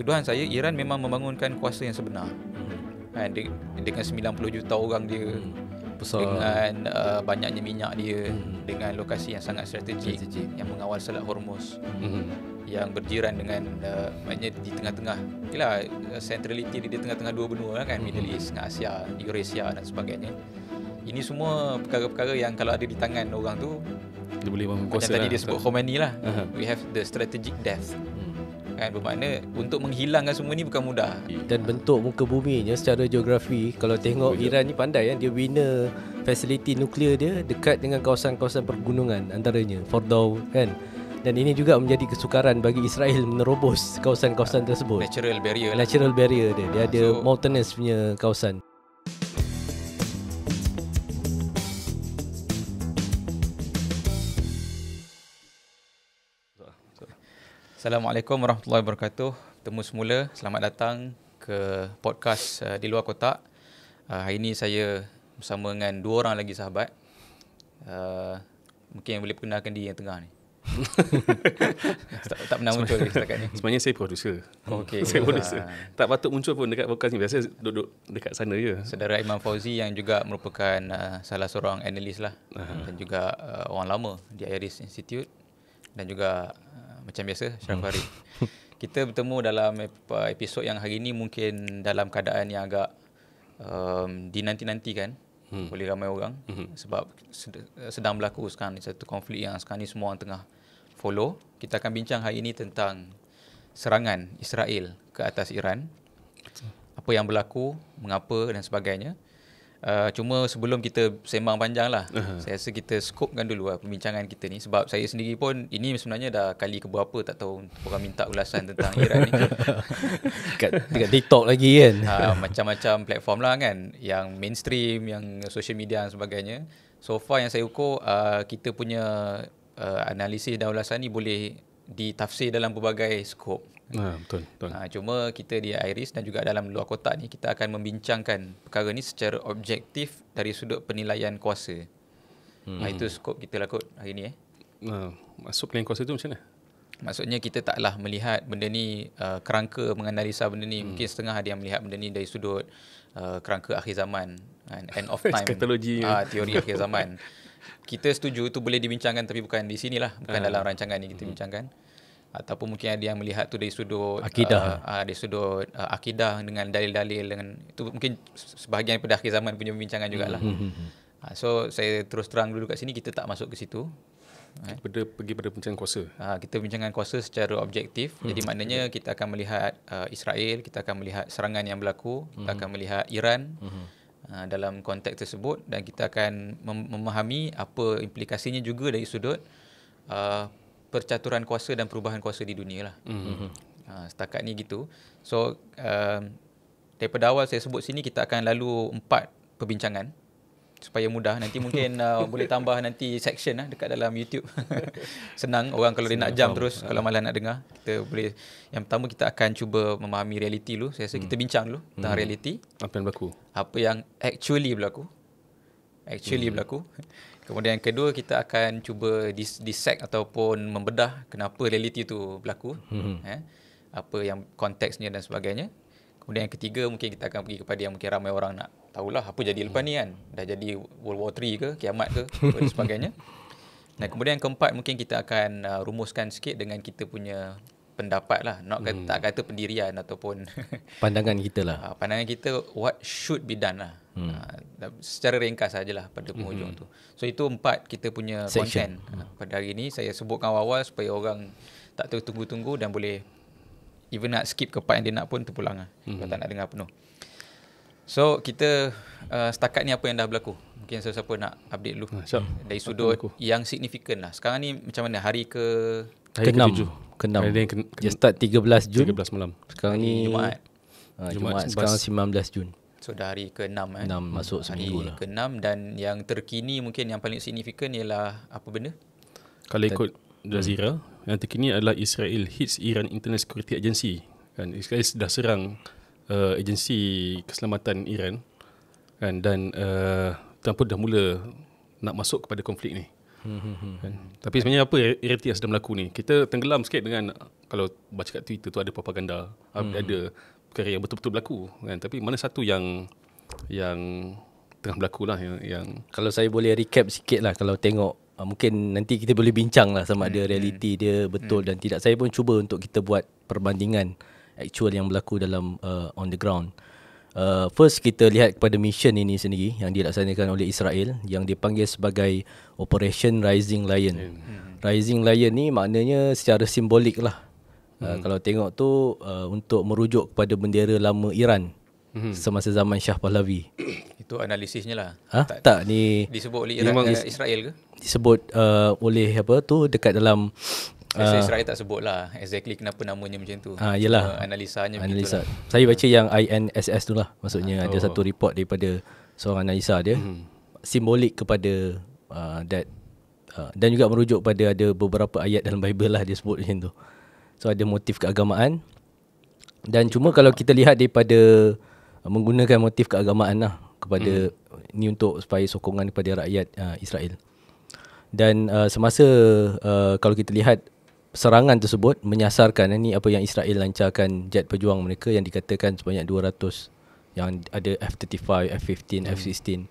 tuduhan saya Iran memang membangunkan kuasa yang sebenar. Kan, dengan 90 juta orang dia, besar, dengan banyaknya minyak dia, dengan lokasi yang sangat strategik yang mengawal Selat Hormuz, yang berjiran dengan maknanya di tengah-tengah, yalah, centrality di tengah-tengah dua benua kan, Middle East dengan Asia, Eurasia dan sebagainya. Ini semua perkara-perkara yang kalau ada di tangan orang tu, dia boleh macam menguasai tadi lah. dia sebut Khomeini lah, we have the strategic depth. Kan, bermakna untuk menghilangkan semua ni bukan mudah. Dan bentuk muka buminya secara geografi, kalau tengok Iran ni pandai kan, dia bina fasiliti nuklear dia dekat dengan kawasan-kawasan pergunungan, antaranya Fordow kan. Dan ini juga menjadi kesukaran bagi Israel menerobos kawasan-kawasan tersebut. Natural barrier lah. Natural barrier dia. Dia ada So, mountainous punya kawasan. Assalamualaikum warahmatullahi wabarakatuh. Temu semula, selamat datang ke podcast di luar kotak. Hari ini saya bersama dengan dua orang lagi sahabat. Mungkin yang boleh perkenalkan diri yang tengah ni. tak pernah muncul setakat ni. Sebenarnya saya producer. Okey. Saya producer. Tak patut muncul pun dekat podcast ni. Biasa duduk dekat sana je. Saudara Imam Fauzi yang juga merupakan salah seorang analis lah, dan juga orang lama di Iris Institute, dan juga macam biasa Syarif Farid. Kita bertemu dalam episod yang hari ini mungkin dalam keadaan yang agak dinanti-nantikan oleh ramai orang, sebab sedang berlaku sekarang ni satu konflik yang sekarang ni semua orang tengah follow. Kita akan bincang hari ini tentang serangan Israel ke atas Iran, apa yang berlaku, mengapa dan sebagainya. Cuma sebelum kita sembang panjang lah, saya rasa kita skopkan dulu lah perbincangan kita ni, sebab saya sendiri pun ini sebenarnya dah kali keberapa tak tahu orang minta ulasan tentang Iran ni. Dekat TikTok lagi kan. Macam-macam platform lah kan, yang mainstream, yang social media dan sebagainya. So far yang saya ukur, kita punya analisis dan ulasan ni boleh ditafsir dalam berbagai skop. Betul. Cuma kita di Iris dan juga dalam luar kotak ni, kita akan membincangkan perkara ni secara objektif dari sudut penilaian kuasa. Itu skop kita lah kot hari ni. Masuk penilaian kuasa tu macam mana? Maksudnya kita taklah melihat benda ni, kerangka menganalisa benda ni. Mungkin setengah ada yang melihat benda ni dari sudut kerangka akhir zaman, end of time, teori akhir zaman. Kita setuju itu boleh dibincangkan, tapi bukan di sinilah, bukan dalam rancangan ni kita bincangkan. Ataupun mungkin ada yang melihat tu dari sudut akidah, dari sudut akidah dengan dalil-dalil, dengan itu mungkin sebahagian daripada akhir zaman punya perbincangan jugalah. So saya terus terang dulu kat sini, kita tak masuk ke situ. Pergi pada perbincangan kuasa. Kita bincangkan kuasa secara objektif. Jadi maknanya kita akan melihat Israel, kita akan melihat serangan yang berlaku, kita akan melihat Iran dalam konteks tersebut, dan kita akan memahami apa implikasinya juga dari sudut percaturan kuasa dan perubahan kuasa di dunia lah. Setakat ni gitu. So daripada awal saya sebut sini, kita akan lalu 4 perbincangan supaya mudah. Nanti mungkin boleh tambah nanti section lah dekat dalam YouTube. Senang orang kalau dia nak jam terus, kalau malah nak dengar, kita boleh. Yang pertama kita akan cuba memahami realiti dulu. Saya rasa kita bincang dulu tentang realiti. Apa yang berlaku? Apa yang actually berlaku. Berlaku. Kemudian yang kedua, kita akan cuba dissect ataupun membedah kenapa realiti itu berlaku. Apa yang konteksnya dan sebagainya. Kemudian yang ketiga, mungkin kita akan pergi kepada yang mungkin ramai orang nak tahulah, apa jadi lepas ni kan. Dah jadi World War 3 ke, kiamat ke, dan sebagainya. Dan kemudian yang keempat, mungkin kita akan rumuskan sikit dengan kita punya pendapat lah. Tak kata pendirian ataupun pandangan kita lah. Pandangan kita, what should be done lah. Secara ringkas sajalah pada penghujung tu. So itu 4 kita punya content pada hari ni. Saya sebutkan awal-awal supaya orang tak tertunggu-tunggu dan boleh even nak skip ke part yang dia nak pun terpulang lah, kalau tak nak dengar penuh. So kita setakat ni apa yang dah berlaku. Mungkin siapa-siapa nak update dulu dari sudut yang signifikan lah. Sekarang ni macam mana, hari ke-6. Dia start 13 Jun. 13 malam. Sekarang ni Jumaat. Jumaat sekarang 19 Jun. So dah hari ke-6 6 masuk seminggu lah. Hari ke-6, dan yang terkini mungkin yang paling signifikan ialah apa benda? Kalau ikut Jazeera, yang terkini adalah Israel hits Iran Internal Security Agency. Kan, Israel dah serang agensi keselamatan Iran, kan, dan Trump pun dah mula nak masuk kepada konflik ni. Kan? Tapi sebenarnya apa realiti yang sedang berlaku ni? Kita tenggelam sikit dengan, kalau baca kat Twitter tu ada propaganda, ada perkara yang betul-betul berlaku kan. Tapi mana satu yang tengah berlaku lah yang Kalau saya boleh recap sikit lah, kalau tengok mungkin nanti kita boleh bincang lah sama ada realiti dia betul dan tidak. Saya pun cuba untuk kita buat perbandingan actual yang berlaku dalam on the ground. First kita lihat kepada mission ini sendiri yang dilaksanakan oleh Israel yang dipanggil sebagai Operation Rising Lion. Rising Lion ni maknanya secara simbolik lah. Kalau tengok tu untuk merujuk kepada bendera lama Iran semasa zaman Shah Pahlavi. Itu analisisnya lah. Tak ni Disebut oleh Israel ke? disebut oleh apa tu dekat dalam Israel tak sebut lah exactly kenapa namanya macam tu. Yelah. Analisanya Analisa. begitulah. Saya baca yang INSS tu lah. Maksudnya ada satu report daripada seorang analisa dia. Simbolik kepada that. Dan juga merujuk pada ada beberapa ayat dalam Bible lah dia sebut macam tu. So ada motif keagamaan. Dan cuma kalau kita lihat daripada menggunakan motif keagamaan lah kepada ni untuk supaya sokongan kepada rakyat Israel. Dan semasa kalau kita lihat serangan tersebut menyasarkan ini apa yang Israel lancarkan jet pejuang mereka yang dikatakan sebanyak 200 yang ada F-35, F-15, F-16.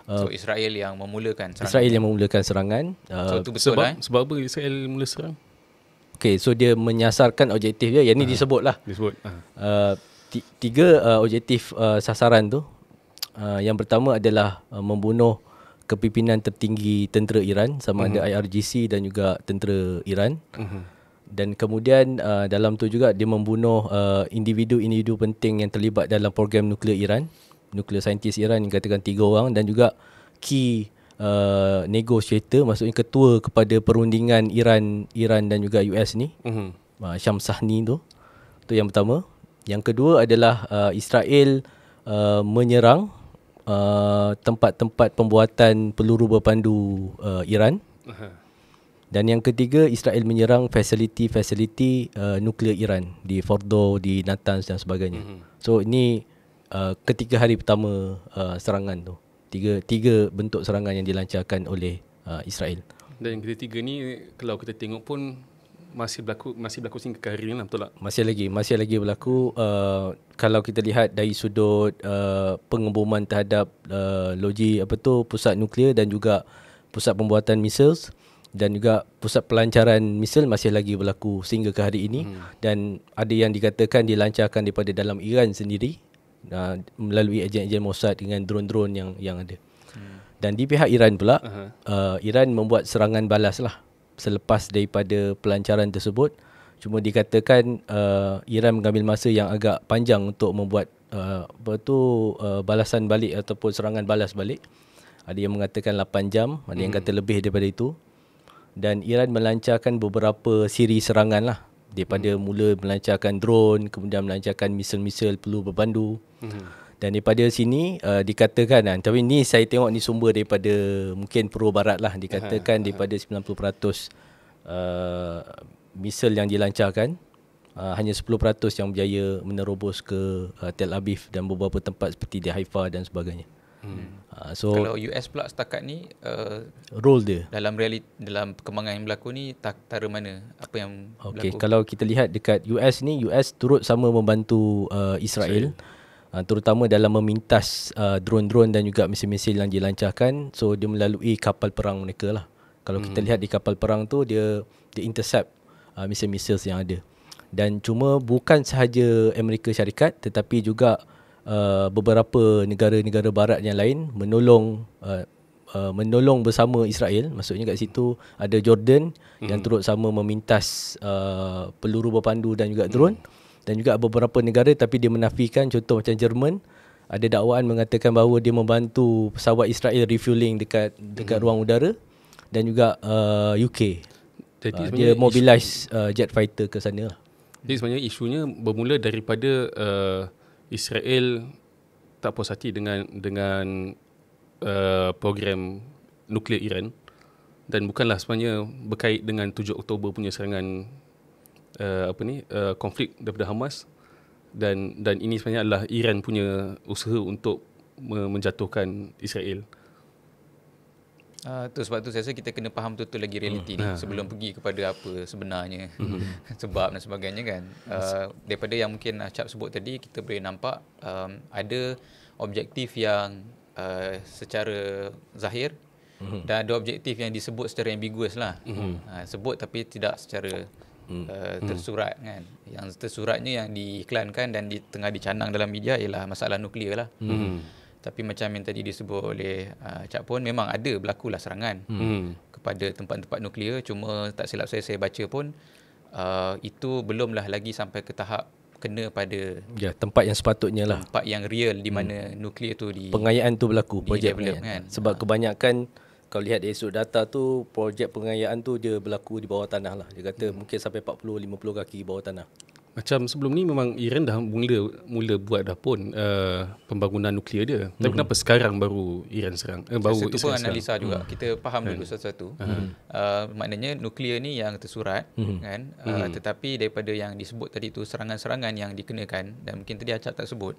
So Israel yang memulakan serangan. Israel yang memulakan serangan. So itu betul lah. sebab apa Israel mula serang? Okay, so dia menyasarkan objektif dia. Yang ni disebut lah. Disebut. Tiga objektif sasaran tu. Yang pertama adalah membunuh kepimpinan tertinggi tentera Iran sama ada IRGC dan juga tentera Iran. Dan kemudian dalam tu juga dia membunuh individu-individu penting yang terlibat dalam program nuklear Iran. Nuklear scientist Iran yang katakan 3 orang dan juga key negotiator, maksudnya ketua kepada perundingan Iran dan juga US ni. Syamsahni tu. Tu yang pertama. Yang kedua adalah Israel menyerang tempat-tempat pembuatan peluru berpandu Iran. Dan yang ketiga, Israel menyerang fasiliti nuklear Iran di Fordo, di Natanz dan sebagainya. So ini ketiga hari pertama serangan tu. Tiga bentuk serangan yang dilancarkan oleh Israel. Dan yang ketiga ni kalau kita tengok pun masih berlaku sehingga ke hari ni lah, betul tak? Masih lagi berlaku. Kalau kita lihat dari sudut pengeboman terhadap pusat nuklear dan juga pusat pembuatan missiles dan juga pusat pelancaran misil masih lagi berlaku sehingga ke hari ini. Dan ada yang dikatakan dilancarkan daripada dalam Iran sendiri melalui ejen-ejen Mossad dengan drone-drone yang ada. Dan di pihak Iran pula Iran membuat serangan balas lah selepas daripada pelancaran tersebut. Cuma dikatakan Iran mengambil masa yang agak panjang untuk membuat balasan balik ataupun serangan balas balik. Ada yang mengatakan 8 jam, ada yang kata lebih daripada itu. Dan Iran melancarkan beberapa siri serangan lah. Daripada mula melancarkan drone, kemudian melancarkan misil-misil peluru berpandu. Dan daripada sini dikatakan, tapi ni saya tengok ni sumber daripada mungkin Pro Barat lah, dikatakan daripada 90% misil yang dilancarkan hanya 10% yang berjaya menerobos ke Tel Aviv dan beberapa tempat seperti di Haifa dan sebagainya. So kalau US pula setakat ni role dia dalam perkembangan yang berlaku ni tara mana apa yang berlaku? Kalau kita lihat dekat US ni, US turut sama membantu Israel. Terutama dalam memintas drone-drone dan juga misil-misil yang dilancarkan. So dia melalui kapal perang mereka lah. Kalau kita lihat di kapal perang tu dia intercept misil-misil yang ada. Dan cuma bukan sahaja Amerika Syarikat tetapi juga beberapa negara-negara barat yang lain menolong bersama Israel. Maksudnya kat situ ada Jordan yang turut sama memintas peluru berpandu dan juga drone. Dan juga beberapa negara tapi dia menafikan. Contoh macam Jerman, ada dakwaan mengatakan bahawa dia membantu pesawat Israel refueling dekat ruang udara. Dan juga UK. Jadi dia mobilize jet fighter ke sana lah. Jadi sebenarnya isunya bermula daripada Israel tak puas hati dengan program nuklear Iran. Dan bukanlah sebenarnya berkait dengan 7 Oktober punya serangan konflik daripada Hamas. Dan ini sebenarnya adalah Iran punya usaha untuk menjatuhkan Israel. Tu sebab tu saya rasa kita kena faham betul-betul lagi realiti ni sebelum pergi kepada apa sebenarnya sebab dan sebagainya kan. Daripada yang mungkin Acap sebut tadi, kita boleh nampak ada objektif yang secara zahir dan ada objektif yang disebut secara ambiguous lah. Sebut tapi tidak secara tersurat kan. Yang tersuratnya yang diiklankan dan tengah dicanang dalam media ialah masalah nuklear lah. Tapi macam yang tadi disebut oleh Cak pun, memang ada berlakulah serangan kepada tempat-tempat nuklear. Cuma tak silap saya baca pun itu belumlah lagi sampai ke tahap kena pada tempat yang sepatutnya lah, tempat yang real di mana nuklear tu pengayaan tu berlaku, projek develop, pengayaan kan. Sebab kebanyakan kalau lihat dari sudut data tu, projek pengayaan tu dia berlaku di bawah tanah lah. Dia kata mungkin sampai 40-50 kaki bawah tanah. Macam sebelum ni memang Iran dah mula buat dah pun pembangunan nuklear dia. Tapi kenapa sekarang baru Iran serang? Baru itu pun analisa juga. Kita faham dulu satu-satu. Maknanya nuklear ni yang tersurat kan. Tetapi daripada yang disebut tadi tu, serangan-serangan yang dikenakan, dan mungkin tadi Acap tak sebut,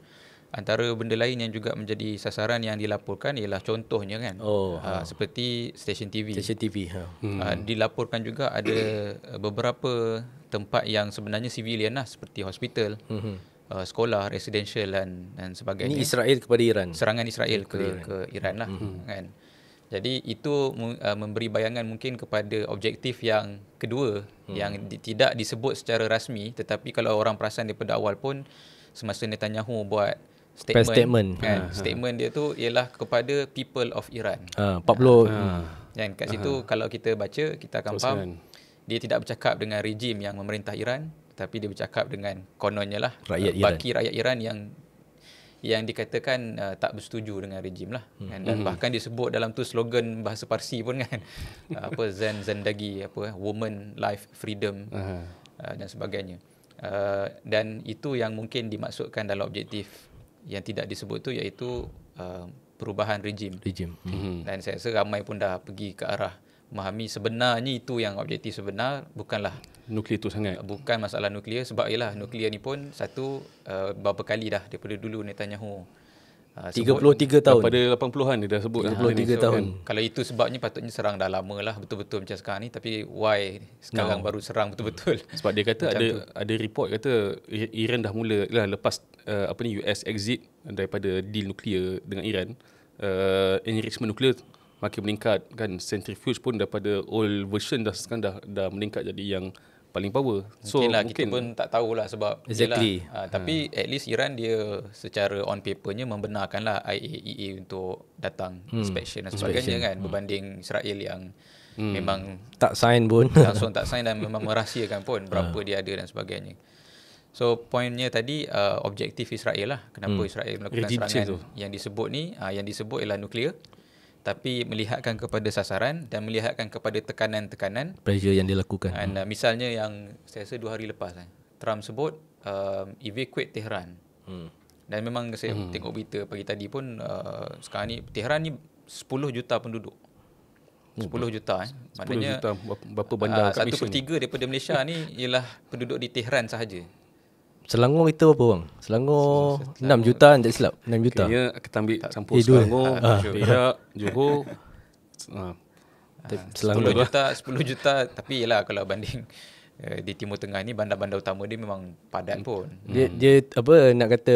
antara benda lain yang juga menjadi sasaran yang dilaporkan ialah contohnya kan, seperti stesen TV. Dilaporkan juga ada beberapa tempat yang sebenarnya civilian lah, seperti hospital, sekolah, residential dan sebagainya. Ini Israel kepada Iran. Serangan Israel ke Iran lah kan. Jadi itu memberi bayangan mungkin kepada objektif yang kedua yang tidak disebut secara rasmi, tetapi kalau orang perasan daripada awal pun, semasa Netanyahu buat statement kan, statement dia tu ialah kepada people of Iran. 40 dan kat situ kalau kita baca, kita akan faham dia tidak bercakap dengan rejim yang memerintah Iran, tapi dia bercakap dengan kononnya lah baki rakyat Iran yang dikatakan tak bersetuju dengan rejim lah kan? Dan bahkan disebut dalam tu slogan bahasa Parsi pun kan, apa zindagi, apa woman, life, freedom dan sebagainya. Dan itu yang mungkin dimaksudkan dalam objektif yang tidak disebut tu, iaitu perubahan rejim. Dan saya rasa ramai pun dah pergi ke arah memahami sebenarnya itu yang objektif sebenar, bukanlah nuklear tu sangat. Bukan masalah nuklear, sebab ialah nuklear ni pun satu berapa kali dah daripada dulu Netanyahu 33 tahun. Pada 80-an dia dah sebut 33 tahun. Kalau itu sebabnya patutnya serang dah lama lah betul-betul macam sekarang ni, tapi why sekarang baru serang betul-betul? Sebab dia kata ada report kata Iran dah mula lah lepas US exit daripada deal nuklear dengan Iran, enrichment nuklear makin meningkat kan. Centrifuge pun daripada old version sekarang dah meningkat jadi yang paling power. So mungkin kita pun tak tahulah sebab exactly. Tapi at least Iran dia secara on papernya membenarkanlah IAEA untuk datang inspection dan sebagainya kan, berbanding Israel yang memang tak sign pun, langsung tak sign dan memang merahsiakan pun berapa dia ada dan sebagainya. So pointnya tadi objektif Israel lah, kenapa Israel melakukan serangan yang disebut ni, yang disebut ialah nuklear, tapi melihatkan kepada sasaran dan melihatkan kepada tekanan-tekanan, pressure yang dilakukan. Dan misalnya yang saya rasa 2 hari lepas Trump sebut evacuate Tehran. Dan memang saya tengok berita pagi tadi pun, sekarang ni Tehran ni 10 juta penduduk. 10 juta maknanya 10 juta berapa bandar kat Malaysia. 1/3 daripada Malaysia ni ialah penduduk di Tehran sahaja. Selangor kita berapa bang? Selangor 6 juta tak silap, 6 juta. Kayaknya kita ambil campur Selangor, Perak, Johor. Selangor 10 juta tapi ialah kalau banding di Timur Tengah ni bandar-bandar utama dia memang padat pun. Dia apa nak kata,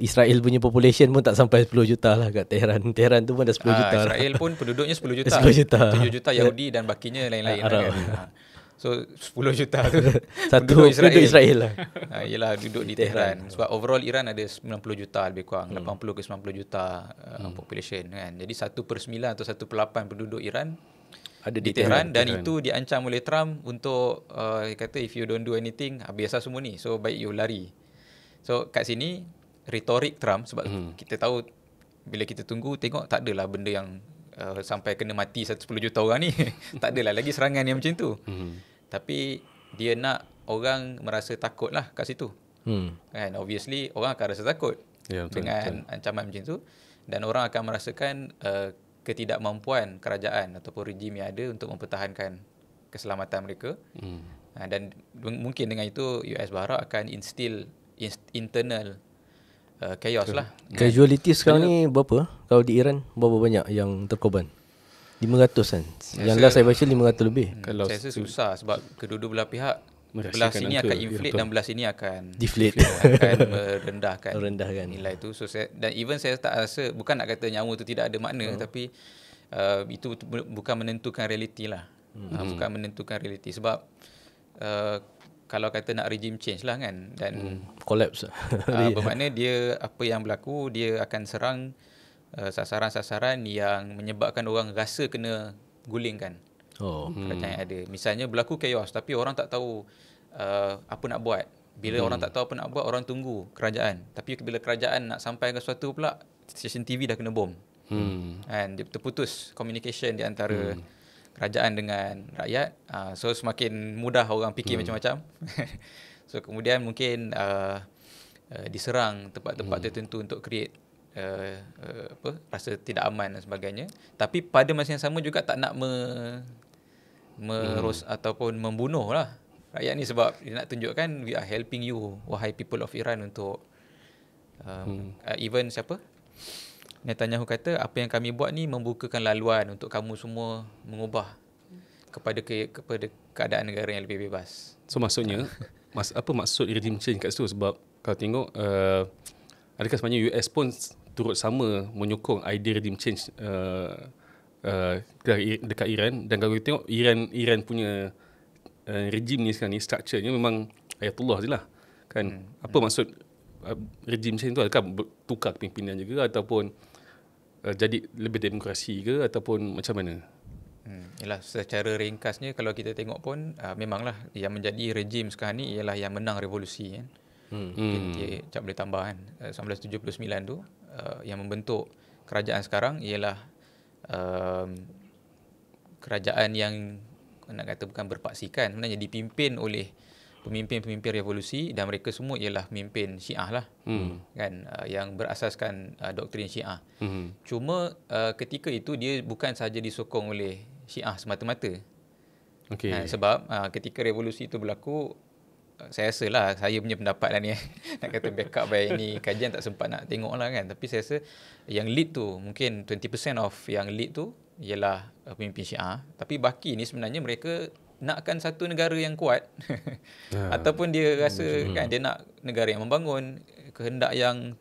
Israel punya population pun tak sampai 10 juta lah kat Tehran. Tehran tu pun dah 10 juta. Israel pun penduduknya 10 juta. 10 juta. 7 juta Yahudi dan bakinya lain-lain kan. So 10 juta tu satu Israel lah. Ialah duduk di Tehran. Sebab overall Iran ada 90 juta lebih kurang, 80 ke 90 juta population kan. Jadi 1/9 atau 1/8 penduduk Iran ada di Tehran, dan itu diancam oleh Trump untuk kata if you don't do anything, biasa semua ni, so baik you lari. So kat sini retorik Trump, sebab kita tahu bila kita tengok tak adalah benda yang sampai kena mati 10 juta orang ni. Tak adalah lagi serangan yang macam tu. Tapi dia nak orang merasa takut lah kat situ. Kan, obviously orang akan rasa takut dengan ancaman macam tu, dan orang akan merasakan ketidakmampuan kerajaan ataupun rejim yang ada untuk mempertahankan keselamatan mereka. Dan mungkin dengan itu US berharap akan instill internal chaos lah. Casualty sekarang ni berapa? Kalau di Iran berapa banyak yang terkorban? 500 kan. Yang last saya baca 500 lebih. Kalau Saya rasa susah sebab kedua-dua belah pihak, belah Merasakan sini angka, akan ya, inflate betul. dan belah sini akan Deflate. akan merendahkan Nilai tu. nilai tu. So dan even saya tak rasa, bukan nak kata nyawa tu tidak ada makna, tapi itu bukan menentukan realiti lah. Bukan menentukan realiti sebab kalau kata nak regime change lah kan, dan Collapse. bermakna dia apa yang berlaku, dia akan serang sasaran-sasaran yang menyebabkan orang rasa kena gulingkan kerajaan yang ada. Misalnya berlaku chaos tapi orang tak tahu apa nak buat. Bila orang tak tahu apa nak buat, orang tunggu kerajaan. Tapi bila kerajaan nak sampai ke sesuatu pula, stesen TV dah kena bom. Kan, dia terputus communication di antara kerajaan dengan rakyat. So semakin mudah orang fikir macam-macam. So kemudian mungkin diserang tempat-tempat tertentu untuk create rasa tidak aman dan sebagainya. Tapi pada masa yang sama juga tak nak ataupun membunuh lah rakyat ni, sebab dia nak tunjukkan we are helping you, wahai people of Iran, untuk even siapa? Netanyahu kata apa yang kami buat ni membukakan laluan untuk kamu semua mengubah kepada keadaan negara yang lebih bebas. So maksudnya apa maksud regime change kat situ? Sebab kalau tengok adakah sebenarnya US pun turut sama menyokong idea regime change dekat Iran? Dan kalau kita tengok Iran punya regime ni sekarang ni, structure-nya memang Ayatullah je lah kan. Apa maksud regime change tu? Adakah tukar kepimpinan juga, ataupun jadi lebih demokrasi ke, ataupun macam mana? Yalah, secara ringkasnya kalau kita tengok pun memanglah yang menjadi rejim sekarang ni ialah yang menang revolusi kan. Mungkin tak boleh tambah kan. 1979 tu yang membentuk kerajaan sekarang ialah kerajaan yang nak kata bukan berpaksikan, sebenarnya dipimpin oleh pemimpin-pemimpin revolusi, dan mereka semua ialah pemimpin Syiah lah. Kan, yang berasaskan doktrin Syiah. Cuma ketika itu dia bukan sahaja disokong oleh Syiah semata-mata. Sebab ketika revolusi itu berlaku, saya rasa lah, saya punya pendapat lah ni nak kata backup by ni kajian tak sempat nak tengok lah kan, tapi saya rasa yang lead tu mungkin 20% of yang lead tu ialah pemimpin Syiah, tapi baki ni sebenarnya mereka nakkan satu negara yang kuat ataupun dia rasa kan dia nak negara yang membangun, kehendak yang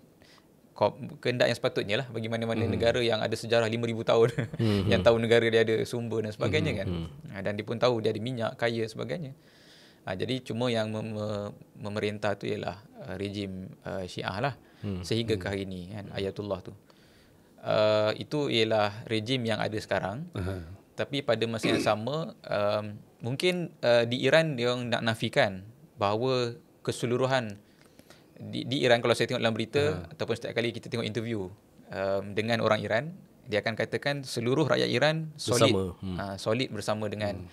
sepatutnya lah bagi mana-mana negara yang ada sejarah 5,000 tahun yang tahu negara dia ada sumber dan sebagainya kan, dan dia pun tahu dia ada minyak, kaya sebagainya. Jadi cuma yang memerintah tu ialah rejim Syiah lah sehingga ke hari ni kan, Ayatullah tu. Itu ialah rejim yang ada sekarang. Tapi pada masa yang sama mungkin di Iran dia orang nak nafikan bahawa keseluruhan di Iran, kalau saya tengok dalam berita ataupun setiap kali kita tengok interview dengan orang Iran, dia akan katakan seluruh rakyat Iran solid bersama dengan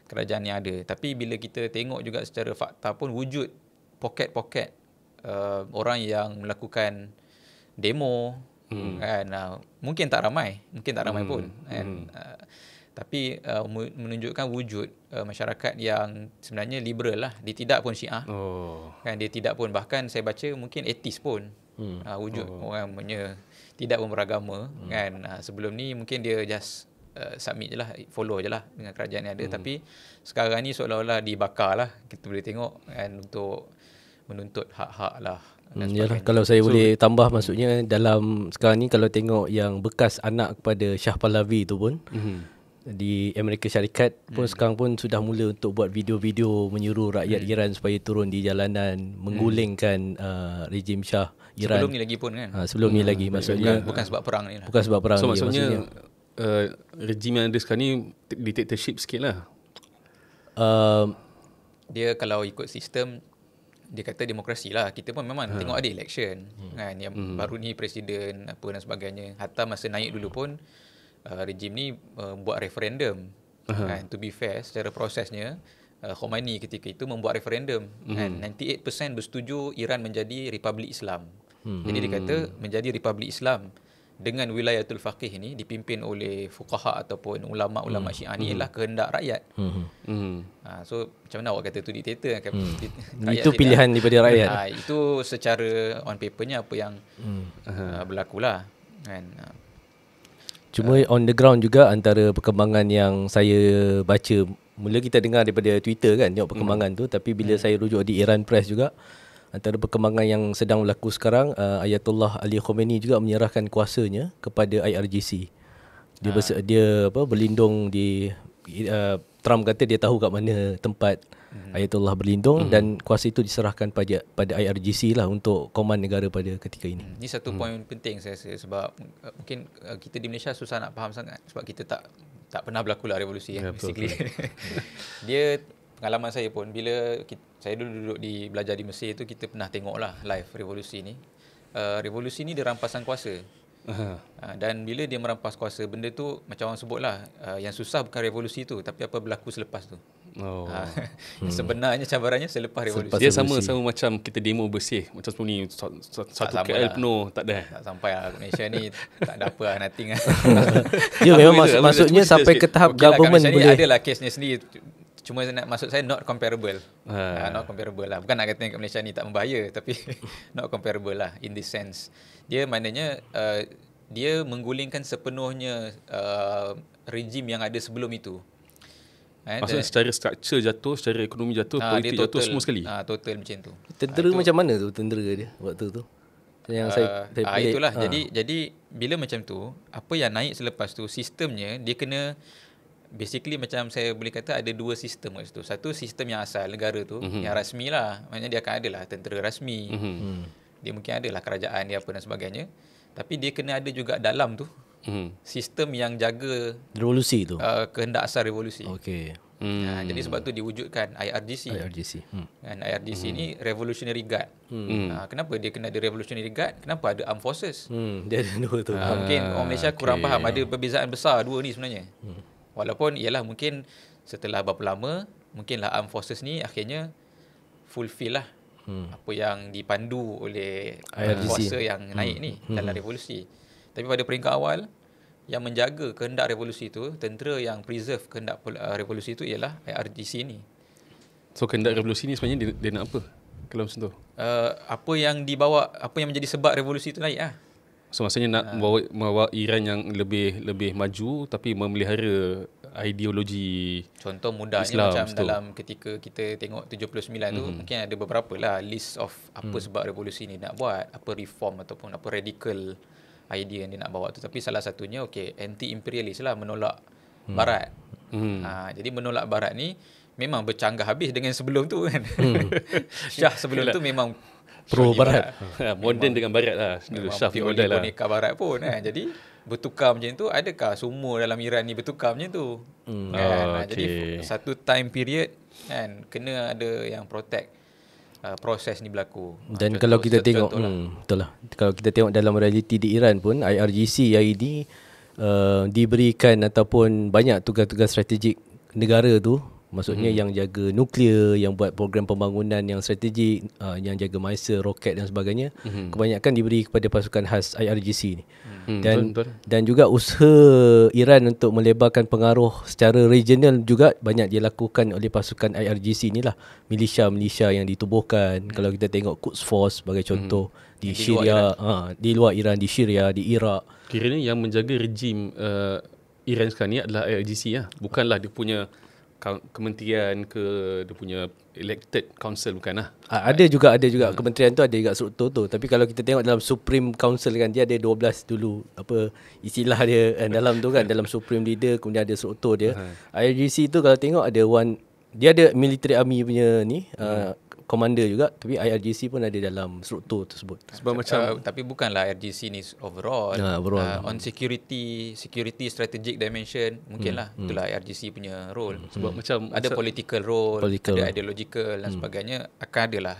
kerajaan yang ada. Tapi bila kita tengok juga secara fakta pun wujud poket-poket orang yang melakukan demo kan, mungkin tak ramai pun kan, tapi menunjukkan wujud masyarakat yang sebenarnya liberal lah, dia tidak pun Syiah kan, dia tidak pun, bahkan saya baca mungkin etis pun wujud orang punya tidak pun beragama kan. Sebelum ni mungkin dia just submit je lah, follow je lah dengan kerajaan yang ada. Tapi sekarang ni seolah-olah dibakar lah, kita boleh tengok kan, untuk menuntut hak-hak lah. Yalah, kalau saya boleh tambah, maksudnya dalam sekarang ni kalau tengok yang bekas anak kepada Shah Pahlavi tu pun di Amerika Syarikat pun sekarang pun sudah mula untuk buat video-video menyuruh rakyat Iran supaya turun di jalanan menggulingkan rejim Shah Iran. Sebelum ni lagi pun kan. Sebelum ni lagi, maksudnya bukan sebab perang ni lah. Bukan sebab perang. So maksudnya rejim yang ada sekarang ni dictatorship sikit lah. Dia kalau ikut sistem, dia kata demokrasi lah. Kita pun memang tengok ada election kan, yang baru ni presiden apa dan sebagainya. Hatta masa naik dulu pun rejim ni buat referendum kan. To be fair, secara prosesnya Khomeini ketika itu membuat referendum kan, 98% bersetuju Iran menjadi Republik Islam. Jadi dia kata menjadi Republik Islam dengan wilayatul faqih ni dipimpin oleh fuqaha ataupun ulama-ulama Syiah ni ialah kehendak rakyat. So macam mana awak kata tu diktator kan? Itu pilihan daripada rakyat. Itu secara on papernya apa yang berlakulah kan. Cuma on the ground juga antara perkembangan yang saya baca, mula kita dengar daripada Twitter kan tengok perkembangan tu, tapi bila saya rujuk di Iran Press juga, antara perkembangan yang sedang berlaku sekarang, Ayatollah Ali Khomeini juga menyerahkan kuasanya kepada IRGC. Dia berlindung di Trump kata dia tahu kat mana tempat Ayatollah berlindung dan kuasa itu diserahkan pada IRGC lah untuk koman negara pada ketika ini. Ini satu poin penting saya rasa, sebab mungkin kita di Malaysia susah nak faham sangat sebab kita tak pernah berlaku lah revolusi basically. Dia pengalaman saya pun bila saya dulu duduk belajar di Mesir tu, kita pernah tengok lah live revolusi ni. Revolusi ni dia rampasan kuasa. Dan bila dia merampas kuasa, benda tu macam orang sebut lah, yang susah bukan revolusi tu, tapi apa berlaku selepas tu. Sebenarnya cabarannya selepas revolusi. Dia sama macam kita demo bersih macam sebelum ni, satu KL penuh tak ada. Tak sampai lah Malaysia ni, tak ada apa lah, nothing lah. Dia memang maksudnya sampai ke tahap government lah, boleh. Ada lah kesnya sendiri. Cuma maksud saya not comparable. Not comparable lah. Bukan nak kata kat Malaysia ni tak membahaya, tapi not comparable lah in this sense. Dia maknanya dia menggulingkan sepenuhnya rejim yang ada sebelum itu. Maksudnya secara struktur jatuh, secara ekonomi jatuh, politik jatuh semua sekali. Total macam tu. Tentera macam mana tu tentera dia waktu tu? Yang saya pelik. Itulah. Jadi bila macam tu, apa yang naik selepas tu, sistemnya dia kena basically macam saya boleh kata ada dua sistem kat situ. Satu sistem yang asal negara tu, yang rasmi lah. Maknanya dia akan ada lah tentera rasmi. Dia mungkin ada lah kerajaan dia apa dan sebagainya. Tapi dia kena ada juga dalam tu sistem yang jaga revolusi tu, kehendak asal revolusi. Okey. Jadi sebab tu diwujudkan IRGC. Dan IRGC ni Revolutionary Guard. Kenapa dia kena ada Revolutionary Guard? Kenapa ada Armed Forces? Dia ada dua tu. Mungkin orang Malaysia kurang faham, ada perbezaan besar dua ni sebenarnya. Walaupun ialah mungkin setelah berapa lama, mungkinlah Armed Forces ni akhirnya fulfill lah apa yang dipandu oleh kuasa yang naik ni dalam revolusi. Tapi pada peringkat awal, yang menjaga kehendak revolusi itu, tentera yang preserve kehendak revolusi itu ialah IRGC ni. So kehendak revolusi ni sebenarnya dia nak apa kalau macam tu? Apa yang dibawa, apa yang menjadi sebab revolusi itu naik lah. So maksudnya nak membawa Iran yang lebih maju tapi memelihara ideologi contoh mudahnya Islam, macam betul. Dalam ketika kita tengok 79 tu, mungkin ada beberapa lah list of apa sebab revolusi ni nak buat, apa reform ataupun apa radical idea yang dia nak bawa tu. Tapi salah satunya anti-imperialis lah, menolak Barat. Jadi menolak Barat ni memang bercanggah habis dengan sebelum tu kan. Shah sebelum tu memang pro Barat. Moden dengan Barat lah. Shah model lah. Boneka Barat pun kan. Jadi bertukar macam tu, adakah semua dalam Iran ni bertukar macam tu? Kan? Jadi satu time period kan, kena ada yang protect proses ni berlaku. Dan kalau kita tengok betul lah. Kalau kita tengok dalam realiti di Iran pun, IRGC yang ini diberikan ataupun banyak tugas-tugas strategik negara tu. Maksudnya yang jaga nuklear, yang buat program pembangunan yang strategik, yang jaga missile, roket dan sebagainya, kebanyakan diberi kepada pasukan khas IRGC ni. Dan juga usaha Iran untuk melebarkan pengaruh secara regional juga banyak dilakukan oleh pasukan IRGC ni lah. Milisya-milisya yang ditubuhkan. Kalau kita tengok Quds Force sebagai contoh di Syria, di luar Iran, di Syria, di Iraq. Kiranya yang menjaga rejim Iran sekarang ni adalah IRGC lah. Bukanlah dia punya kementerian ke, dia punya elected council, bukan lah. Ada juga kementerian tu ada juga struktur tu. Tapi kalau kita tengok dalam Supreme Council kan, dia ada 12 dulu apa istilah dia kan, dalam tu kan, dalam Supreme Leader, kemudian ada struktur dia. IRGC tu kalau tengok ada dia ada military army punya ni commander juga, tapi IRGC pun ada dalam struktur tersebut. Sebab macam tapi bukanlah IRGC ni overall. On security strategic dimension mungkinlah itulah IRGC punya role. Sebab macam ada political role, ada ideological dan sebagainya, akan adalah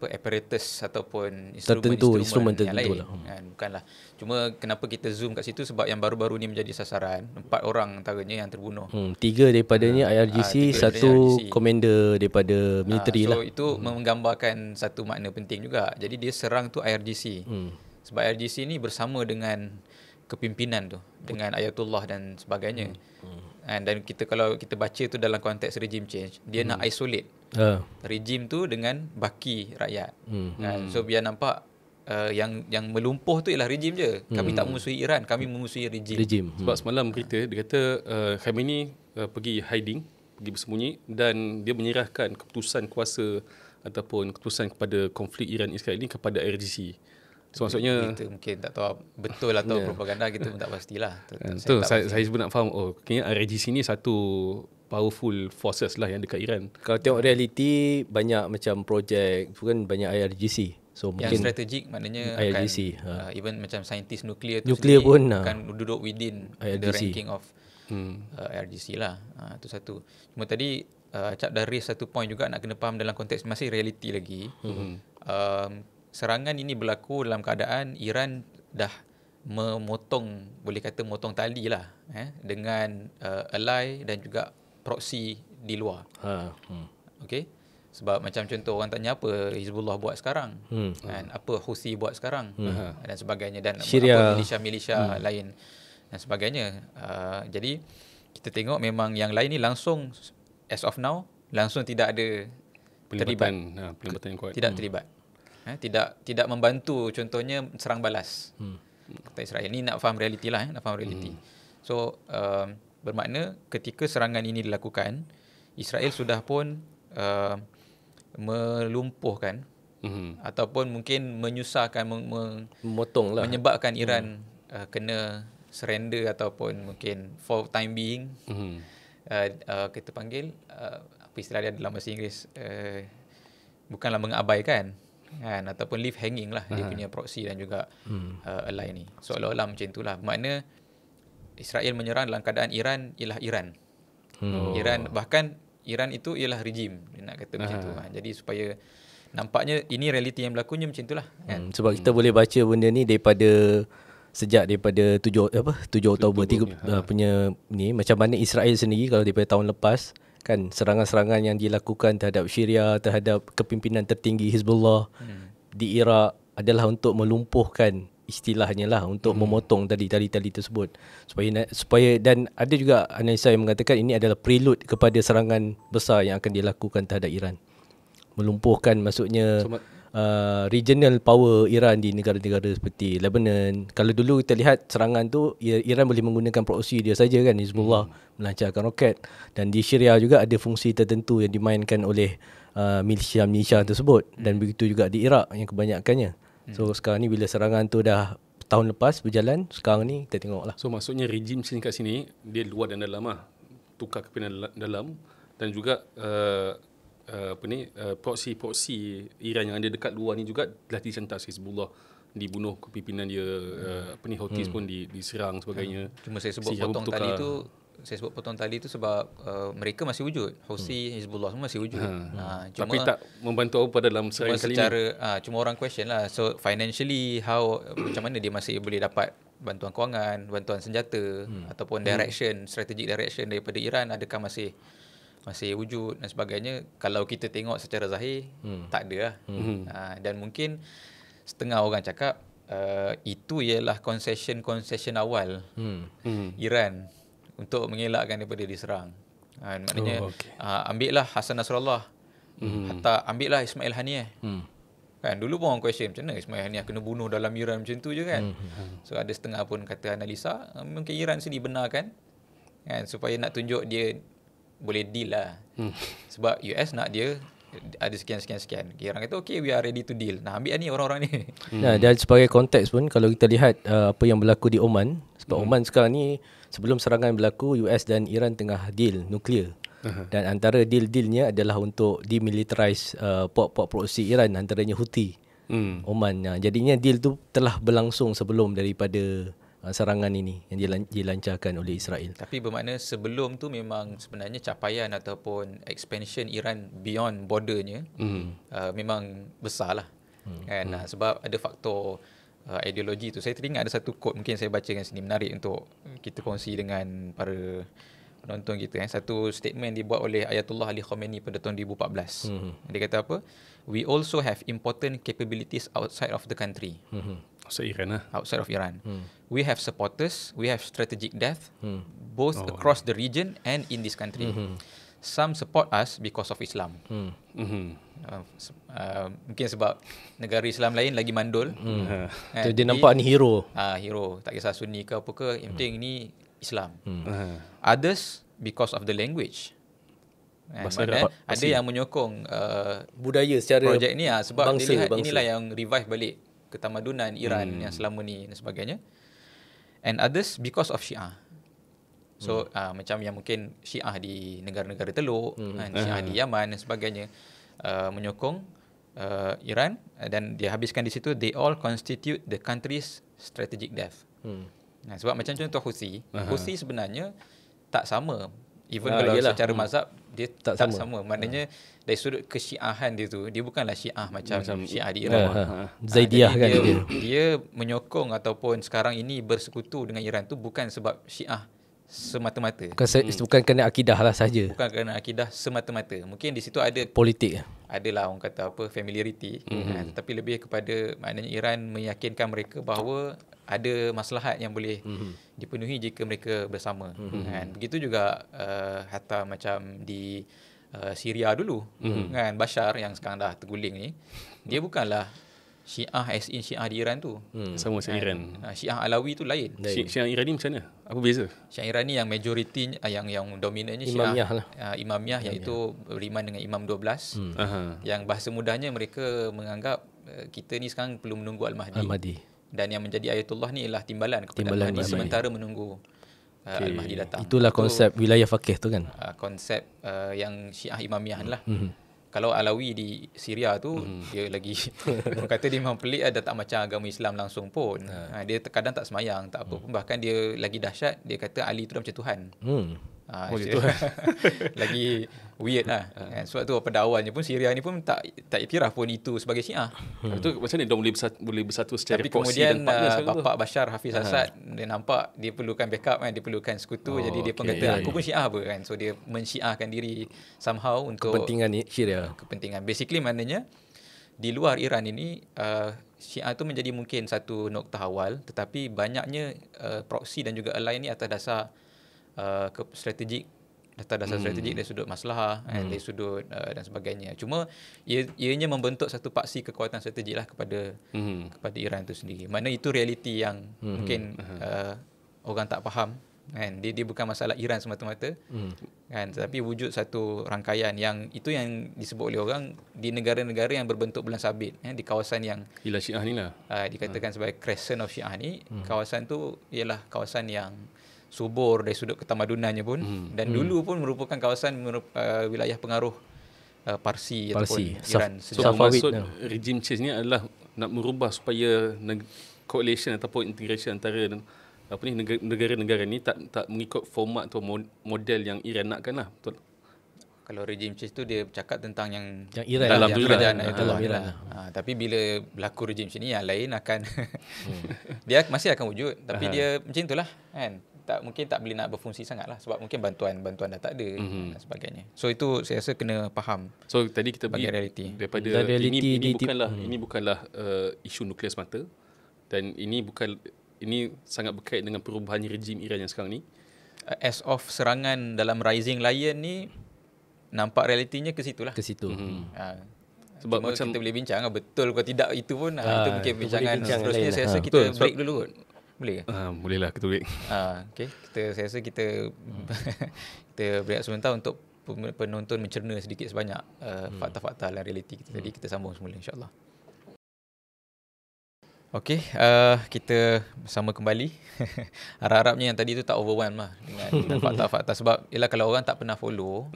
apparatus ataupun instrumen tertentu lah. Bukanlah. Cuma kenapa kita zoom kat situ, sebab yang baru-baru ni menjadi sasaran, 4 orang antaranya yang terbunuh. 3 daripadanya IRGC, 1 komander daripada military lah. So itu menggambarkan satu makna penting juga. Jadi dia serang tu IRGC. Sebab IRGC ni bersama dengan kepimpinan tu, dengan Ayatullah dan sebagainya. Dan kalau kita baca tu dalam konteks regime change, dia nak isolate regime tu dengan baki rakyat. So biar nampak yang melumpuh tu ialah rejim je. Kami tak memusuhi Iran, kami memusuhi rejim. Sebab semalam berita dia kata Khamenei pergi hiding, pergi bersembunyi dan dia menyerahkan keputusan kuasa ataupun keputusan kepada konflik Iran-Israel ini kepada IRGC. So maksudnya Kita mungkin tak tahu betul atau propaganda, kita pun tak pastilah. saya sebut nak faham, kira IRGC ni satu powerful forces lah yang dekat Iran. Kalau tengok realiti, banyak macam projek, bukan banyak IRGC. So Yang mungkin strategik maknanya IRGC, akan even macam saintis nuklear tu Nuklear sendiri pun, akan duduk within the IRGC. ranking of IRGC lah. Itu satu. Cuma tadi Cap dah raise satu point juga nak kena faham dalam konteks masih reality lagi. Serangan ini berlaku dalam keadaan Iran dah memotong, boleh kata motong tali lah dengan ally dan juga proxy di luar. Okay. Sebab macam contoh orang tanya apa Hizbullah buat sekarang, kan? Apa Houthi buat sekarang, dan sebagainya, dan Syria, apa milisya-milisya lain dan sebagainya. Jadi kita tengok memang yang lain ni langsung as of now langsung tidak ada terlibat, pelibatan yang kuat. tidak terlibat, tidak membantu contohnya serang balas kata Israel. Ni nak faham realiti lah, nak faham realiti. So bermakna ketika serangan ini dilakukan, Israel sudah pun melumpuhkan ataupun mungkin menyusahkan, memotong lah, menyebabkan Iran kena surrender ataupun mungkin for time being kita panggil apa istilah dia dalam bahasa Inggeris, bukanlah mengabaikan kan, ataupun leave hanging lah dia punya proxy dan juga ally ni. Seolah-olah macam itulah. Makna Israel menyerang dalam keadaan Iran ialah Iran. Iran, bahkan Iran itu ialah rejim, dia nak kata macam tu. Jadi supaya nampaknya ini realiti yang berlakunya macam itulah kan. Sebab kita boleh baca benda ni sejak daripada 7 Oktober punya ni, macam mana Israel sendiri kalau daripada tahun lepas kan, serangan-serangan yang dilakukan terhadap Syria, terhadap kepimpinan tertinggi Hizbullah di Iraq adalah untuk melumpuhkan, istilahnya lah, untuk memotong tali-tali tersebut supaya dan ada juga analisa yang mengatakan ini adalah prelude kepada serangan besar yang akan dilakukan terhadap Iran. Melumpuhkan maksudnya regional power Iran di negara-negara seperti Lebanon. Kalau dulu kita lihat serangan tu, Iran boleh menggunakan proksi dia saja kan, Hizbullah melancarkan roket, dan di Syria juga ada fungsi tertentu yang dimainkan oleh milisya tersebut, dan begitu juga di Iraq yang kebanyakannya. So sekarang ni bila serangan tu dah tahun lepas berjalan, sekarang ni kita tengok lah. So maksudnya rejim sini kat sini dia luar dan dalam lah, tukar kepimpinan dalam, dan juga proksi Iran yang ada dekat luar ni juga telah disentas Hizbullah, dibunuh kepimpinan dia, Houthis pun diserang sebagainya. Cuma saya sebut potong tali tu sebab mereka masih wujud. Houthi, Hizbullah semua masih wujud. Tapi tak membantu apa dalam serangan kali secara, ni. cuma orang question lah. So financially macam mana dia masih boleh dapat bantuan kewangan, bantuan senjata ataupun strategic direction daripada Iran, adakah masih wujud dan sebagainya. Kalau kita tengok secara zahir tak ada lah. Dan mungkin setengah orang cakap itu ialah concession awal Iran untuk mengelakkan daripada diserang. Maknanya ambillah Hassan Nasrallah, hatta ambillah Ismail Haniyeh. Kan dulu pun orang question macam mana Ismail Haniyeh kena bunuh dalam Iran macam tu je kan. So ada setengah pun kata analisa mungkin Iran sendiri benarkan kan, supaya nak tunjuk dia boleh deal lah. Sebab US nak dia ada sekian. Orang kata okay, we are ready to deal. Nah, ambil ni orang-orang ni. Dan sebagai konteks pun, kalau kita lihat apa yang berlaku di Oman, sebab Oman sekarang ni sebelum serangan berlaku, US dan Iran tengah deal nuklear. Dan antara deal-dealnya adalah untuk demilitarize port-port proksi Iran, antaranya Houthi Oman. Jadinya deal tu telah berlangsung sebelum daripada serangan ini yang dilancarkan oleh Israel. Tapi bermakna sebelum tu memang sebenarnya capaian ataupun expansion Iran beyond bordernya memang besar lah. Kan? Sebab ada faktor ideologi tu. Saya teringat ada satu quote, mungkin saya baca kat sini, menarik untuk kita kongsi dengan para penonton kita. Satu statement dibuat oleh Ayatollah Ali Khamenei pada tahun 2014. Dia kata apa? We also have important capabilities outside of the country. Outside of Iran. We have supporters, we have strategic depth, both across the region and in this country. some support us because of Islam. Mungkin sebab negara Islam lain lagi mandul. So, dia nampak ni hero. Hero, tak kisah Sunni ke apa ke, yang penting ni Islam. Others because of the language. Ada yang menyokong Budaya secara projek ni sebab bangsa, dia lihat bangsa. inilah yang revive balik ketamadunan Iran yang selama ni dan sebagainya. And others because of Syiah. So macam yang mungkin Syiah di negara-negara Teluk, Syiah di Yaman dan sebagainya, menyokong Iran, dan dia habiskan di situ, they all constitute the country's strategic depth. Sebab macam contoh Houthi sebenarnya tak sama. Even kalau yelah. secara mazhab dia tak sama. Maknanya dari sudut kesyiahan dia tu, dia bukanlah Syiah macam Syiah di Iran. Zaidiyah kan dia menyokong ataupun sekarang ini bersekutu dengan Iran tu bukan sebab Syiah semata-mata. Bukan kerana akidah lah sahaja. Bukan kerana akidah semata-mata. Mungkin di situ ada Politik. adalah orang kata apa, familiarity, tetapi lebih kepada maknanya Iran meyakinkan mereka bahawa ada maslahat yang boleh dipenuhi jika mereka bersama. Kan? Begitu juga hatta macam di Syria dulu, kan, Bashar yang sekarang dah terguling ni, dia bukanlah Syiah as in Syiah di Iran tu. Sama macam Iran. Syiah Alawi tu lain. Syiah Iran ni macam mana? Apa beza? Syiah Iran ni yang majoriti, yang dominannya Imamiyah Syiah Imamiyah, iaitu beriman dengan Imam 12. Yang bahasa mudahnya mereka menganggap kita ni sekarang perlu menunggu Al-Mahdi. Dan yang menjadi ayatullah ni ialah timbalan kepada Al-Mahdi sementara menunggu Al-Mahdi datang. Itulah konsep wilayah faqih tu kan. Konsep yang Syiah Imamiyah lah. Kalau Alawi di Syria tu, dia lagi orang kata dia memang pelik, dah tak macam agama Islam langsung pun. Dia kadang tak semayang, tak apa pun. Bahkan dia lagi dahsyat, dia kata Ali tu dah macam Tuhan. Lagi weird lah. Sebab tu pada awalnya pun Syria ni pun tak iktiraf pun itu sebagai Syiah. Itu macam mana dia boleh bersatu secara tapi proksi kemudian dan partner Bapak Bashar Hafiz Assad, dia nampak dia perlukan backup kan, dia perlukan sekutu, jadi dia pun kata aku pun Syiah apa kan. So dia mensyiahkan diri somehow untuk Kepentingan Syria. Kepentingan. Basically maknanya di luar Iran ini Syiah tu menjadi mungkin satu noktah awal, tetapi banyaknya proksi dan juga align ni atas dasar strategik, dasar strategik dari sudut maslahah, dari sudut dan sebagainya. Cuma ianya membentuk satu paksi kekuatan strategik lah kepada Iran itu sendiri. Mana itu realiti yang mungkin orang tak faham kan. Dia bukan masalah Iran semata-mata kan, tetapi wujud satu rangkaian yang itu yang disebut oleh orang di negara-negara yang berbentuk bulan sabit, di kawasan yang Hilal Syiah ni lah dikatakan sebagai crescent of Syiah ni. Kawasan tu ialah kawasan yang subur dari sudut ketamadunannya pun, dan dulu pun merupakan kawasan wilayah pengaruh Parsi ataupun Iran. So maksud regime change ni adalah nak merubah supaya coalition ataupun integration antara negara-negara ni tak mengikut format atau model yang Iran nakkan lah. Betul? Kalau regime change tu dia cakap tentang yang Iran dalam lah, kerajaan dalam Iran. Tapi bila berlaku regime change ni, yang lain akan dia masih akan wujud, tapi dia macam itulah kan. Mungkin tak boleh nak berfungsi sangat lah, sebab mungkin bantuan dah tak ada dan sebagainya. So itu saya rasa kena faham. So tadi kita bagi realiti daripada ini bukanlah isu nuklear semata, dan ini sangat berkait dengan perubahan rejim Iran yang sekarang ni. As of serangan dalam Rising Lion ni, nampak realitinya ke situlah. Ke situ. Sebab cuma macam kita boleh bincang betul ke tidak itu pun, itu mungkin bincangan seterusnya. Saya rasa kita betul. break dulu kot. Boleh ke? Boleh lah, kita break. Okay. Saya rasa kita break sebentar untuk penonton mencerna sedikit sebanyak fakta-fakta dan realiti kita tadi. Kita sambung semula insyaAllah. Okay, kita bersama kembali. Harap-harapnya yang tadi tu tak overwhelm lah dengan fakta-fakta. Sebab ialah kalau orang tak pernah follow,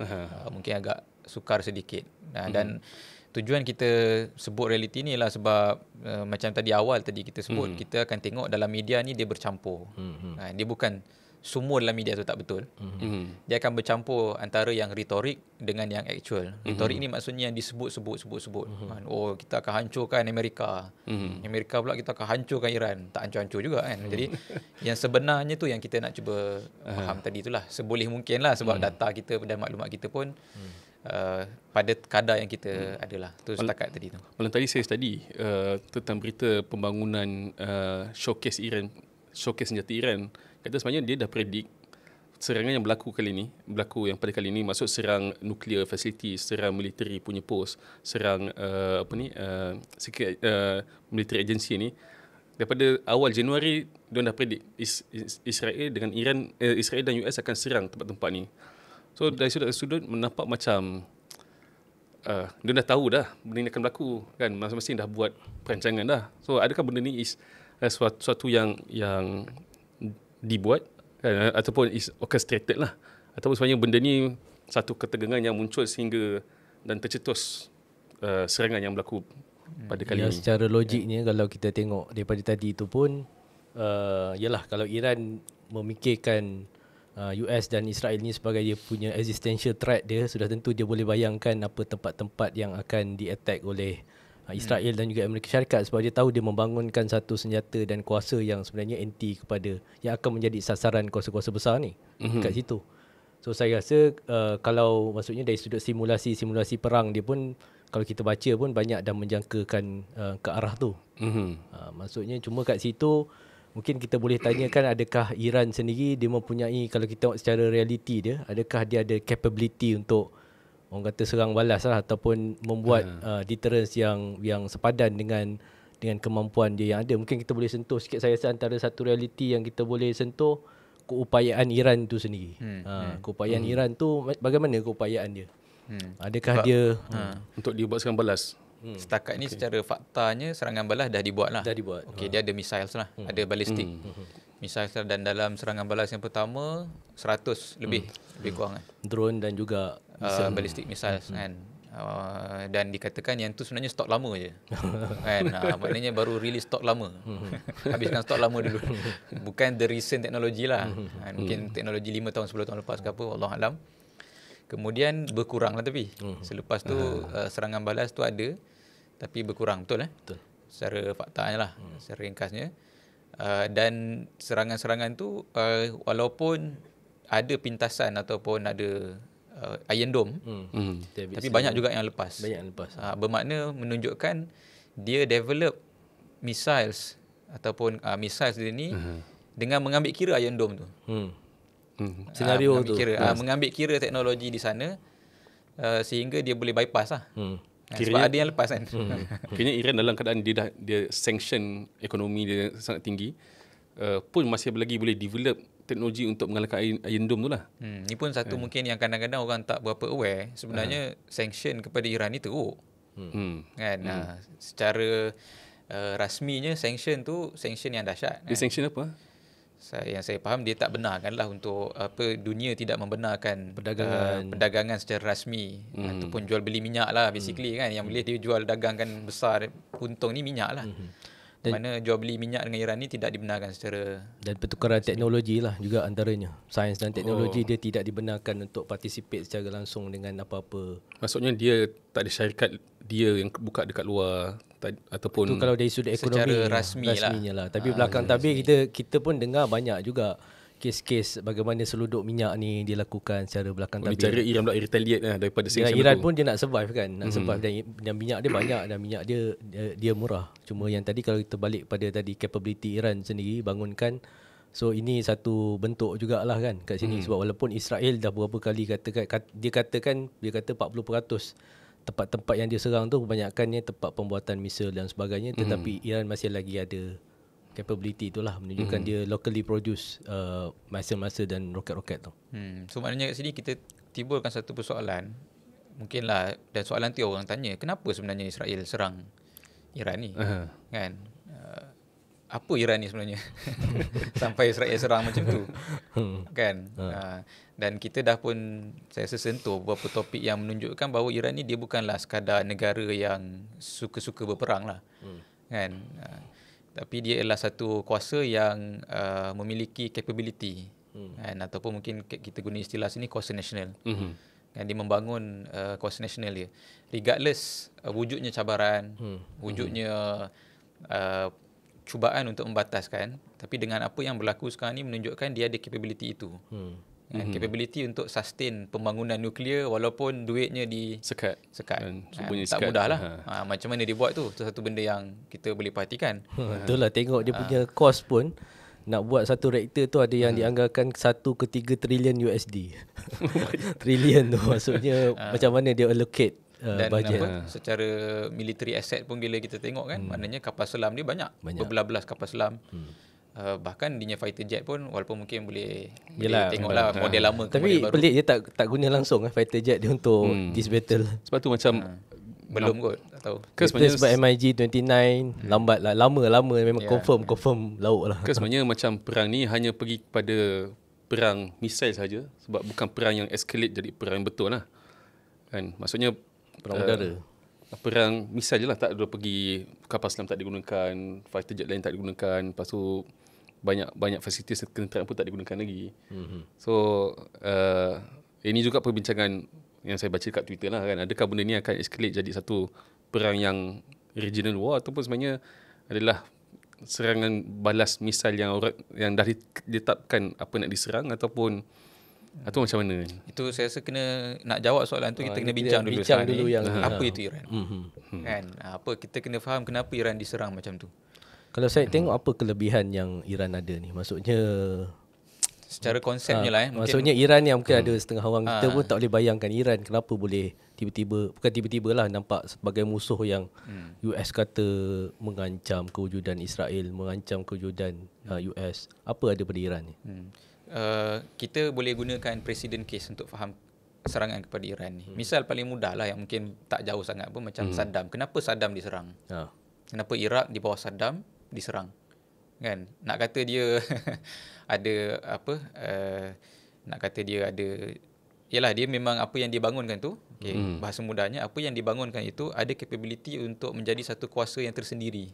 mungkin agak sukar sedikit. Dan tujuan kita sebut realiti ni ialah sebab macam tadi awal kita sebut, kita akan tengok dalam media ni dia bercampur. Dia bukan semua dalam media tu tak betul. Dia akan bercampur antara yang retorik dengan yang actual. Retorik ni maksudnya yang disebut-sebut. Oh, kita akan hancurkan Amerika. Amerika pula kita akan hancurkan Iran. Tak hancur-hancur juga kan. Jadi yang sebenarnya tu yang kita nak cuba faham tadi itulah. Seboleh mungkin lah, sebab data kita dan maklumat kita pun pada kadar yang kita adalah. Tu setakat tadi tu. Malam tadi saya study tentang berita pembangunan showcase senjata Iran. Kata sebenarnya dia dah predict serangan yang berlaku yang pada kali ini maksud serang nuclear facility, serang military punya post, serang military agency ni, daripada awal Januari diorang dah predik Israel dengan Israel dan US akan serang tempat-tempat ni. So dari sudut menampak macam dia dah tahu dah benda ni akan berlaku kan, masing-masing dah buat perancangan dah. So adakah benda ni is suatu yang dibuat kan, ataupun is orchestrated lah, ataupun sebenarnya benda ni satu ketegangan yang muncul sehingga dan tercetus serangan yang berlaku pada kali ini. Secara logiknya kalau kita tengok daripada tadi tu pun yalah, kalau Iran memikirkan US dan Israel ni sebagai dia punya existential threat dia, sudah tentu dia boleh bayangkan apa tempat-tempat yang akan di-attack oleh Israel dan juga Amerika Syarikat, sebab dia tahu dia membangunkan satu senjata dan kuasa yang sebenarnya anti kepada yang akan menjadi sasaran kuasa-kuasa besar ni kat situ. So saya rasa kalau maksudnya dari sudut simulasi perang dia pun, kalau kita baca pun banyak dah menjangkakan ke arah tu. Maksudnya cuma kat situ mungkin kita boleh tanyakan, adakah Iran sendiri dia mempunyai, kalau kita tengok secara realiti dia, adakah dia ada capability untuk orang kata serang balas lah, ataupun membuat deterrence yang sepadan dengan kemampuan dia yang ada. Mungkin kita boleh sentuh sikit, saya rasa antara satu realiti yang kita boleh sentuh, keupayaan Iran tu sendiri. Keupayaan Iran tu, bagaimana keupayaan dia? Adakah dia untuk dia buat serangan balas? Setakat ni secara faktanya serangan balas dah dibuat lah. Dah dibuat. Okey, dia ada missiles lah, ada ballistic. Missiles lah, dan dalam serangan balas yang pertama 100 lebih kurang kan. Drone dan juga ballistic missiles kan. Dan dikatakan yang tu sebenarnya stok lama je. Kan. Maknanya baru release stok lama. Habiskan stok lama dulu. Bukan the recent technology lah. Mungkin teknologi 5 tahun 10 tahun lepas ke apa, wallahu alam. Kemudian berkurang lah, tapi selepas tu serangan balas tu ada, tapi berkurang, betul Betul. Secara faktanya lah, secara ringkasnya. Dan serangan-serangan tu walaupun ada pintasan ataupun ada Iron Dome, tapi banyak juga yang lepas. Bermakna menunjukkan dia develop missiles ataupun missiles dia ni dengan mengambil kira Iron Dome tu. Senario tu. Mengambil kira teknologi di sana sehingga dia boleh bypass lah. Sebab Kiranya, ada yang lepas kan. Kira Iran dalam keadaan dia sanction ekonomi dia sangat tinggi, pun masih lagi boleh develop teknologi untuk mengalahkan Iron Dome tu lah. Ni pun satu mungkin yang kadang-kadang orang tak berapa aware. Sebenarnya sanction kepada Iran ni teruk. Kan? Secara rasminya sanction tu sanction yang dahsyat. Dia sanction apa? Yang saya faham, dia tak benarkanlah untuk dunia tidak membenarkan perdagangan secara rasmi ataupun jual beli minyak lah basically kan. Yang boleh dia jual dagangkan besar untung ni minyak lah. Mana jual beli minyak dengan Iran ni tidak dibenarkan secara, dan pertukaran teknologi lah juga antaranya. Sains dan teknologi dia tidak dibenarkan untuk participate secara langsung dengan apa-apa. Maksudnya dia tak ada syarikat dia yang buka dekat luar ataupun itu kalau dari sudut ekonomi secara rasminya lah. Tapi belakang tabir kita pun dengar banyak juga kes-kes bagaimana seluduk minyak ni dilakukan secara belakang tabir. Cara Iran pula retaliate lah daripada sanction Iran pun dia nak survive kan, nak survive, dan minyak dia banyak dan minyak dia murah. Cuma yang tadi kalau kita balik pada tadi capability Iran sendiri bangunkan, so ini satu bentuk jugalah kan kat sini. Sebab walaupun Israel dah beberapa kali dia kata 40% tempat-tempat yang dia serang tu kebanyakannya tempat pembuatan misil dan sebagainya, tetapi Iran masih lagi ada capability itulah, menunjukkan dia locally produce missile dan roket-roket tu. So maknanya kat sini kita timbulkan satu persoalan, mungkinlah, dan soalan tu orang tanya, kenapa sebenarnya Israel serang Iran ni? Kan? Apa Iran ni sebenarnya? Sampai Israel serang macam tu. Kan? Dan kita dah pun saya rasa sentuh beberapa topik yang menunjukkan bahawa Iran ni dia bukanlah sekadar negara yang suka-suka berperang lah. Kan? Tapi dia adalah satu kuasa yang memiliki capability, kan? Ataupun mungkin kita guna istilah sini kuasa nasional. Kan? Dia membangun kuasa nasional dia. Regardless wujudnya cabaran, wujudnya cubaan untuk membataskan, tapi dengan apa yang berlaku sekarang ni menunjukkan dia ada capability itu. Capability untuk sustain pembangunan nuklear walaupun duitnya sekat. Tak mudah lah. Macam mana dia buat tu, itu satu benda yang kita boleh perhatikan. Betul lah, tengok dia punya cost pun nak buat satu reaktor tu ada yang dianggarkan 1 ke 3 trilion USD. Trilion tu maksudnya macam mana dia allocate dan budget. secara military asset pun bila kita tengok kan, maknanya kapal selam dia banyak. Berbelas-belas kapal selam. Bahkan dia fighter jet pun walaupun mungkin boleh tengoklah model lama ke tapi model baru. pelik dia tak guna langsung fighter jet dia untuk this battle. Sebab tu macam belum kot, tak tahu. Sebab MiG 29 lambat lah, lama memang confirm laut lah. Sebenarnya macam perang ni hanya pergi kepada perang misil saja, sebab bukan perang yang escalate jadi perang yang betul lah. Kan? Maksudnya Perang udara. Perang misal je lah, tak ada pergi kapal selam tak digunakan, fighter jet lain tak digunakan, lepas tu banyak fasilitas kenderaan pun tak digunakan lagi. So ini juga perbincangan yang saya baca kat Twitter lah kan, adakah benda ni akan escalate jadi satu perang yang regional war ataupun sebenarnya adalah serangan balas misal yang dah ditetapkan apa nak diserang ataupun atau macam mana? Itu saya rasa kena nak jawab soalan tu kita kena bincang dulu yang apa itu Iran. Kan? Kita kena faham kenapa Iran diserang macam tu. Kalau saya tengok apa kelebihan yang Iran ada ni, maksudnya secara konsepnya lah maksudnya Iran yang mungkin ada setengah orang kita pun tak boleh bayangkan Iran kenapa boleh tiba-tiba lah nampak sebagai musuh yang US kata mengancam kewujudan Israel, mengancam kewujudan US. Apa ada pada Iran ni? Kita boleh gunakan presiden case untuk faham serangan kepada Iran ni. Misal paling mudah lah yang mungkin tak jauh sangat pun macam Saddam. Kenapa Saddam diserang? Kenapa Iraq di bawah Saddam diserang? Kan? Nak kata dia ada apa? Nak kata dia ada, yalah dia memang apa yang dibangunkan tu, bahasa mudahnya apa yang dibangunkan itu ada capability untuk menjadi satu kuasa yang tersendiri.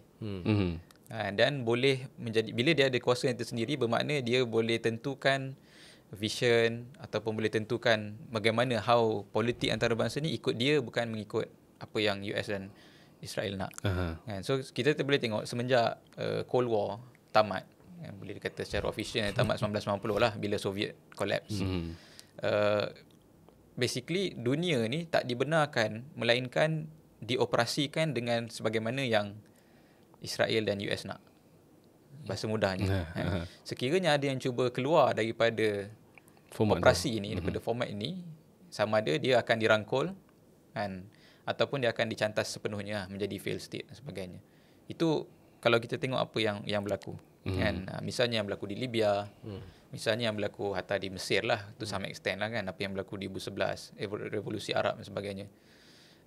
Dan boleh menjadi, bila dia ada kuasa yang tersendiri bermakna dia boleh tentukan vision ataupun boleh tentukan bagaimana how politik antarabangsa ni ikut dia, bukan mengikut apa yang US dan Israel nak. Kan? So kita boleh tengok semenjak Cold War tamat, kan? Boleh dikata secara official tamat 1990 lah bila Soviet collapse. Basically dunia ni tak dibenarkan melainkan dioperasikan dengan sebagaimana yang Israel dan US nak. Bahasa mudahnya. Sekiranya ada yang cuba keluar daripada format operasi ini, daripada format ini, sama ada dia akan dirangkul kan, ataupun dia akan dicantas sepenuhnya menjadi failed state dan sebagainya. Itu kalau kita tengok apa yang berlaku. Kan? Misalnya yang berlaku di Libya, misalnya yang berlaku hatta di Mesir lah, to some extent lah kan, apa yang berlaku di 2011, revolusi Arab dan sebagainya.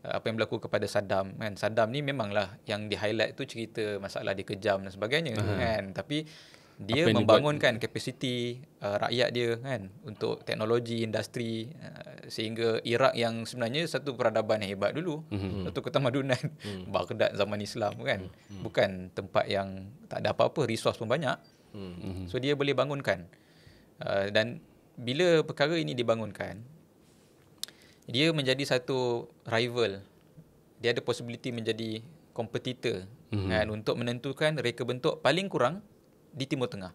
Apa yang berlaku kepada Saddam kan. Saddam ni memanglah yang di highlight tu cerita masalah dia kejam dan sebagainya kan, tapi dia membangunkan kapasiti rakyat dia kan untuk teknologi, industri, sehingga Iraq yang sebenarnya satu peradaban yang hebat dulu, satu ketamadunan Baghdad zaman Islam kan, bukan tempat yang tak ada apa-apa, resource pun banyak. So dia boleh bangunkan, dan bila perkara ini dibangunkan, dia menjadi satu rival. Dia ada possibility menjadi kompetitor kan, untuk menentukan reka bentuk paling kurang di Timur Tengah.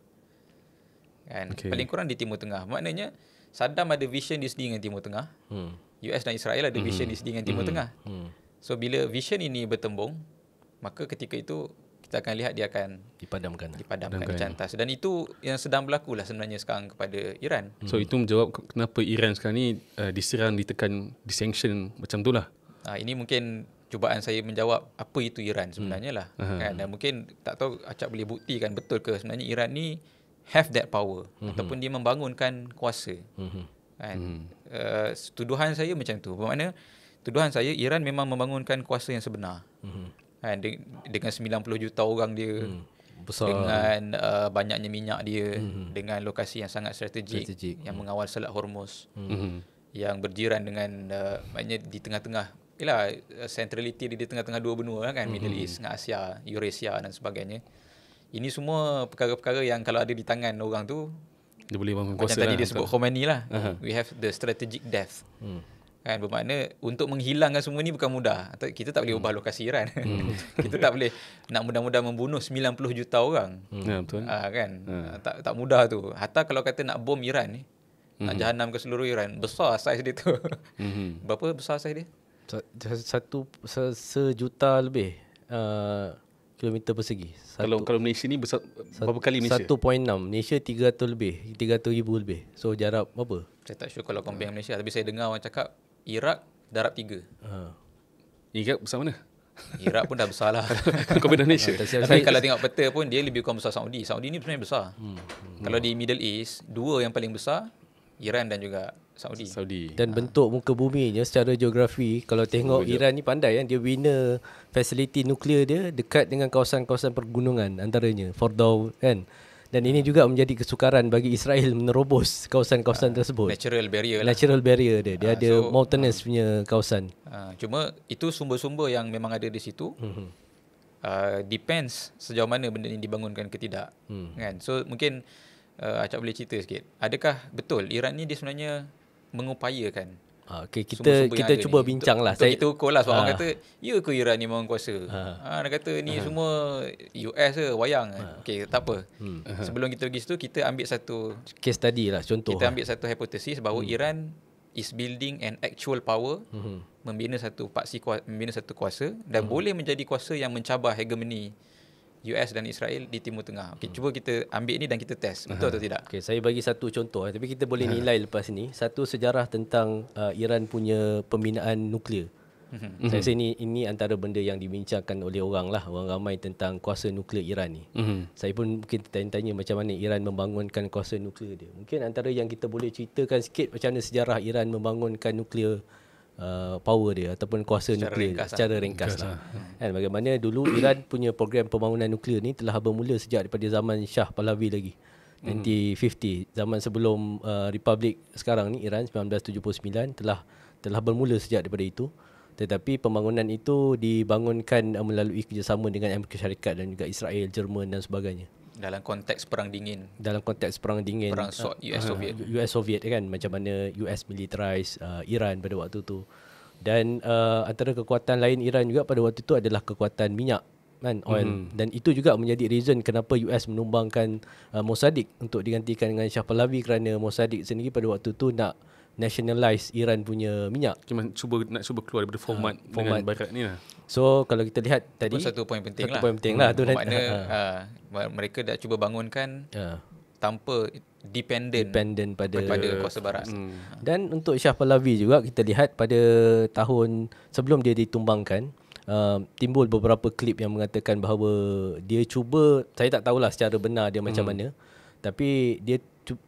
Kan? Paling kurang di Timur Tengah. Maknanya Saddam ada vision di segi dengan Timur Tengah. US dan Israel ada vision di segi dengan Timur Tengah. So bila vision ini bertembung, maka ketika itu kita akan lihat dia akan dipadamkan, dicantas. Dan itu yang sedang berlaku lah sebenarnya sekarang kepada Iran. So itu menjawab kenapa Iran sekarang ni diserang, ditekan, disanction macam tu lah. Ini mungkin cubaan saya menjawab apa itu Iran sebenarnya lah. Kan? Dan mungkin tak tahu Acap boleh buktikan betul ke sebenarnya Iran ni have that power, ataupun dia membangunkan kuasa. Kan? Tuduhan saya macam tu. Bermakna tuduhan saya Iran memang membangunkan kuasa yang sebenar. Kan, dengan 90 juta orang dia, besar, dengan banyaknya minyak dia, dengan lokasi yang sangat strategik yang mengawal Selat Hormuz, yang berjiran dengan maknanya di tengah-tengah, ialah centrality dia di tengah-tengah dua benua kan, Middle East dengan Asia, Eurasia dan sebagainya. Ini semua perkara-perkara yang kalau ada di tangan orang tu, dia boleh bangun macam kuasa tadi lah, dia sebut Khomeini lah. We have the strategic depth. Kan, bermakna untuk menghilangkan semua ni bukan mudah. Kita tak boleh ubah lokasi Iran. Kita tak boleh nak mudah-mudah membunuh 90 juta orang. Betul. Kan? Tak mudah tu. Hatta kalau kata nak bom Iran ni, nak jahanam ke seluruh Iran, besar saiz dia tu. Berapa besar saiz dia? 1 juta lebih. kilometer persegi. Kalau Malaysia ni besar berapa kali Malaysia? 1.6. Malaysia 300 lebih, 300,000 lebih. So jarak berapa? Saya tak sure kalau compare Malaysia, tapi saya dengar orang cakap Iraq darab 3. Iraq besar mana? Iraq pun dah besar lah. Compare dengan Malaysia. Tapi kalau tengok peta pun dia lebih kurang besar Saudi. Saudi ni sebenarnya besar. Kalau di Middle East, dua yang paling besar Iran dan juga Saudi. Dan bentuk muka buminya secara geografi, kalau tengok Iran ni pandai kan, dia bina fasiliti nuklear dia dekat dengan kawasan-kawasan pergunungan antaranya Fordow kan. Dan ini juga menjadi kesukaran bagi Israel menerobos kawasan-kawasan tersebut. Natural barrier lah. Natural barrier dia. Dia ada mountainous punya kawasan. Cuma itu sumber-sumber yang memang ada di situ. Depends sejauh mana benda ni dibangunkan ke tidak. Kan? So mungkin Acap boleh cerita sikit. Adakah betul Iran ni dia sebenarnya mengupayakan Okay, kita cuba bincang lah. Untuk kita ukur lah. Sebab orang kata, ya ke Iran ni menguasa? Dia kata ni semua US ke, wayang. Okay, tak apa. Sebelum kita pergi situ, kita ambil satu case study lah, contoh. Kita ambil satu hipotesis bahawa Iran is building an actual power, membina satu kuasa dan boleh menjadi kuasa yang mencabar hegemoni US dan Israel di Timur Tengah. Okay, cuba kita ambil ni dan kita test. Betul atau tidak? Okay, saya bagi satu contoh. Tapi kita boleh nilai lepas ni. Satu sejarah tentang Iran punya pembinaan nuklear. Saya rasa ini antara benda yang dibincangkan oleh orang ramai tentang kuasa nuklear Iran ni. Saya pun mungkin tanya macam mana Iran membangunkan kuasa nuklear dia. Mungkin antara yang kita boleh ceritakan sikit macam mana sejarah Iran membangunkan nuklear power dia ataupun kuasa nuklear secara ringkas lah. Kan, bagaimana dulu Iran punya program pembangunan nuklear ni telah bermula sejak daripada zaman Shah Pahlavi lagi. 1950, zaman sebelum Republik sekarang ni, Iran 1979 telah bermula sejak daripada itu. Tetapi pembangunan itu dibangunkan melalui kerjasama dengan Amerika Syarikat dan juga Israel, Jerman dan sebagainya. Dalam konteks perang dingin. Perang US Soviet kan, macam mana US militarize Iran pada waktu tu. Dan antara kekuatan lain Iran juga pada waktu tu adalah kekuatan minyak kan, oil. Dan itu juga menjadi reason kenapa US menumbangkan Mossadegh untuk digantikan dengan Shah Pahlavi, kerana Mossadegh sendiri pada waktu tu nak nationalize Iran punya minyak. Cuma nak cuba keluar daripada format dengan barat ni lah. So kalau kita lihat tadi, satu poin penting lah. Tu makna mereka dah cuba bangunkan tanpa dependent pada kuasa barat. Dan untuk Shah Pahlavi juga kita lihat pada tahun sebelum dia ditumbangkan, timbul beberapa klip yang mengatakan bahawa dia cuba, saya tak tahulah secara benar dia macam mana, tapi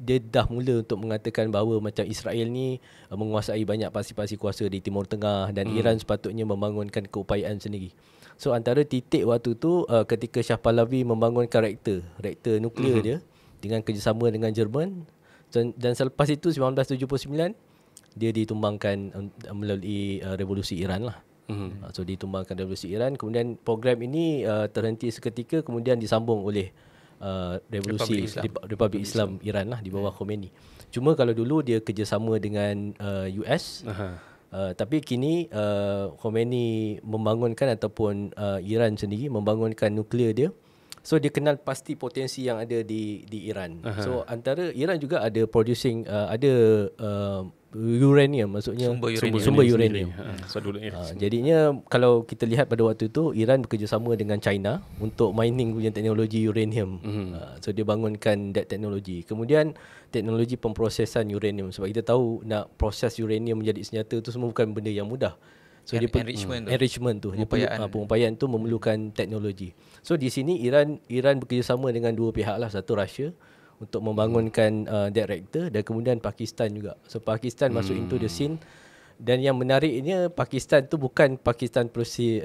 dia dah mula untuk mengatakan bahawa macam Israel ni menguasai banyak pasi-pasi kuasa di Timur Tengah dan Iran sepatutnya membangunkan keupayaan sendiri. So antara titik waktu tu ketika Shah Pahlavi membangunkan reaktor nuklear dia dengan kerjasama dengan Jerman, dan selepas itu 1979 dia ditumbangkan melalui revolusi Iran lah. So ditumbangkan revolusi Iran, kemudian program ini terhenti seketika, kemudian disambung oleh revolusi Republik Islam Iran lah di bawah Khomeini. Cuma kalau dulu dia kerjasama dengan US, tapi kini Khomeini membangunkan ataupun Iran sendiri membangunkan nuklear dia. So dia kenal pasti potensi yang ada di Iran. So antara Iran juga ada producing uranium, maksudnya sumber uranium. Jadinya kalau kita lihat pada waktu itu Iran bekerjasama dengan China untuk mining punya teknologi uranium. So dia bangunkan that teknologi. Kemudian teknologi pemprosesan uranium, sebab kita tahu nak proses uranium menjadi senjata tu semua bukan benda yang mudah. So dia enrichment tu, pengupayaan tu memerlukan teknologi. So di sini Iran bekerjasama dengan dua pihak lah, satu Russia untuk membangunkan that reactor, dan kemudian Pakistan juga. So Pakistan masuk into the scene. Dan yang menariknya, Pakistan tu bukan Pakistan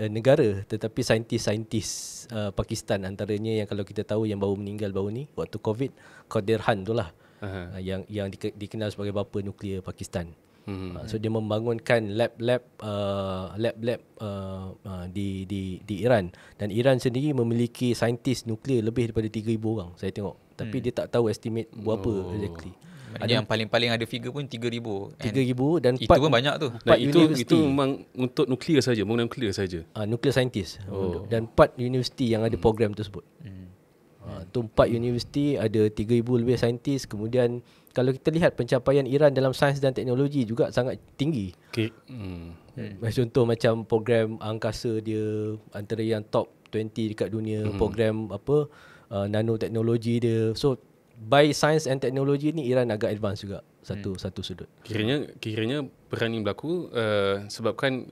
negara, tetapi saintis Pakistan, antaranya yang kalau kita tahu yang baru meninggal baru ni waktu COVID, Qadir Khan tu lah, yang dikenal sebagai bapa nuklear Pakistan. So dia membangunkan lab-lab di Iran, dan Iran sendiri memiliki saintis nuklear lebih daripada 3,000 orang saya tengok, tapi dia tak tahu estimate berapa exactly. Yang paling ada figure pun 3,000. 3,000 dan itu pun banyak tu. Dan itu memang untuk nuklear saja, bangunan nuklear saja. Nuklear saintis. Dan 4 universiti yang ada program tersebut. Tu 4 universiti ada 3,000 lebih saintis. Kemudian kalau kita lihat pencapaian Iran dalam sains dan teknologi juga sangat tinggi. Contoh macam program angkasa dia antara yang top top 20 dekat dunia, program nanoteknologi dia. So by science and technology ni Iran agak advance juga satu sudut. Kiranya perang ni berlaku sebabkan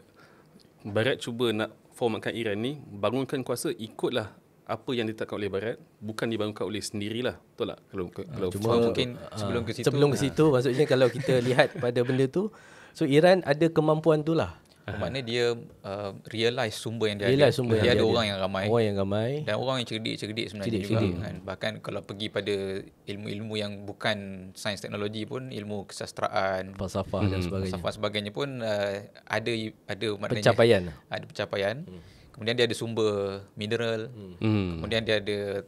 Barat cuba nak formatkan Iran ni, bangunkan kuasa ikutlah apa yang ditetapkan oleh Barat, bukan dibangunkan oleh sendirilah. Betul tak? Kalau Cuma mungkin sebelum ke situ maksudnya kalau kita lihat pada benda tu, so Iran ada kemampuan tu lah. maknanya dia realise sumber yang dia Realise ada. sumber yang Dia dia ada ada. orang yang ramai. Orang yang ramai. Dan orang yang cerdik sebenarnya juga kan. Bahkan kalau pergi pada ilmu-ilmu yang bukan sains teknologi pun, ilmu kesastraan, Falsafah dan sebagainya. falsafah sebagainya pun ada maknanya Pencapaian. ada pencapaian. Kemudian dia ada sumber mineral. Kemudian dia ada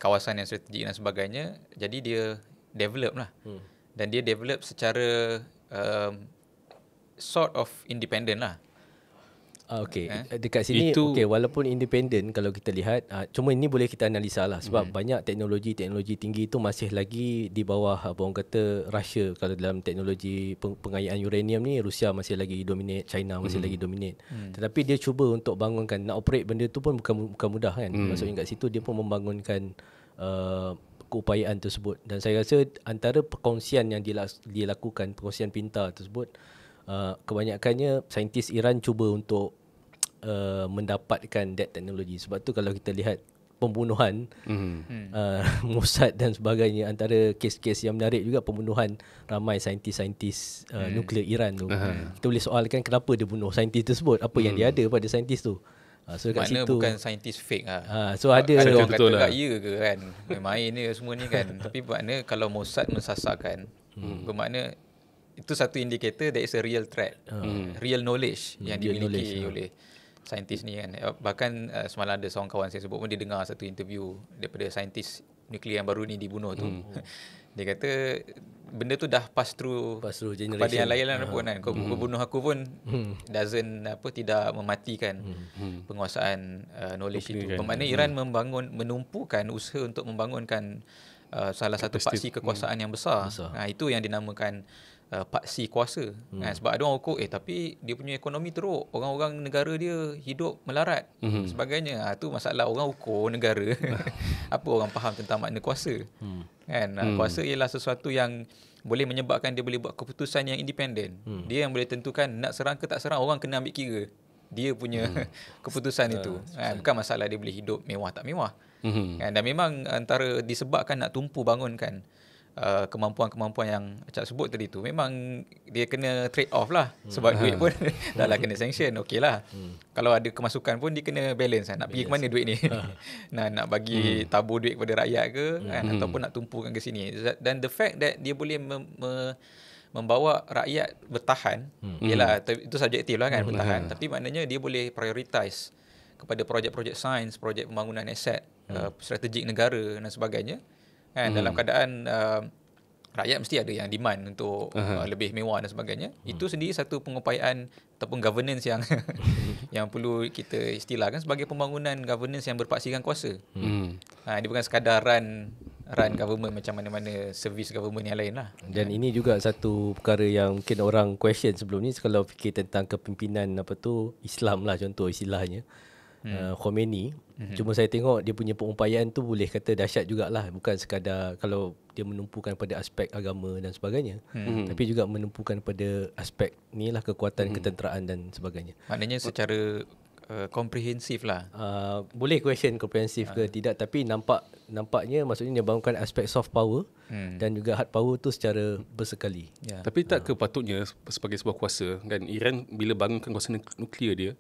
kawasan yang strategik dan sebagainya. Jadi dia develop lah. Dan dia develop secara sort of independent lah. Okey, dekat sini okey, walaupun independen kalau kita lihat, cuma ini boleh kita analisa lah sebab banyak teknologi tinggi itu masih lagi di bawah apa orang kata Russia. Kalau dalam teknologi pengayaan uranium ni Rusia masih lagi dominate, China masih lagi dominate. Tetapi dia cuba untuk bangunkan, nak operate benda tu pun bukan mudah kan. Maksudnya kat situ dia pun membangunkan keupayaan tersebut, dan saya rasa antara perkongsian yang dilakukan, perkongsian pintar tersebut, kebanyakannya saintis Iran cuba untuk mendapatkan that teknologi. Sebab tu kalau kita lihat pembunuhan Mossad dan sebagainya, antara kes-kes yang menarik juga pembunuhan ramai saintis-saintis nuklear Iran tu. Kita boleh soalkan kenapa dia bunuh saintis tersebut, apa yang dia ada pada saintis tu. So kat Mana situ bukan saintis fake lah. So ada orang betul kata lah. ya ke kan, main ni semua ni kan. Tapi bermakna kalau Mossad mensasarkan, bermakna itu satu indikator there is a real threat, real knowledge yang dimiliki oleh saintis ni kan. Bahkan semalam ada seorang kawan saya sebut pun, dia dengar satu interview daripada saintis nuklear yang baru ni dibunuh tu. Dia kata benda tu dah pass through kepada yang lain pun kan. Kau bunuh aku pun tidak mematikan penguasaan knowledge itu. Bermakna Iran menumpukan usaha untuk membangunkan salah satu paksi kekuasaan yang besar. Itu yang dinamakan paksi kuasa. Sebab ada orang ukur tapi dia punya ekonomi teruk, orang-orang negara dia hidup melarat sebagainya. Tu masalah orang ukur negara. Apa orang faham tentang makna kuasa kan. Kuasa ialah sesuatu yang boleh menyebabkan dia boleh buat keputusan yang independen. Dia yang boleh tentukan nak serang ke tak serang. Orang kena ambil kira dia punya keputusan itu. Bukan masalah dia boleh hidup mewah tak mewah. Dan memang antara disebabkan nak tumpu bangunkan kemampuan-kemampuan yang Acap sebut tadi tu, memang dia kena trade off lah. Sebab duit pun dah lah kena sanction, okey lah. Kalau ada kemasukan pun dia kena balance nak pergi ke mana duit ni. nak bagi tabur duit kepada rakyat ke kan, ataupun nak tumpukan ke sini. Dan the fact that dia boleh membawa rakyat bertahan, ialah itu subjektif lah kan, bertahan. Tapi maknanya dia boleh prioritize kepada projek-projek sains, projek pembangunan aset, strategik negara dan sebagainya. Kan, dalam keadaan rakyat mesti ada yang demand untuk lebih mewah dan sebagainya. Itu sendiri satu pengupayaan ataupun governance yang yang perlu kita istilahkan sebagai pembangunan governance yang berpaksikan kuasa. Dia bukan sekadar run government macam mana-mana service government yang lain lah. Dan ini juga satu perkara yang mungkin orang question sebelum ni, kalau fikir tentang kepimpinan Islam lah, contoh istilahnya Khomeini. Cuma saya tengok dia punya pengupayaan tu boleh kata dahsyat jugalah. Bukan sekadar kalau dia menumpukan pada aspek agama dan sebagainya, tapi juga menumpukan pada aspek ni lah, kekuatan ketenteraan dan sebagainya. Maknanya secara komprehensif lah. Boleh question komprehensif ke tidak, tapi nampaknya maksudnya dia bangunkan aspek soft power dan juga hard power tu secara bersekali. Tapi tak ke patutnya sebagai sebuah kuasa kan, Iran bila bangunkan kuasa nuklear dia,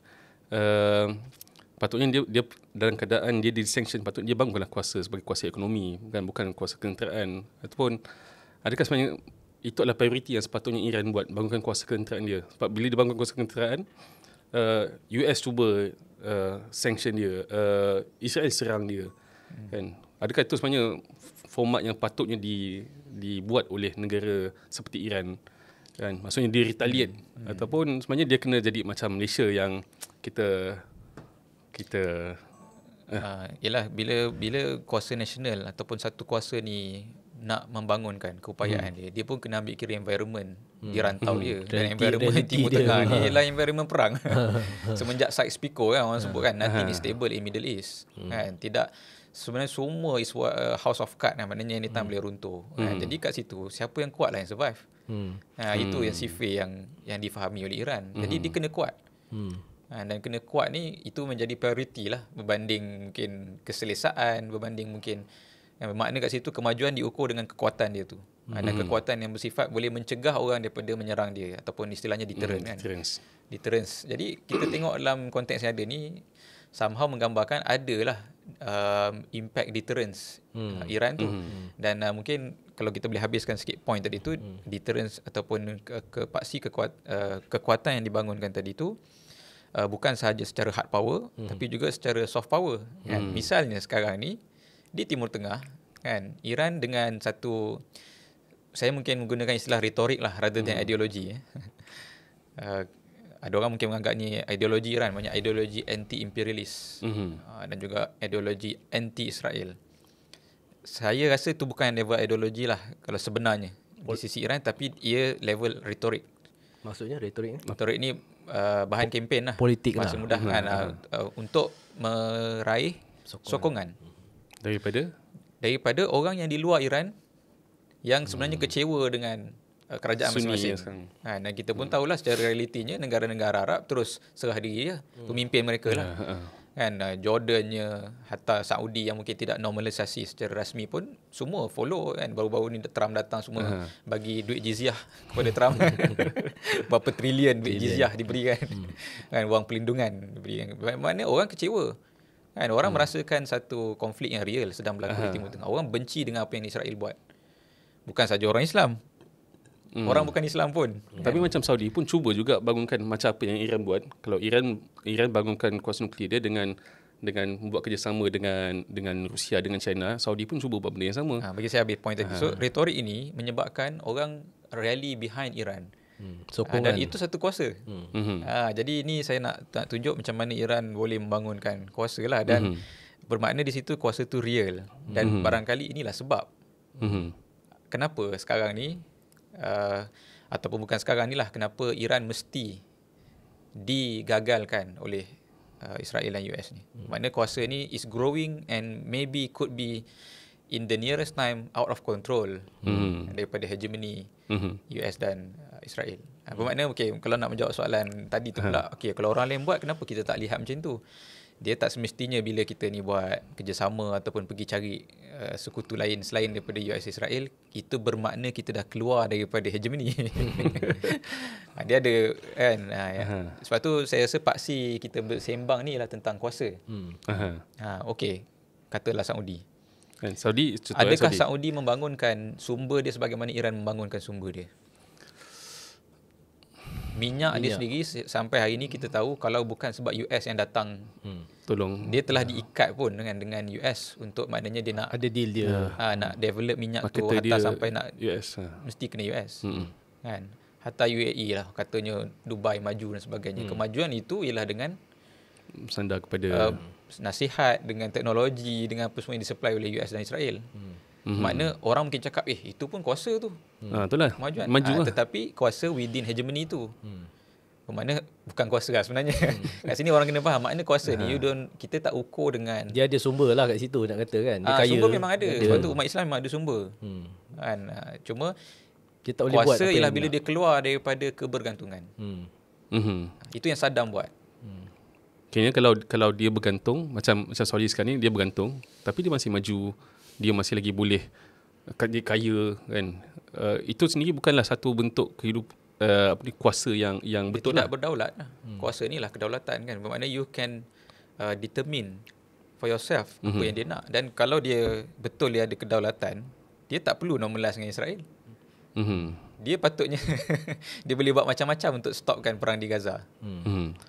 patutnya dia dalam keadaan dia disanction, patutnya dia bangunkanlah kuasa sebagai kuasa ekonomi, bukan kuasa ketenteraan. Ataupun adakah sebenarnya itu adalah prioriti yang sepatutnya Iran buat, bangunkan kuasa ketenteraan dia? Sebab bila dia bangun kuasa ketenteraan, US cuba sanction dia, Israel serang dia kan. Adakah itu sebenarnya format yang patutnya dibuat oleh negara seperti Iran kan? Maksudnya dia retaliate, ataupun sebenarnya dia kena jadi macam Malaysia yang kita ialah bila kuasa nasional ataupun satu kuasa ni nak membangunkan keupayaan dia pun kena ambil kira environment di rantau dia. Dan Reality environment Timur dia. Tengah ni ialah environment perang. Semenjak Sykes-Picot kan orang sebut kan, nothing is stable in Middle East. Kan, tidak, sebenarnya semua is house of cards kan, maknanya anytime boleh runtuh. Kan, jadi kat situ siapa yang kuat lah yang survive. Itu yang sifir yang difahami oleh Iran. Jadi dia kena kuat. Dan kena kuat ni itu menjadi priority lah berbanding mungkin keselesaan, berbanding mungkin yang bermakna kat situ kemajuan diukur dengan kekuatan dia tu. Dan kekuatan yang bersifat boleh mencegah orang daripada menyerang dia ataupun istilahnya deterrent kan. Deterrence. Jadi kita tengok dalam konteks yang ada ni somehow menggambarkan adalah impact deterrence Iran tu. Dan mungkin kalau kita boleh habiskan sikit point tadi tu, deterrence ataupun kekuatan yang dibangunkan tadi tu bukan sahaja secara hard power tapi juga secara soft power kan. Misalnya sekarang ni di Timur Tengah kan, Iran dengan satu, saya mungkin menggunakan istilah retorik lah rather than ideologi. Ada orang mungkin menganggap ni ideologi Iran, banyak ideologi anti-imperialis dan juga ideologi anti-Israel. Saya rasa itu bukan level ideologi lah kalau sebenarnya di sisi Iran, tapi ia level retorik. Maksudnya retorik ni? Retorik ni bahan kempen lah, politik bahasa lah. mudah kan, untuk meraih sokongan daripada orang yang di luar Iran yang sebenarnya kecewa dengan kerajaan masing-masing. Dan kita pun tahulah secara realitinya negara-negara Arab terus serah diri lah pemimpin mereka lah. Kan, Jordannya, hatta Saudi yang mungkin tidak normalisasi secara rasmi pun semua follow kan. Baru-baru ni Trump datang semua bagi duit jizyah kepada Trump. Berapa trilion duit jizyah diberikan. Kan, wang pelindungan diberikan. Maknanya orang kecewa. Kan, orang merasakan satu konflik yang real sedang berlaku di Timur Tengah. Orang benci dengan apa yang Israel buat. Bukan saja orang Islam. Orang bukan Islam pun. Tapi macam Saudi pun cuba juga bangunkan macam apa yang Iran buat. Kalau Iran bangunkan kuasa nuklear dia dengan membuat kerjasama dengan Rusia, dengan China, Saudi pun cuba buat benda yang sama. Bagi saya habis point tadi. So retorik ini menyebabkan orang rally behind Iran. Dan itu satu kuasa. Jadi ini saya nak tunjuk macam mana Iran boleh membangunkan kuasa lah. Dan bermakna di situ kuasa tu real. Dan barangkali inilah sebab kenapa sekarang ni ataupun bukan sekarang ni lah, kenapa Iran mesti digagalkan oleh Israel dan US ni. Maknanya kuasa ni is growing and maybe could be in the nearest time out of control daripada hegemony US dan Israel. Bermakna kalau nak menjawab soalan tadi tu pula, kalau orang lain buat, kenapa kita tak lihat macam tu? Dia tak semestinya bila kita ni buat kerjasama ataupun pergi cari sekutu lain selain daripada US Israel, itu bermakna kita dah keluar daripada hegemoni. Dia ada kan. Sebab tu saya rasa paksi kita bersembang ni ialah tentang kuasa. Katalah Saudi. Saudi, adakah Saudi membangunkan sumber dia sebagaimana Iran membangunkan sumber dia? Minyak dia sendiri sampai hari ini kita tahu kalau bukan sebab US yang datang tolong, dia telah diikat pun dengan US untuk maknanya dia nak ada deal dia. Nak develop minyak tu hatta sampai nak US mesti kena US. Kan? Hatta UAE lah katanya Dubai maju dan sebagainya. Kemajuan itu ialah dengan bersandar kepada nasihat, dengan teknologi, dengan apa semua yang disupply oleh US dan Israel. Makna orang mungkin cakap itu pun kuasa tu. Itulah kemajuan. Maju lah. Tetapi kuasa within hegemony tu. Bermakna bukan kuasa lah sebenarnya. Kat sini orang kena faham makna kuasa ni kita tak ukur dengan dia ada sumber lah kat situ nak kata kan. Dia kaya. Sumber memang ada. Sebab tu umat Islam memang ada sumber. Kan, cuma dia tak boleh kuasa buat ialah bila dia keluar daripada kebergantungan. Itu yang Saddam buat. Kayaknya kalau dia bergantung macam Saudi sekarang ni, dia bergantung tapi dia masih maju, dia masih lagi boleh, dia kaya kan. Itu sendiri bukanlah satu bentuk kehidupan kuasa yang betul tidak lah. Berdaulat lah. Kuasa ni lah kedaulatan kan. Bermakna you can determine for yourself apa yang dia nak. Dan kalau dia betul dia ada kedaulatan, dia tak perlu normalize dengan Israel. Dia patutnya dia boleh buat macam-macam untuk stopkan perang di Gaza.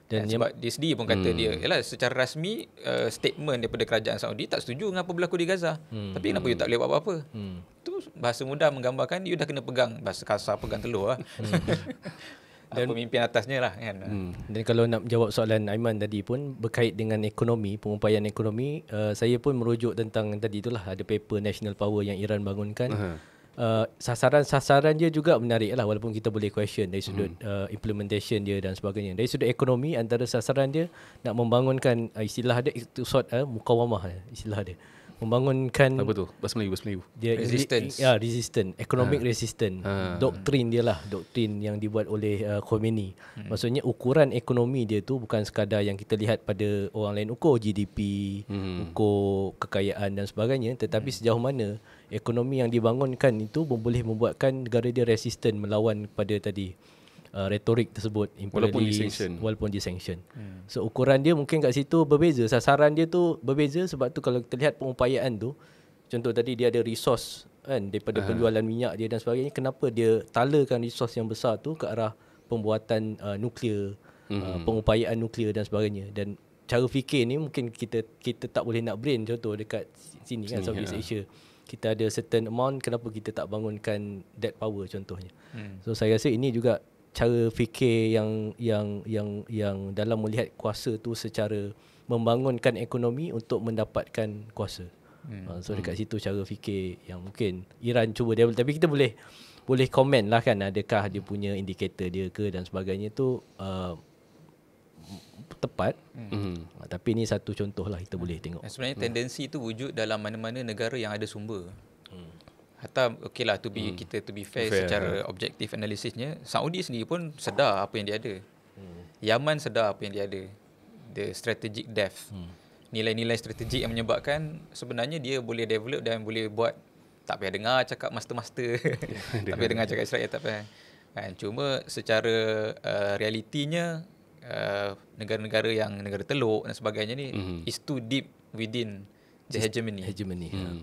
Dan sebab dia sendiri pun kata dia yalah, secara rasmi statement daripada kerajaan Saudi tak setuju dengan apa berlaku di Gaza. Tapi kenapa you tak boleh buat apa-apa? Itu bahasa mudah menggambarkan you dah kena pegang, bahasa kasar pegang telur lah. pemimpin atasnya lah kan. Dan kalau nak menjawab soalan Aiman tadi pun berkait dengan ekonomi, pengupayaan ekonomi, saya pun merujuk tentang tadi itulah, ada paper National Power yang Iran bangunkan. Sasaran-sasaran dia juga menarik lah, walaupun kita boleh question dari sudut implementation dia dan sebagainya. Dari sudut ekonomi, antara sasaran dia nak membangunkan istilah dia iktisad mukawamah, istilah dia membangunkan Apa tu? Bahasa Melayu. dia Resistance. resistant, economic resistant. Doktrin dia lah, doktrin yang dibuat oleh Khomeini. Maksudnya ukuran ekonomi dia tu bukan sekadar yang kita lihat pada orang lain ukur GDP, ukur kekayaan dan sebagainya, tetapi sejauh mana ekonomi yang dibangunkan itu boleh membuatkan negara dia resistant melawan pada tadi retorik tersebut, walaupun disanction. So ukuran dia mungkin kat situ berbeza, sasaran dia tu berbeza. Sebab tu kalau kita lihat pengupayaan tu, contoh tadi dia ada resource kan, daripada penjualan minyak dia dan sebagainya, kenapa dia talakan resource yang besar tu ke arah pembuatan nuklear, pengupayaan nuklear dan sebagainya. Dan cara fikir ni mungkin kita tak boleh nak brain. Contoh dekat sini kan, Southeast Asia, kita ada certain amount, kenapa kita tak bangunkan that power contohnya. So saya rasa ini juga cara fikir yang dalam melihat kuasa tu secara membangunkan ekonomi untuk mendapatkan kuasa. So dekat situ cara fikir yang mungkin Iran cuba develop, tapi kita boleh komen lah kan, adakah dia punya indikator dia ke dan sebagainya tu tepat. Tapi ni satu contoh lah, kita boleh tengok. Sebenarnya tendensi itu wujud dalam mana-mana negara yang ada sumber. Hatta okeylah kita to be fair secara objektif analisisnya, Saudi sendiri pun sedar apa yang dia ada. Yaman sedar apa yang dia ada. The strategic depth. Nilai-nilai strategik yang menyebabkan sebenarnya dia boleh develop dan boleh buat. Tak payah dengar cakap master-master. Tak payah dengar cakap Israel, tak payah. Kan, cuma secara realitinya negara-negara yang negara teluk dan sebagainya ni is too deep within the hegemony.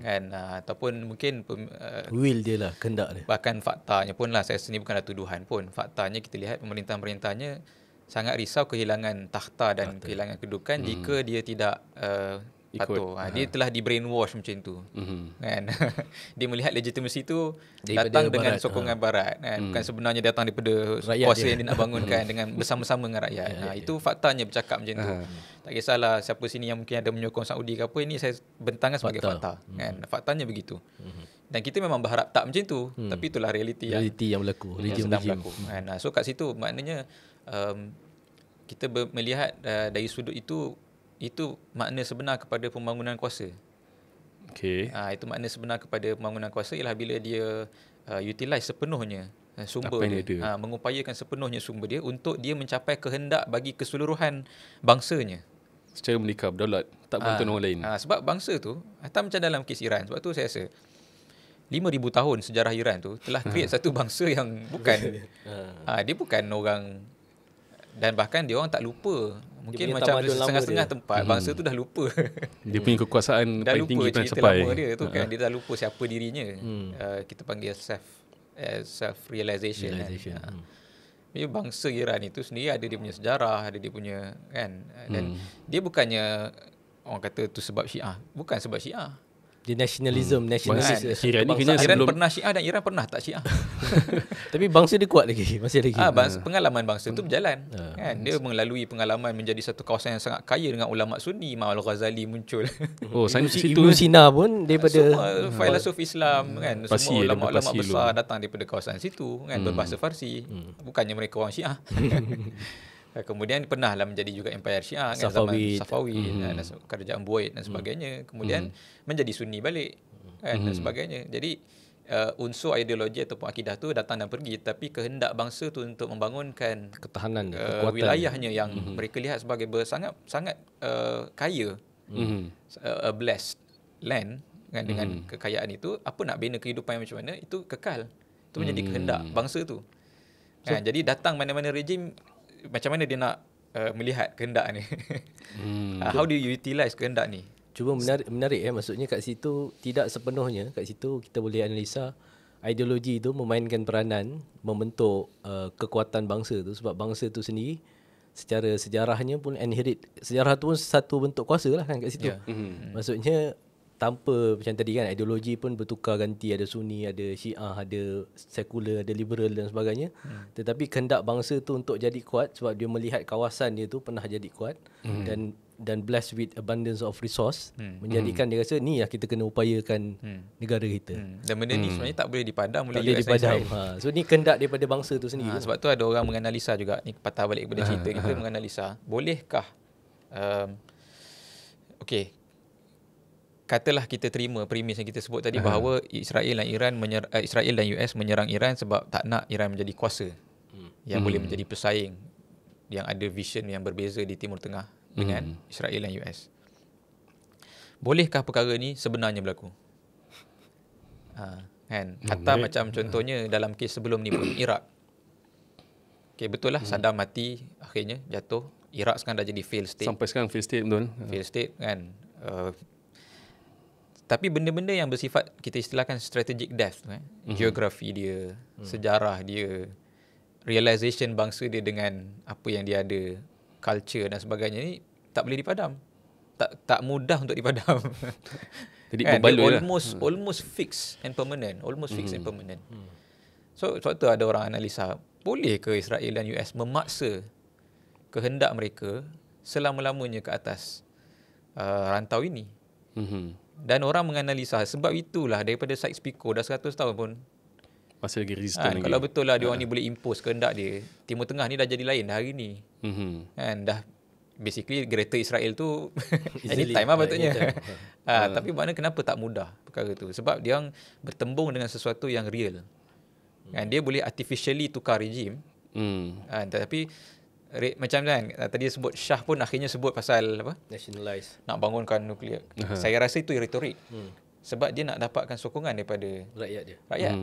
Kan, ataupun mungkin will dia lah, kehendak dia. Bahkan faktanya pun lah, saya sendiri bukanlah tuduhan pun, faktanya kita lihat pemerintah-pemerintahnya sangat risau kehilangan takhta dan kehilangan kedudukan jika dia tidak patuh. Dia telah di brainwash macam tu. Kan? Dia melihat legitimacy tu datang dengan sokongan barat kan? Bukan sebenarnya datang daripada kuasa yang dia nak bangunkan dengan bersama-sama dengan rakyat. Itu faktanya bercakap macam tu. Tak kisahlah siapa sini yang mungkin ada menyokong Saudi ke apa, ini saya bentangkan sebagai fakta. Kan? Faktanya begitu. Dan kita memang berharap tak macam tu, tapi itulah realiti yang berlaku, yang sedang berlaku. Kan? So kat situ maknanya kita melihat dari sudut itu makna sebenar kepada pembangunan kuasa. Itu makna sebenar kepada pembangunan kuasa ialah bila dia utilize sepenuhnya sumber dia, mengupayakan sepenuhnya sumber dia untuk dia mencapai kehendak bagi keseluruhan bangsanya. Secara menikah berdaulat, tak bantu orang lain. Sebab bangsa tu, atau macam dalam kes Iran, sebab tu saya rasa 5,000 tahun sejarah Iran tu telah create satu bangsa yang bukan dia bukan orang, dan bahkan dia orang tak lupa. Mungkin macam setengah-setengah tempat bangsa tu dah lupa. Dia punya kekuasaan dah paling tinggi lupa pernah cerita sampai. lama dia tu kan. Dia dah lupa siapa dirinya. Kita panggil self realization. Dia bangsa Iran itu sendiri ada dia punya sejarah, ada dia punya kan. Dan dia bukannya orang kata tu sebab Syiah, bukan sebab Syiah. Dia nationalism. Iran ni kena Iran sebelum pernah Syiah dan Iran pernah tak Syiah. Tapi bangsa dia kuat lagi, masih lagi. Pengalaman bangsa tu berjalan. Kan, dia melalui pengalaman menjadi satu kawasan yang sangat kaya dengan ulama Sunni. Imam Al-Ghazali muncul. Ibn Sina pun daripada semua filosof Islam kan, semua ulama-ulama besar datang daripada kawasan situ kan, berbahasa Farsi. Bukannya mereka orang Syiah. Kemudian pernahlah menjadi juga empire Syiah kan, zaman Safawi dan kerajaan Buaid dan sebagainya. Kemudian menjadi Sunni balik kan, dan sebagainya. Jadi unsur ideologi ataupun akidah tu datang dan pergi, tapi kehendak bangsa tu untuk membangunkan ketahanan wilayahnya yang mereka lihat sebagai sangat kaya, blessed land kan, dengan kekayaan itu, apa nak bina kehidupan yang macam mana, itu kekal. Itu menjadi kehendak bangsa tu. Kan, jadi datang mana-mana rejim, macam mana dia nak melihat kehendak ni. How do you utilize kehendak ni? Cuba menarik maksudnya kat situ tidak sepenuhnya, kat situ kita boleh analisa ideologi itu memainkan peranan membentuk kekuatan bangsa tu, sebab bangsa tu sendiri secara sejarahnya pun inherit, sejarah tu pun satu bentuk kuasa lah kan kat situ. Maksudnya tanpa macam tadi kan, ideologi pun bertukar ganti, ada Sunni, ada Syiah, ada sekular, ada liberal dan sebagainya. Tetapi kehendak bangsa tu untuk jadi kuat sebab dia melihat kawasan dia tu pernah jadi kuat dan blessed with abundance of resource, menjadikan dia rasa ni lah kita kena upayakan negara kita. Dan benda ni sebenarnya tak boleh dipadam oleh Tak boleh US dan dipadam. Israel. So ni kehendak daripada bangsa tu sendiri. Sebab tu ada orang menganalisa juga, ni patah balik kepada cerita kita, menganalisa bolehkah okey, katalah kita terima premis yang kita sebut tadi bahawa Israel dan US menyerang Iran sebab tak nak Iran menjadi kuasa yang boleh menjadi pesaing yang ada vision yang berbeza di Timur Tengah dengan Israel dan US. Bolehkah perkara ni sebenarnya berlaku? Kan? Hatta macam contohnya dalam kes sebelum ni pun, Iraq. Okay, betul lah Saddam mati, akhirnya jatuh. Iraq sekarang dah jadi failed state. Sampai sekarang failed state, betul. Failed state kan. Tapi benda-benda yang bersifat kita istilahkan strategic death, geografi dia, sejarah dia, realization bangsa dia dengan apa yang dia ada, culture dan sebagainya ni tak boleh dipadam. Tak mudah untuk dipadam. Jadi kan? berbaloi almost fixed and permanent. So sebab tu ada orang analisa, boleh ke Israel dan US memaksa kehendak mereka selama-lamanya ke atas rantau ini? Dan orang menganalisa sebab itulah daripada Sykes-Picot dah 100 tahun pun masih lagi resistant lagi. Kalau betul lah dia orang ni boleh impose kehendak dia, Timur Tengah ni dah jadi lain dah hari ni. Kan dah basically Greater Israel tu anytime lah patutnya. Tapi maknanya kenapa tak mudah perkara tu? Sebab dia orang bertembung dengan sesuatu yang real. Kan dia boleh artificially tukar regime. Tetapi macam kan tadi sebut Shah pun akhirnya sebut pasal apa? Nationalize. Nak bangunkan nuklear. Saya rasa itu retorik. Sebab dia nak dapatkan sokongan daripada rakyat dia. Rakyat.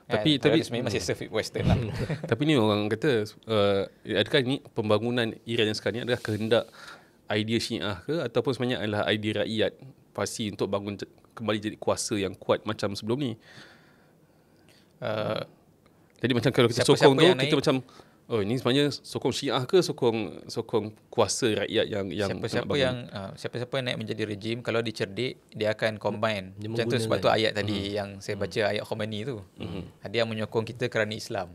Tapi sebenarnya masih serve Western lah. Tapi ni orang kata adakah ni pembangunan Iran yang sekarang ni adalah kehendak idea Syiah ke ataupun sebenarnya adalah idea rakyat pasti untuk bangun kembali jadi kuasa yang kuat macam sebelum ni? Jadi macam kalau kita sokong tu kita macam ini sebenarnya sokong Syiah ke sokong kuasa rakyat yang siapa-siapa yang naik menjadi rejim, kalau dicerdik dia akan combine. Macam tu sebab tu ayat tadi yang saya baca ayat Khomeini tu. Ada yang menyokong kita kerana Islam.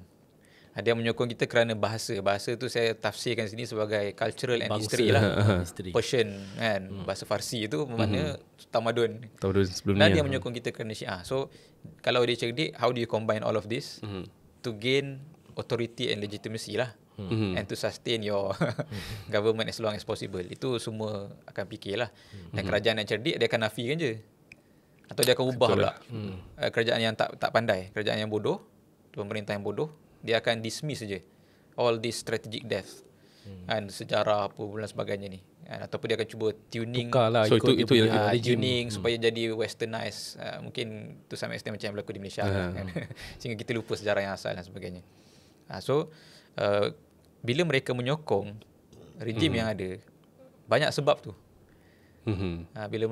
Ada yang menyokong kita kerana bahasa. Bahasa tu saya tafsirkan sini sebagai cultural and history lah. Persian kan, bahasa Farsi itu bermakna tamadun. Sebelum Dan ni. dia menyokong kita kerana Syiah. So kalau dia cerdik, how do you combine all of this to gain authority and legitimacy lah, and to sustain your government as long as possible. Itu semua akan fikirlah. Dan kerajaan yang cerdik dia akan nafikan je, atau dia akan ubah pula. Kerajaan yang tak pandai, kerajaan yang bodoh, pemerintah yang bodoh, dia akan dismiss je all this strategic death kan, sejarah apa dan sebagainya ni kan, ataupun dia akan cuba tuning. So itu yang tuning supaya jadi westernized. Mungkin to some extent macam yang berlaku di Malaysia kan. Sehingga kita lupa sejarah yang asal dan sebagainya. So bila mereka menyokong rejim yang ada, banyak sebab tu. Bila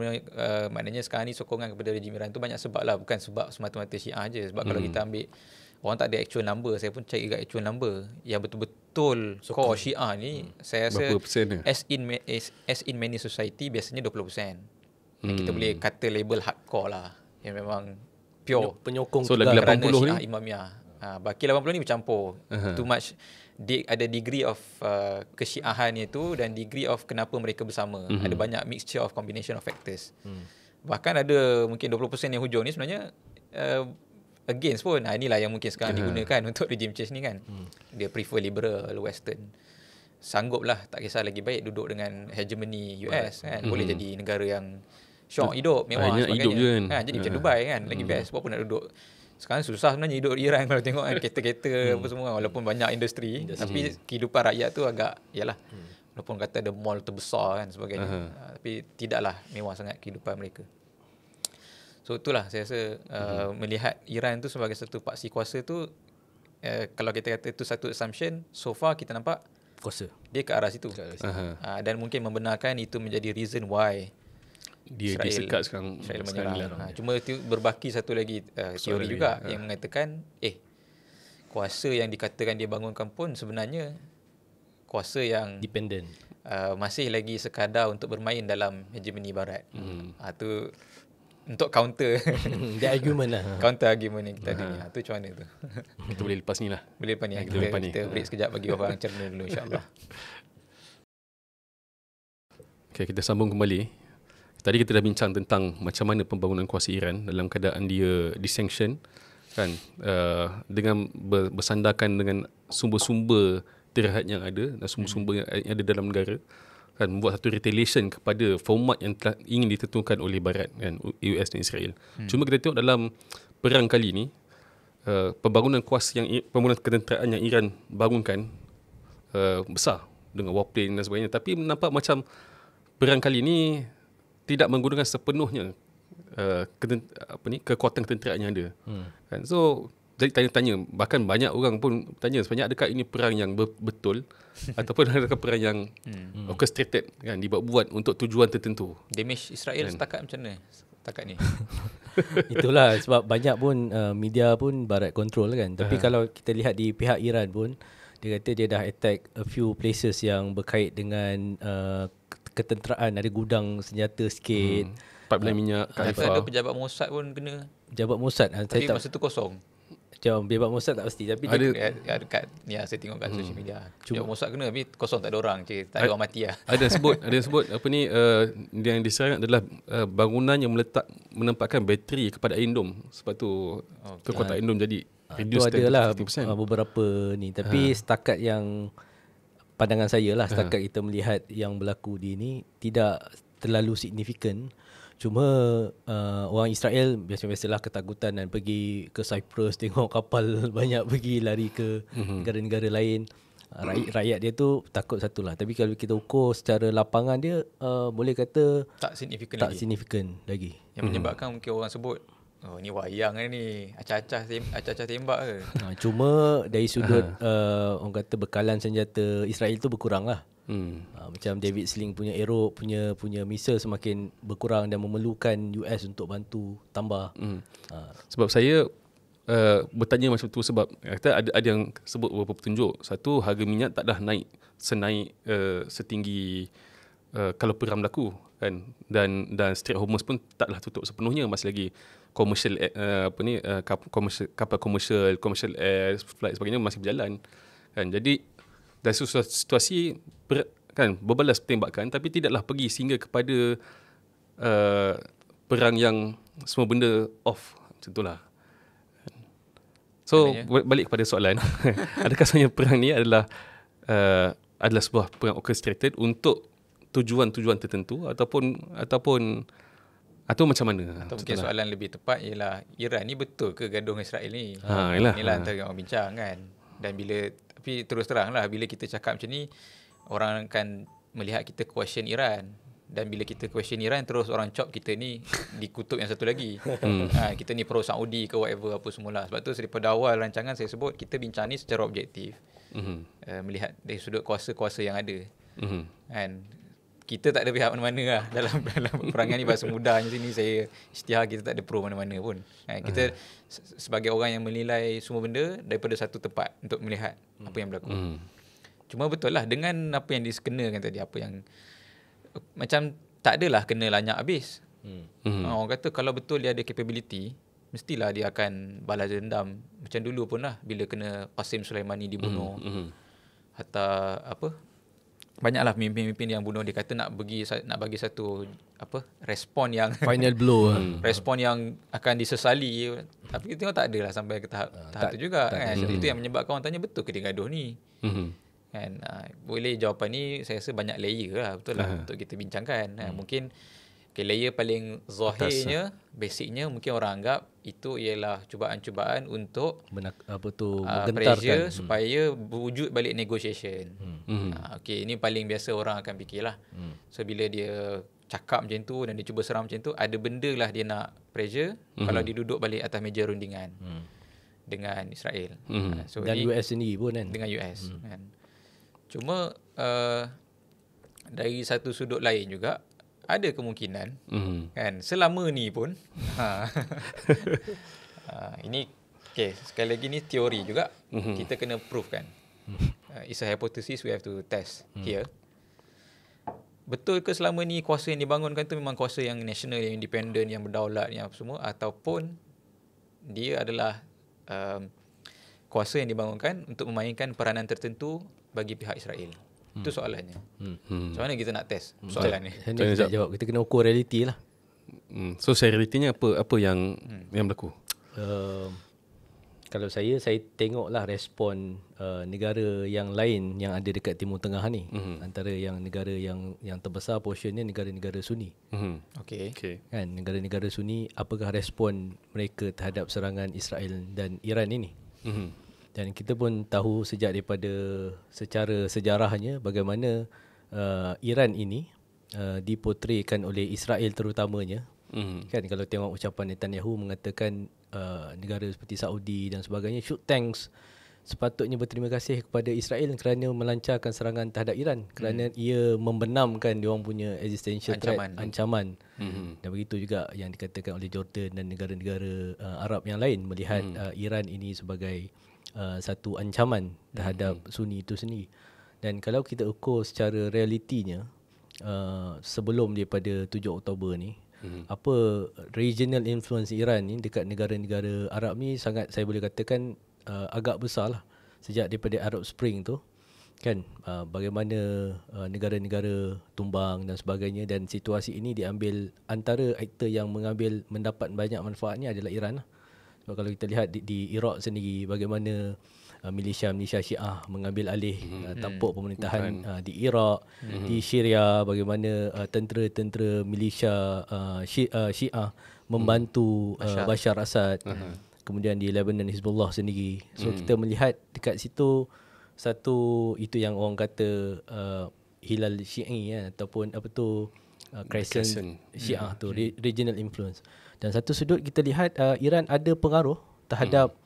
maknanya sekarang ni sokongan kepada rejim Iran tu banyak sebab lah, bukan sebab semata-mata Syiah je. Sebab kalau kita ambil, orang tak ada actual number, saya pun cari juga actual number yang betul-betul core Syiah ni, saya rasa as in many society biasanya 20%. Yang kita boleh kata label hardcore lah, yang memang pure penyokong so lagi 80 Syiah ni Imamiyah. Baki 80 ni bercampur. Too much ada degree of kesyiahan itu dan degree of kenapa mereka bersama. Ada banyak mixture of combination of factors. Bahkan ada mungkin 20% yang hujung ni sebenarnya against pun. Inilah yang mungkin sekarang digunakan untuk regime change ni kan. Dia prefer liberal, western. Sangguplah, tak kisah lagi baik duduk dengan hegemony US kan. Boleh jadi negara yang syok hidup, mewah sebagainya. Jadi macam Dubai kan, lagi best. Buat pun nak duduk. Sekarang susah sebenarnya hidup di Iran kalau tengok kan, kereta-kereta apa semua, walaupun banyak industri. Tapi kehidupan rakyat tu agak, yalah, walaupun kata ada mall terbesar kan sebagainya, tapi tidaklah mewah sangat kehidupan mereka. So itulah saya rasa melihat Iran tu sebagai satu paksi kuasa tu, kalau kita kata itu satu assumption, so far kita nampak kuasa dia ke arah situ. Dan mungkin membenarkan itu menjadi reason why dia disekat sekarang menyerang. Cuma berbaki satu lagi teori juga yang mengatakan kuasa yang dikatakan dia bangunkan pun sebenarnya kuasa yang dependent, masih lagi sekadar untuk bermain dalam hegemoni barat. Tu untuk counter Dia argument lah. counter argument yang kita ada ni. Tu macam mana tu? Kita boleh lepas ni lah. Boleh lepas ni. Kita break sekejap bagi orang cerna dulu insya-Allah. Okay, kita sambung kembali. Tadi kita dah bincang tentang macam mana pembangunan kuasa Iran dalam keadaan dia disanction kan, dengan bersandarkan dengan sumber-sumber terhad yang ada dan sumber-sumber yang ada dalam negara kan, membuat satu retaliation kepada format yang telah ingin ditentukan oleh Barat kan, US dan Israel. Cuma kita tengok dalam perang kali ni, pembangunan kuasa pembangunan ketenteraan yang Iran bangunkan besar dengan warplane dan sebagainya, tapi nampak macam perang kali ni tidak menggunakan sepenuhnya kekuatan ketenteraan yang ada. Kan? So jadi tanya-tanya, bahkan banyak orang pun tanya sebenarnya adakah ini perang yang betul ataupun adakah perang yang orchestrated kan, dibuat untuk tujuan tertentu. Damage Israel setakat macam mana setakat ni? Itulah sebab banyak pun media pun Barat control kan. Tapi kalau kita lihat di pihak Iran pun, dia kata dia dah attack a few places yang berkait dengan ketenteraan, ada gudang senjata sikit. Pipeline minyak kat Kata ada Haifa. pejabat Mossad pun kena. Pejabat Mossad Tapi saya tak masa tu kosong. macam pejabat Mossad tak pasti, tapi Ada Ya, dekat saya tengok kat social media. Pejabat Mossad kena tapi kosong, tak ada orang. Tak ada orang mati lah. ada yang sebut apa ni, yang diserang adalah bangunan yang menempatkan bateri kepada Iron Dome. Sebab tu kekuatan Iron Dome jadi itu reduce adalah 50%. beberapa ni. Tapi setakat yang pandangan saya lah, setakat kita melihat yang berlaku di ni tidak terlalu signifikan. Cuma orang Israel biasa-biasalah ketakutan dan pergi ke Cyprus tengok kapal banyak pergi lari ke negara-negara lain. Rakyat dia tu takut satulah. Tapi kalau kita ukur secara lapangan dia, boleh kata Tak signifikan tak lagi. signifikan lagi. Yang menyebabkan mungkin orang sebut, oh ni wayang ni, acah-acah tembak ke. Cuma dari sudut orang kata bekalan senjata Israel tu berkurang lah. Macam David Sling punya Aero punya missile semakin berkurang dan memerlukan US untuk bantu tambah. Sebab saya bertanya macam tu sebab kata ada yang sebut beberapa petunjuk. Satu, harga minyak tak dah naik setinggi kalau perang berlaku kan, dan Strait Hormuz pun taklah tutup sepenuhnya, masih lagi commercial kapal commercial air flight sebagainya masih berjalan kan. Jadi dari situasi kan berbalas tembakan, tapi tidaklah pergi sehingga kepada perang yang semua benda off macam itulah. So balik kepada soalan, adakah sebenarnya perang ni adalah sebuah perang orchestrated untuk tujuan-tujuan tertentu ataupun macam mana? Atau mungkin soalan lebih tepat ialah, Iran ni betul ke gaduh dengan Israel ni? Yalah. Inilah antara orang bincang kan. Dan tapi terus terang lah, bila kita cakap macam ni, orang akan melihat kita question Iran. Dan bila kita question Iran, terus orang chop kita ni di kutub yang satu lagi. Kita ni pro Saudi ke whatever apa semula. Sebab tu daripada awal rancangan saya sebut, kita bincang ni secara objektif. Melihat dari sudut kuasa-kuasa yang ada. Kan? Kita tak ada pihak mana-mana lah dalam perangan ni. Bahasa mudahnya sini saya isytihar, kita tak ada pro mana-mana pun. Kita sebagai orang yang menilai semua benda daripada satu tempat untuk melihat apa yang berlaku. Cuma betul lah dengan apa yang diskenakan tadi, apa yang macam tak adalah kena lanyak habis. Orang kata kalau betul dia ada capability, mestilah dia akan balas dendam. Macam dulu pun lah, bila kena Qasim Sulaimani dibunuh. Hatta banyaklah pemimpin-pemimpin yang bunuh, dia kata nak bagi satu respon yang Final blow. respon yang akan disesali. Tapi kita tengok tak adalah sampai ke tahap tu juga kan. Itu yang menyebabkan orang tanya, betul ke dia gaduh ni? Kan, boleh jawapan ni saya rasa banyak layer lah, betul lah untuk kita bincangkan. Mungkin layer paling zahirnya, basicnya mungkin orang anggap itu ialah cubaan-cubaan untuk menggentarkan pressure supaya berwujud balik negotiation. Ini paling biasa orang akan fikirlah. So bila dia cakap macam tu dan dia cuba serang macam tu, ada benda lah dia nak pressure kalau dia duduk balik atas meja rundingan dengan Israel. So dan US sendiri pun kan. Dengan US kan. Cuma dari satu sudut lain juga ada kemungkinan kan, selama ni pun ini sekali lagi ni teori juga, kita kena prove kan. It's a hypothesis we have to test here. betul ke selama ni kuasa yang dibangunkan tu memang kuasa yang nasional, yang independent, yang berdaulat, yang apa semua, ataupun dia adalah kuasa yang dibangunkan untuk memainkan peranan tertentu bagi pihak Israel. Itu soalannya. Macam mana kita nak test soalan ni? Saya ni tak jawab. Kita kena ukur realiti lah. So realitinya apa yang berlaku? Kalau saya tengoklah respon negara yang lain yang ada dekat Timur Tengah ni. Antara yang negara yang terbesar portionnya negara-negara Sunni. Okey. Kan, negara-negara Sunni, apakah respon mereka terhadap serangan Israel dan Iran ini? Dan kita pun tahu sejak daripada secara sejarahnya bagaimana Iran ini dipotretkan oleh Israel terutamanya. Kan, kalau tengok ucapan Netanyahu mengatakan negara seperti Saudi dan sebagainya, shoot tanks, sepatutnya berterima kasih kepada Israel kerana melancarkan serangan terhadap Iran, kerana ia membenamkan diorang punya existential threat, ancaman. Dan begitu juga yang dikatakan oleh Jordan dan negara-negara Arab yang lain melihat Iran ini sebagai satu ancaman terhadap Sunni itu sendiri. Dan kalau kita ukur secara realitinya, sebelum daripada 7 Oktober ni, apa regional influence Iran ni dekat negara-negara Arab ni sangat, saya boleh katakan agak besar lah. Sejak daripada Arab Spring tu kan, bagaimana negara-negara tumbang dan sebagainya, dan situasi ini diambil, antara aktor yang mendapat banyak manfaat ni adalah Iran lah. Sebab kalau kita lihat di Iraq sendiri, bagaimana milisya Syiah mengambil alih tampuk pemerintahan di Iraq, di Syria, bagaimana tentera-tentera milisya Syiah membantu Bashar Assad, kemudian di Lebanon Hizbullah sendiri. So kita melihat dekat situ satu, itu yang orang kata hilal Syi'i ataupun apa tu, crescent Syiah tu, regional influence. Dan satu sudut kita lihat Iran ada pengaruh terhadap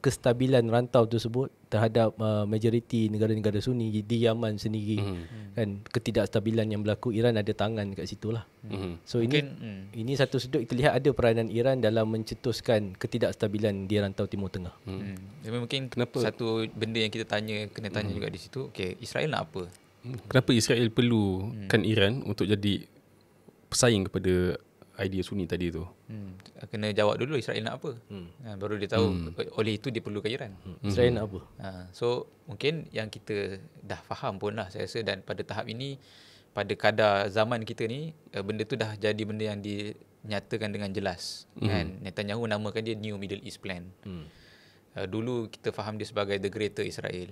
kestabilan rantau tersebut, terhadap majoriti negara-negara Sunni di Yaman sendiri. Kan, ketidakstabilan yang berlaku, Iran ada tangan kat situ lah. So ini satu sudut kita lihat ada peranan Iran dalam mencetuskan ketidakstabilan di rantau Timur Tengah. Jadi mungkin kenapa satu benda yang kita kena tanya juga di situ, okey, Israel nak apa? Kenapa Israel perlukan Iran untuk jadi pesaing kepada idea Sunni tadi tu? Kena jawab dulu Israel nak apa. Baru dia tahu oleh itu dia perlukan Iran. Israel nak apa? So mungkin yang kita dah faham pun lah, saya rasa, dan pada tahap ini, pada kadar zaman kita ni, benda tu dah jadi benda yang dinyatakan dengan jelas. Kan, Netanyahu namakan dia New Middle East Plan. Dulu kita faham dia sebagai The Greater Israel.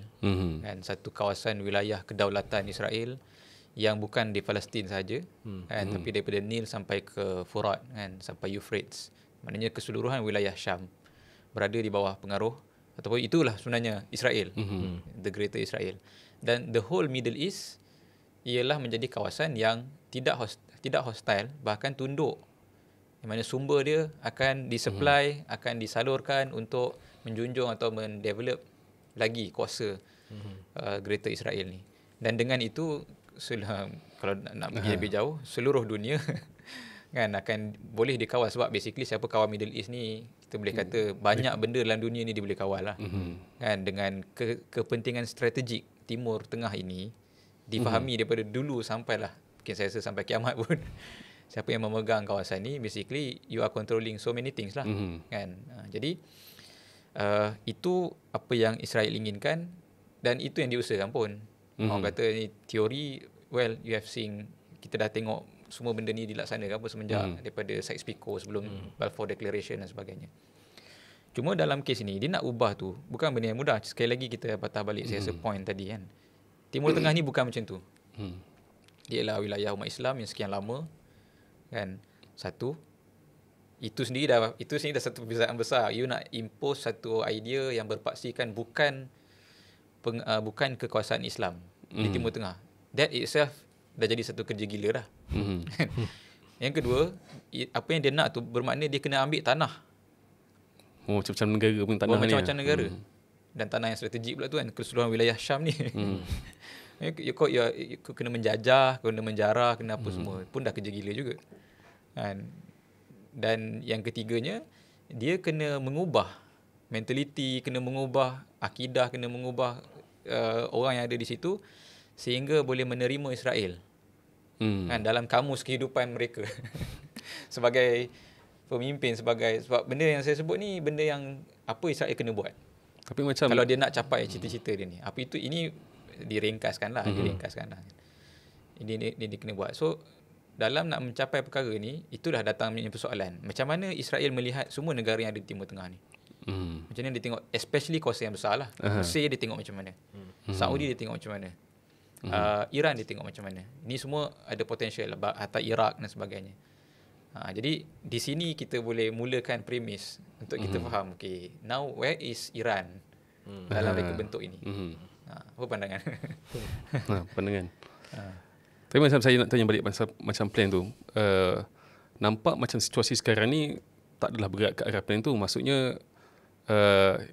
Kan, satu kawasan wilayah kedaulatan Israel yang bukan di Palestin saja, kan, tapi daripada Nil sampai ke Furat, kan, sampai Euphrates. Maknanya keseluruhan wilayah Syam berada di bawah pengaruh, ataupun itulah sebenarnya Israel, the Greater Israel. Dan the whole Middle East ialah menjadi kawasan yang tidak hostile, bahkan tunduk. Di mana sumber dia akan disupply, akan disalurkan untuk menjunjung atau mendevelop lagi kuasa Greater Israel ni. Dan dengan itu, kalau nak pergi lebih jauh, seluruh dunia kan akan boleh dikawal. Sebab basically siapa kawal Middle East ni, kita boleh kata banyak benda dalam dunia ni dia boleh kawal lah. Kan, dengan kepentingan strategik Timur Tengah ini difahami daripada dulu sampailah, mungkin saya rasa sampai kiamat pun, siapa yang memegang kawasan ni, basically you are controlling so many things lah. Kan, jadi itu apa yang Israel inginkan, dan itu yang diusahakan pun. Orang kata ni teori, well, you have seen, kita dah tengok semua benda ni dilaksanakan apa semenjak daripada Sykes-Picot sebelum Balfour Declaration dan sebagainya. Cuma dalam kes ni, dia nak ubah tu bukan benda yang mudah. Sekali lagi kita patah balik saya rasa point tadi kan. Timur Tengah ni bukan macam tu. Dia ialah wilayah umat Islam yang sekian lama, kan. Satu, itu sendiri dah satu perbezaan besar. You nak impose satu idea yang berpaksikan bukan kekuasaan Islam di Timur Tengah. That itself dah jadi satu kerja gila dah. Yang kedua, apa yang dia nak tu bermakna dia kena ambil tanah. Macam-macam negara pun tanah ni. Macam-macam negara. Dan tanah yang strategik pula tu kan, keseluruhan wilayah Syam ni. Kau kena menjajah, kena menjarah, kena apa semua. Pun dah kerja gila juga. Kan? Dan yang ketiganya, dia kena mengubah mentaliti, kena mengubah akidah, kena mengubah orang yang ada di situ sehingga boleh menerima Israel. kan, dalam kamus kehidupan mereka sebagai pemimpin, sebab benda yang saya sebut ni benda yang apa Israel kena buat Tapi macam kalau dia nak capai cita-cita dia ni. Apa itu, ini diringkaskan lah. Ini dia kena buat. So dalam nak mencapai perkara ni, itulah datangnya persoalan. Macam mana Israel melihat semua negara yang ada di Timur Tengah ni. Macam mana dia tengok, especially kuasa yang besar lah. Mesir dia tengok macam mana, Saudi dia tengok macam mana, Iran dia tengok macam mana. Ini semua ada potensial, atau Iraq dan sebagainya. Jadi di sini kita boleh mulakan premis untuk kita faham, okay, now where is Iran dalam reka bentuk ini. Apa pandangan? Pandangan. Tapi macam saya nak tanya balik macam plan tu, nampak macam situasi sekarang ni tak adalah bergerak ke arah plan tu. Maksudnya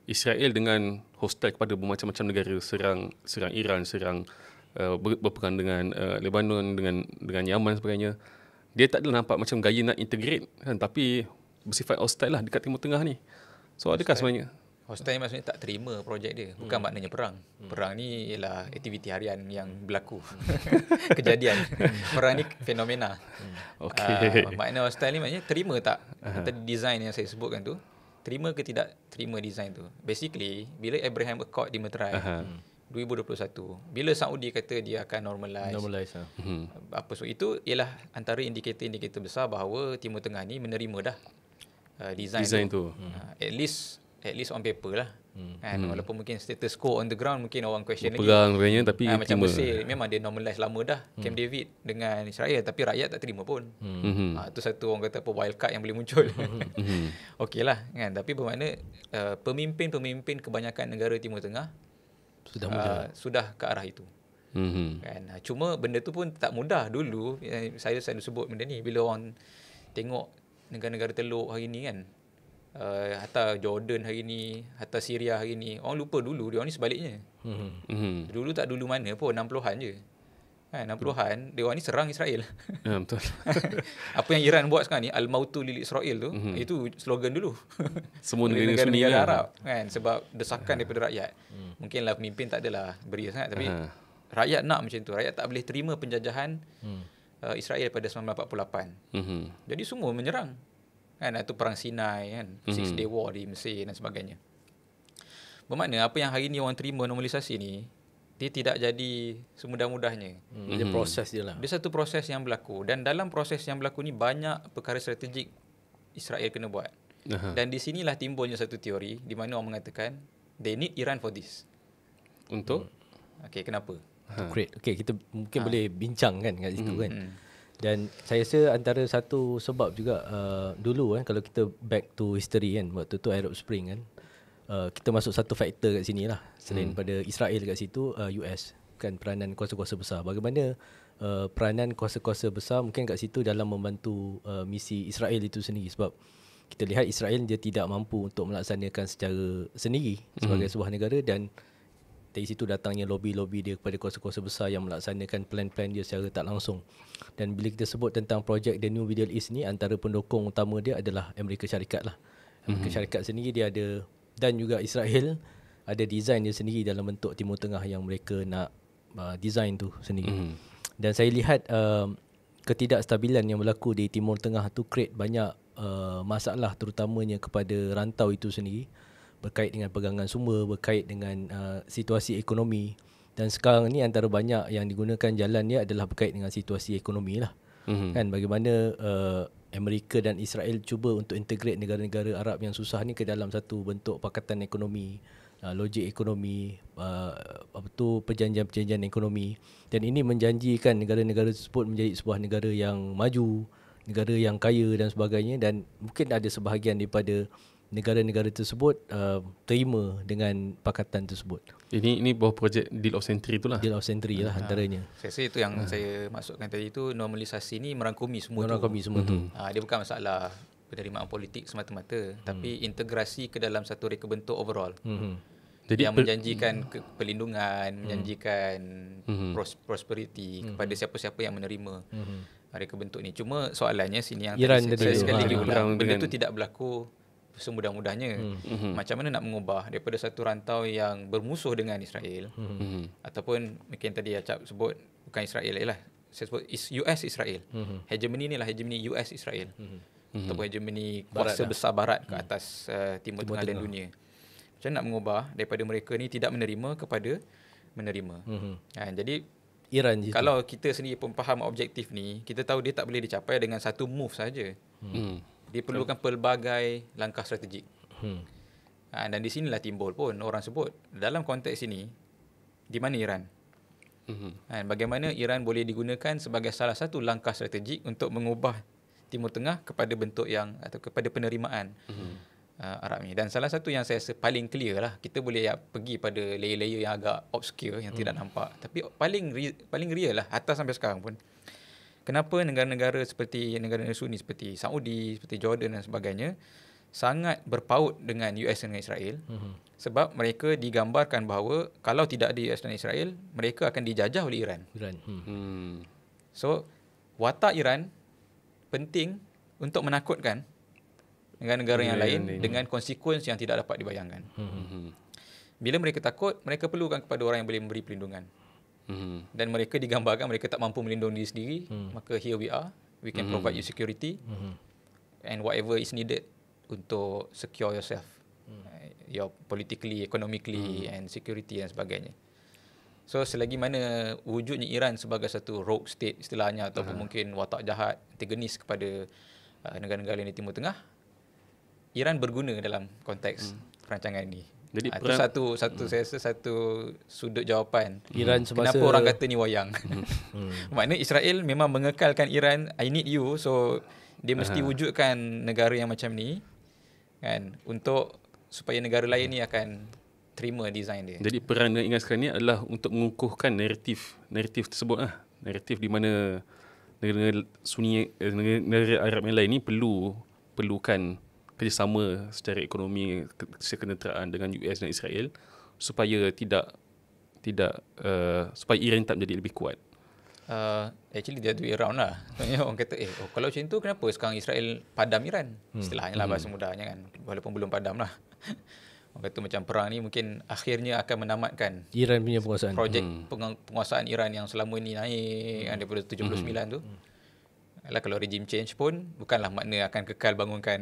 Israel dengan hostile kepada bermacam-macam negara, serang Iran, berperang dengan Lebanon, dengan Yaman sebagainya. Dia tak adalah nampak macam gaya nak integrate kan, tapi bersifat hostile lah dekat Timur Tengah ni. So adakah sebenarnya hostile maksudnya tak terima projek dia, bukan maknanya perang. Perang ni ialah aktiviti harian yang berlaku. Kejadian. Perang ni fenomena. Makna hostile ni maknanya terima tak design yang saya sebutkan tu, terima ke tidak terima design tu. Basically bila Abraham Accord di Meterai 2021, bila Saudi kata dia akan normalize apa, so itu ialah antara indikator-indikator besar bahawa Timur Tengah ni menerima dah design tu. At least on paper lah. Kan, walaupun mungkin status quo on the ground mungkin orang question lagi. perang sebagainya, tapi macam Mesir memang dia normalize lama dah Camp David dengan Israel, tapi rakyat tak terima pun. Itu satu orang kata apa, wild card yang boleh muncul. Okey lah kan, tapi bermakna pemimpin kebanyakan negara Timur Tengah sudah ke arah itu. Kan, cuma benda tu pun tak mudah dulu. Saya selalu sebut benda ni bila orang tengok negara-negara teluk hari ni kan, hatta Jordan hari ni, hatta Syria hari ni, orang lupa dulu dia orang ni sebaliknya. Dulu tak dulu mana pun 60-an je kan, 60-an dia orang ni serang Israel. Betul. Apa yang Iran buat sekarang ni, al-mautu lil Israel tu, itu slogan dulu. Semua negara Sunni negara Arab kan, sebab desakan daripada rakyat. Mungkinlah pemimpin tak adalah beria sangat, tapi rakyat nak macam tu. Rakyat tak boleh terima penjajahan Israel pada 1948. Jadi semua menyerang kan, itu perang Sinai kan, Six Day War di Mesir dan sebagainya. Bermakna apa yang hari ni orang terima normalisasi ni, dia tidak jadi semudah-mudahnya. Dia proses je lah. Dia satu proses yang berlaku, dan dalam proses yang berlaku ni banyak perkara strategik Israel kena buat. Dan di sinilah timbulnya satu teori di mana orang mengatakan they need Iran for this. Untuk okay, kenapa? Great. Okay, kita mungkin boleh bincang kan kat situ kan. Dan saya rasa antara satu sebab juga dulu kan, kalau kita back to history kan, waktu tu Arab Spring kan, kita masuk satu faktor kat sini lah. Selain pada Israel kat situ, US kan, peranan kuasa-kuasa besar. Bagaimana peranan kuasa-kuasa besar mungkin kat situ dalam membantu misi Israel itu sendiri. Sebab kita lihat Israel dia tidak mampu untuk melaksanakan secara sendiri sebagai sebuah negara, dan dari situ datangnya lobby-lobby dia kepada kuasa-kuasa besar yang melaksanakan plan-plan dia secara tak langsung. Dan bila kita sebut tentang projek The New Middle East ni, antara pendukung utama dia adalah Amerika Syarikat lah. Amerika Syarikat sendiri dia ada, dan juga Israel ada design dia sendiri dalam bentuk Timur Tengah yang mereka nak design tu sendiri. Dan saya lihat ketidakstabilan yang berlaku di Timur Tengah tu create banyak masalah, terutamanya kepada rantau itu sendiri, berkait dengan pegangan sumber, berkait dengan situasi ekonomi. Dan sekarang ni antara banyak yang digunakan jalan ni adalah berkait dengan situasi ekonomi lah. Kan, bagaimana Amerika dan Israel cuba untuk integrate negara-negara Arab yang susah ni ke dalam satu bentuk pakatan ekonomi, logik ekonomi, perjanjian-perjanjian ekonomi. Dan ini menjanjikan negara-negara tersebut menjadi sebuah negara yang maju, negara yang kaya dan sebagainya. Dan mungkin ada sebahagian daripada negara-negara tersebut terima dengan pakatan tersebut. Ini bawah projek Deal of Century itulah. Deal of Century lah antaranya. Saya rasa itu yang saya maksudkan tadi tu, normalisasi ni merangkumi semua semua tu. Dia bukan masalah penerimaan politik semata-mata, tapi integrasi ke dalam satu reka bentuk overall. Jadi yang menjanjikan perlindungan, menjanjikan prosperity kepada siapa-siapa yang menerima reka bentuk ni. Cuma soalannya sini yang Iran saya sekali lagi ulang, benda tu tidak berlaku semudah-mudahnya. Macam mana nak mengubah daripada satu rantau yang bermusuh dengan Israel, ataupun mungkin tadi Acap sebut bukan Israel lah, saya sebut US Israel. Hegemoni ni lah hegemoni US Israel. Ataupun hegemoni kuasa besar barat ke atas Timur Tengah dan dunia. Macam nak mengubah daripada mereka ni tidak menerima kepada menerima. Jadi Iran je. kalau kita sendiri pun faham objektif ni, kita tahu dia tak boleh dicapai dengan satu move saja. Dia perlukan pelbagai langkah strategik. Dan di sinilah timbul pun orang sebut dalam konteks ini di mana Iran? Bagaimana Iran boleh digunakan sebagai salah satu langkah strategik untuk mengubah Timur Tengah kepada bentuk yang atau kepada penerimaan Arab ni. Dan salah satu yang saya rasa paling clear lah, kita boleh pergi pada layer-layer yang agak obscure yang tidak nampak, tapi paling real lah atas sampai sekarang pun. Kenapa negara-negara seperti negara-negara Sunni seperti Saudi, seperti Jordan dan sebagainya sangat berpaut dengan US dan Israel? Sebab mereka digambarkan bahawa kalau tidak ada US dan Israel, mereka akan dijajah oleh Iran. So, watak Iran penting untuk menakutkan negara-negara yang lain dengan konsekuens yang tidak dapat dibayangkan. Bila mereka takut, mereka perlukan kepada orang yang boleh memberi perlindungan. Dan mereka digambarkan mereka tak mampu melindungi diri sendiri, maka here we are, we can provide you security and whatever is needed untuk secure yourself, your politically, economically and security dan sebagainya. So selagi mana wujudnya Iran sebagai satu rogue state istilahnya, ataupun mungkin watak jahat, antagonis kepada negara-negara di Timur Tengah, Iran berguna dalam konteks perancangan ini. Jadi itu saya rasa satu sudut jawapan. Iran semasa kenapa orang kata ni wayang. Maknanya Israel memang mengekalkan Iran, I need you, so dia mesti wujudkan negara yang macam ni kan, untuk supaya negara lain ni akan terima design dia. Jadi peran yang ingat sekarang ni adalah untuk mengukuhkan naratif tersebut lah. Naratif di mana negara Sunni, negara Arab yang lain ni perlukan kerjasama secara ekonomi, secara keneteraan dengan US dan Israel supaya supaya Iran tak menjadi lebih kuat. Actually the other way around lah. Sebenarnya orang kata kalau macam tu kenapa sekarang Israel padam Iran? Istilahnya lah, bahasa mudahnya kan, walaupun belum padam lah. Orang kata macam perang ni mungkin akhirnya akan menamatkan Iran punya penguasaan. Projek penguasaan Iran yang selama ni naik daripada 79 tu. Alah, kalau regime change pun bukanlah makna akan kekal bangunkan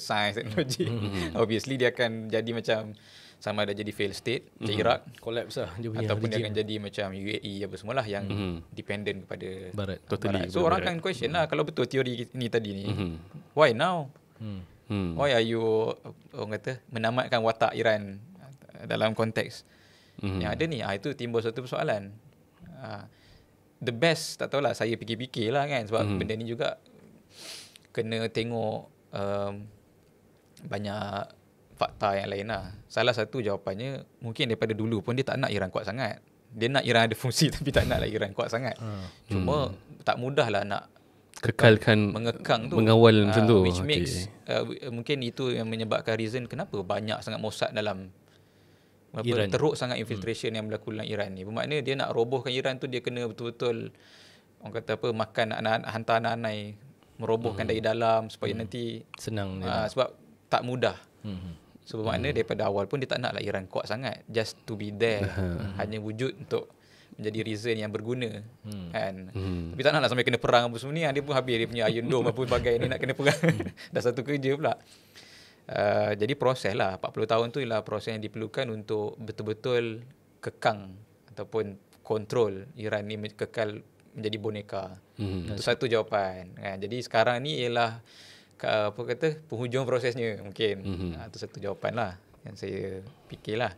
science teknologi. Obviously dia akan jadi macam sama ada jadi failed state macam Iraq, collapse lah dia punya ataupun regime. dia akan jadi macam UAE apa semualah yang dependent kepada Barat. Totally. So orang akan question lah, kalau betul teori ni tadi ni, why now? Why are you orang kata menamatkan watak Iran dalam konteks yang ada ni? Itu timbul satu persoalan. The best, tak tahulah, saya fikir-fikir lah kan, sebab benda ni juga kena tengok banyak fakta yang lain lah. Salah satu jawapannya mungkin daripada dulu pun dia tak nak Iran kuat sangat. Dia nak Iran ada fungsi tapi tak nak lah Iran kuat sangat. Cuma tak mudah lah nak kekalkan, mengekang tu, mengawal macam tu. Which makes mungkin itu yang menyebabkan reason kenapa banyak sangat Mossad dalam Iran. Teruk sangat infiltration yang berlaku dalam Iran ni. Bermakna dia nak robohkan Iran tu, dia kena betul-betul orang kata apa, makan anak-anak, hantar anak-anak merobohkan dari dalam supaya nanti senang sebab tak mudah. So bermakna daripada awal pun dia tak naklah Iran kuat sangat, just to be there, hanya wujud untuk menjadi reason yang berguna kan. Tapi tak naklah sampai kena perang apa semua ni, dia pun habis dia punya Iron Dome apa sebagainya ni, nak kena perang. Dah satu kerja pula. Jadi proses lah 40 tahun tu ialah proses yang diperlukan untuk betul-betul kekang ataupun kontrol Iran ni kekal menjadi boneka. Itu satu jawapan kan. Jadi sekarang ni ialah apa kata penghujung prosesnya mungkin. Itu satu jawapan lah yang saya fikirlah.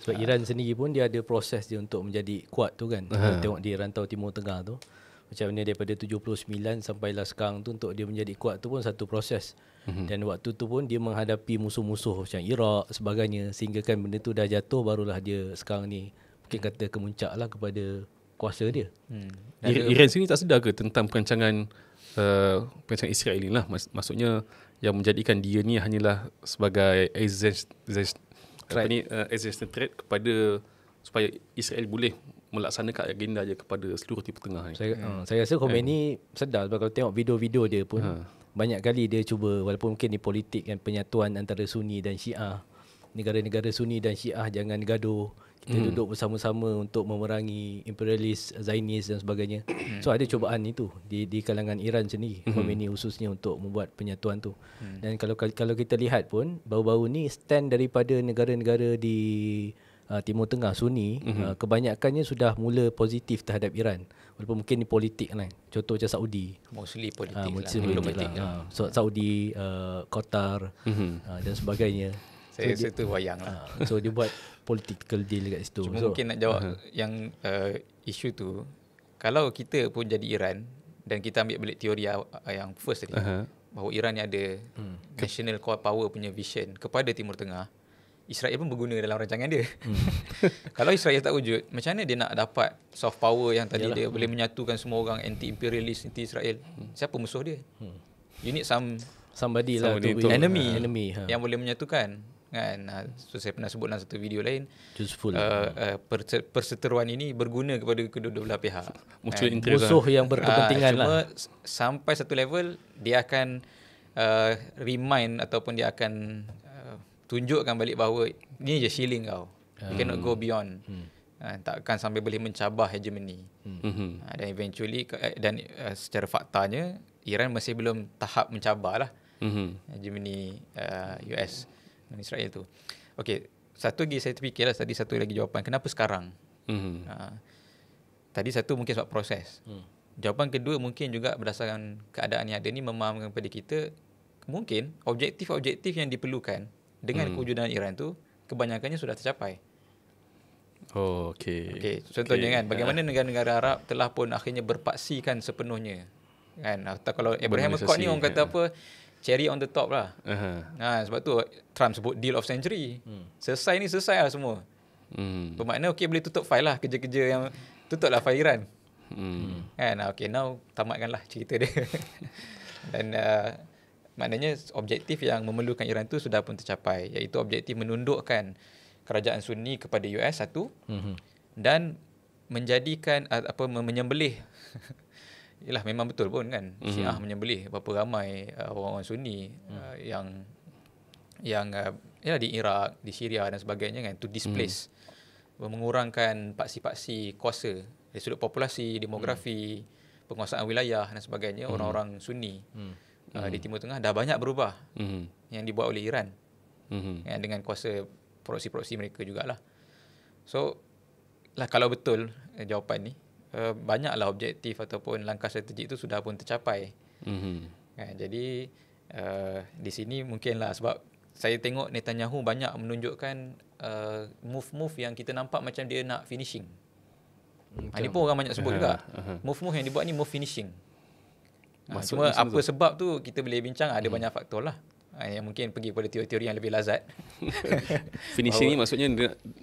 Sebab Iran sendiri pun dia ada proses dia untuk menjadi kuat tu kan. Tengok di rantau Timur Tengah tu, macam mana daripada 79 sampailah sekarang tu, untuk dia menjadi kuat tu pun satu proses. Dan waktu tu pun dia menghadapi musuh-musuh macam Iraq sebagainya, sehingga kan benda tu dah jatuh, barulah dia sekarang ni mungkin kata kemuncak lah kepada kuasa dia. Iran sini tak sedar ke tentang perancangan Israel ni lah? Maksudnya yang menjadikan dia ni hanyalah sebagai existential threat kepada supaya Israel boleh melaksanakan agenda dia kepada seluruh Timur Tengah ni. Saya rasa Khomeini sedar, sebab kalau tengok video-video dia pun banyak kali dia cuba, walaupun mungkin ni politik kan, penyatuan antara Sunni dan Syiah, negara-negara Sunni dan Syiah jangan gaduh. Kita duduk bersama-sama untuk memerangi imperialis, Zionis dan sebagainya. So ada cubaan itu di kalangan Iran sendiri, Khomeini khususnya untuk membuat penyatuan tu. Dan kalau kita lihat pun baru-baru ni stand daripada negara-negara di Timur Tengah Sunni, kebanyakannya sudah mula positif terhadap Iran. Walaupun mungkin ni politik lah. Contoh macam Saudi. Mostly politik Diplomatik lah. So, Saudi, Qatar dan sebagainya. Saya tu wayang lah. So dia buat political deal kat situ. Cuma mungkin nak jawab yang isu tu, kalau kita pun jadi Iran dan kita ambil balik teori yang first tadi, bahawa Iran ni ada national core power punya vision kepada Timur Tengah, Israel pun berguna dalam rancangan dia. Kalau Israel tak wujud, macam mana dia nak dapat soft power yang tadi dia boleh menyatukan semua orang anti-imperialist, anti-Israel? Siapa musuh dia? You need somebody lah to enemy yang yang boleh menyatukan. Kan? So saya pernah sebut dalam satu video lain, perseteruan ini berguna kepada kedua-dua belah pihak. Musuh yang berkepentingan cuma sampai satu level dia akan remind ataupun dia akan tunjukkan balik bahawa ni je ceiling kau. You cannot go beyond. Takkan sampai boleh mencabar hegemony. Dan eventually secara faktanya Iran masih belum tahap mencabar lah hegemony US dan Israel tu. Okey, satu lagi saya terfikirlah tadi, satu lagi jawapan kenapa sekarang. Tadi satu mungkin sebab proses. Jawapan kedua mungkin juga berdasarkan keadaan yang ada ni memahamkan kepada kita mungkin objektif-objektif yang diperlukan dengan kewujudan Iran tu kebanyakannya sudah tercapai. Okey, contohnya kan bagaimana negara-negara Arab telah pun akhirnya berpaksikan sepenuhnya. Kan, atau kalau Abraham Accord ni orang kata apa, cherry on the top lah. Sebab tu Trump sebut deal of century. Selesai lah semua. Bermakna okey, boleh tutup file lah kerja-kerja yang tutup lah file Iran. Kan, okey, now tamatkanlah cerita dia. Dan maknanya objektif yang memerlukan Iran tu sudah pun tercapai, iaitu objektif menundukkan kerajaan Sunni kepada US satu, dan menjadikan menyembelih Yalah, memang betul pun kan, Syiah menyembelih berapa ramai orang-orang Sunni yang di Iraq, di Syria dan sebagainya kan, to displace, mengurangkan paksi-paksi kuasa dari sudut populasi, demografi, penguasaan wilayah dan sebagainya. Orang-orang Sunni di Timur Tengah dah banyak berubah yang dibuat oleh Iran dengan kuasa proksi-proksi mereka jugalah. So kalau betul jawapan ni, banyaklah objektif ataupun langkah strategik itu sudah pun tercapai. Jadi di sini mungkinlah sebab saya tengok Netanyahu banyak menunjukkan move-move yang kita nampak macam dia nak finishing. Ini pun orang banyak sebut juga. Move-move yang dibuat ni move finishing. Cuma apa sebab tu kita boleh bincang, ada banyak faktor lah. Yang mungkin pergi kepada teori-teori yang lebih lazat. Finishing ni maksudnya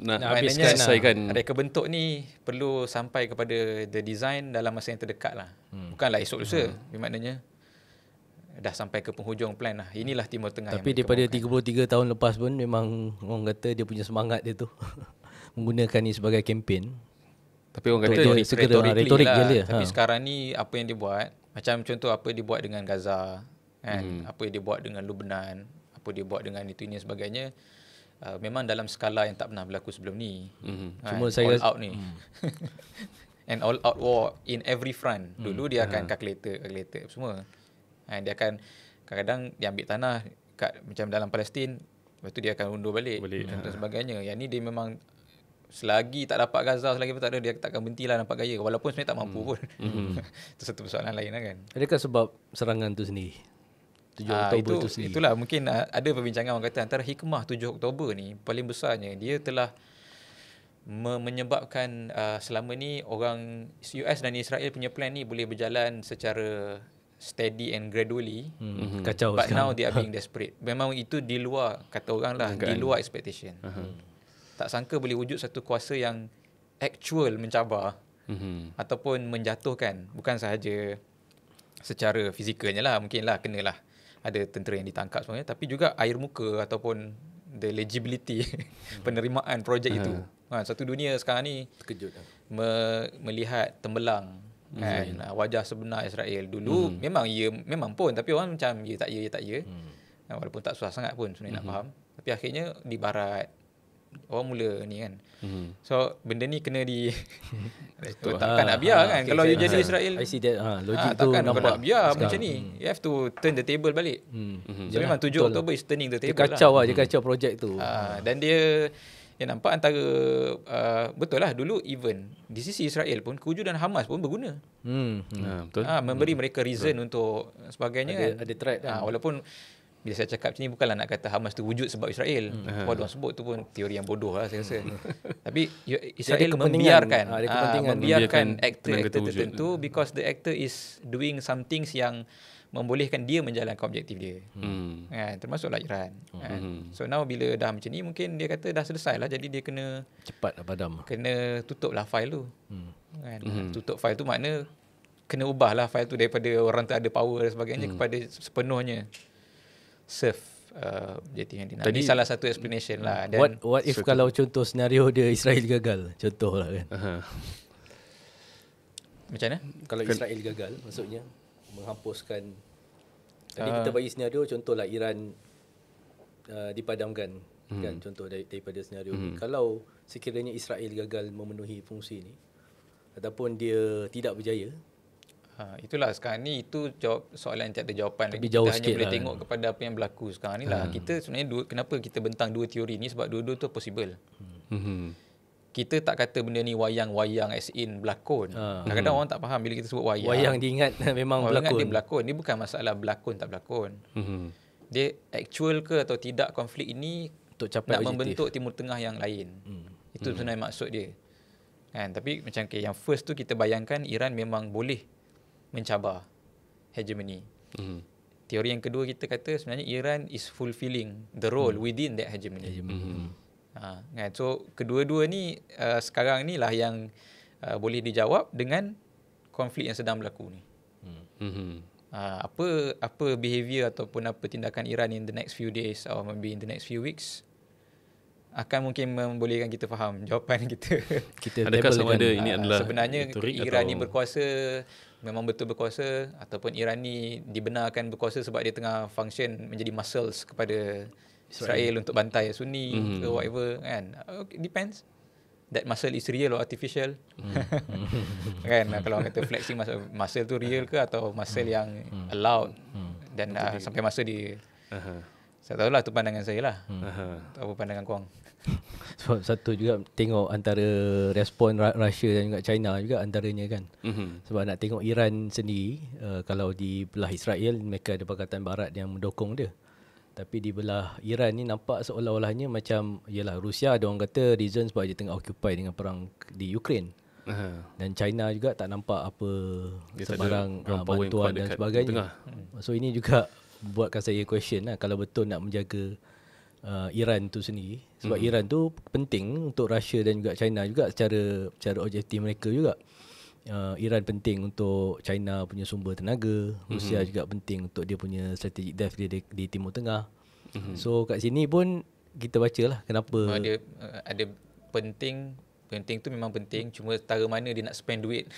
nak habiskan, selesaikan. Reka bentuk ni perlu sampai kepada the design dalam masa yang terdekat lah. Bukanlah esok lusa. Maknanya dah sampai ke penghujung plan lah. Inilah Timur Tengah. Tapi daripada 33 tahun lepas pun memang orang kata dia punya semangat dia tu menggunakan ni sebagai kempen. Tapi orang kata retorik je dia. Tapi sekarang ni apa yang dia buat, macam contoh apa dia buat dengan Gaza kan, apa yang dia buat dengan Lebanon, apa dia buat dengan itu ini sebagainya, memang dalam skala yang tak pernah berlaku sebelum ni. Cuma saya all out ni. And all out war in every front. Dulu dia akan calculator semua. Dia akan kadang-kadang dia ambil tanah macam dalam Palestin, lepas tu dia akan undur balik dan sebagainya. Yang ni dia memang selagi tak dapat Gaza, selagi tak ada, dia takkan berhentilah nampak gaya, walaupun sebenarnya tak mampu pun. Itu satu persoalan lain lah kan. Adakah sebab serangan tu sendiri, 7 Oktober tu sendiri? Itulah mungkin ada perbincangan orang kata antara hikmah 7 Oktober ni paling besarnya dia telah menyebabkan selama ni orang US dan Israel punya plan ni boleh berjalan secara steady and gradually. Kacau but sekarang. Now they are being desperate. Memang itu di luar, kata orang lah, di luar expectation. Tak sangka boleh wujud satu kuasa yang actual mencabar ataupun menjatuhkan, bukan sahaja secara fizikalnya lah, mungkinlah kenalah ada tentera yang ditangkap sebenarnya, tapi juga air muka ataupun the legibility penerimaan projek itu. Satu dunia sekarang ni terkejut melihat tembelang kan wajah sebenar Israel. Dulu memang pun, tapi orang macam ya tak ya. Walaupun tak susah sangat pun sebenarnya nak faham. Tapi akhirnya di barat orang mula ni kan. So benda ni kena di takkan nak biar kan. Kalau you jadi Israel, I see that. Logik tu takkan kau nampak. nak biar macam ni. You have to turn the table balik. So memang 7 Oktober is turning the Dia table kacau lah. Dia kacau projek tu. Dan dia nampak antara betul lah dulu even di sisi Israel pun kewujudan Hamas pun berguna. Betul. Memberi mereka reason untuk sebagainya Ada threat kan. Walaupun bila saya cakap macam ni bukanlah nak kata Hamas tu wujud sebab Israel. Apa orang sebut tu pun teori yang bodoh lah saya rasa. Tapi Israel membiarkan ada kepentingan. membiarkan Membiarkan aktor wujud. tertentu because the actor is doing some things yang membolehkan dia menjalankan objektif dia. Kan, termasuklah Iran. Kan. So now bila dah macam ni mungkin dia kata dah selesai lah, jadi dia kena Cepat padam. kena tutup lah file tu. Kan. Tutup file tu makna kena ubah lah file tu daripada orang tu ada power dan sebagainya kepada sepenuhnya serve objektif yang dia nak. Ini salah satu explanation lah. Dan What if kalau contoh senario dia Israel gagal? Contoh lah kan. macam mana? Kalau Israel gagal, maksudnya menghapuskan. Tadi kita bagi senario contohlah Iran dipadamkan kan, contoh daripada senario ni. Kalau sekiranya Israel gagal memenuhi fungsi ni ataupun dia tidak berjaya, Itulah sekarang ni itu jawab soalan yang tak ada jawapan. Tapi Kita jauh hanya sikit boleh lah. tengok kepada apa yang berlaku sekarang ni lah. Kita sebenarnya kenapa kita bentang dua teori ni, sebab dua-dua tu possible. Kita tak kata benda ni wayang-wayang as in berlakon. Kadang-kadang orang tak faham bila kita sebut wayang. wayang diingat memang Orang ingat berlakon. dia berlakon. Ni bukan masalah berlakon tak berlakon. Dia actual ke atau tidak konflik ini Untuk capai nak objektif. membentuk Timur Tengah yang lain. Itu sebenarnya maksud dia. Kan, tapi macam yang first tu kita bayangkan Iran memang boleh mencabar hegemony. Teori yang kedua kita kata sebenarnya Iran is fulfilling the role within that hegemony. Kan? So kedua-dua ni sekarang ni lah yang boleh dijawab dengan konflik yang sedang berlaku ni. Apa behavior ataupun apa tindakan Iran in the next few days or maybe in the next few weeks akan mungkin membolehkan kita faham jawapan kita. Adakah sama ada ini adalah sebenarnya retorik Iran atau ni berkuasa, memang betul berkuasa, ataupun Iran ni dibenarkan berkuasa sebab dia tengah function menjadi muscles kepada Israel untuk bantai Sunni ke whatever kan. Okay, depends. That muscle is real or artificial. Kan, kalau orang kata flexing muscle tu real ke atau muscle yang allowed dan sampai masa dia. Saya tahu lah tu pandangan saya lah. Tak apa pandangan korang. Sebab satu juga tengok antara respon Russia dan juga China juga antaranya kan. Sebab nak tengok Iran sendiri, kalau di belah Israel mereka ada Pakatan Barat yang mendukung dia. Tapi di belah Iran ni nampak seolah-olahnya macam yalah Rusia ada orang kata reason sebab dia tengah occupy dengan perang di Ukraine. Dan China juga tak nampak apa Dia tak sebarang ada power yang kuat bantuan dan dekat sebagainya. tengah. So ini juga buatkan saya question lah kalau betul nak menjaga Iran tu sendiri. Sebab Iran tu penting untuk Russia dan juga China juga secara objektif mereka juga. Iran penting untuk China punya sumber tenaga, Rusia juga penting untuk dia punya strategic depth dia di Timur Tengah. So kat sini pun kita bacalah kenapa Ada penting tu memang penting, cuma tara mana dia nak spend duit.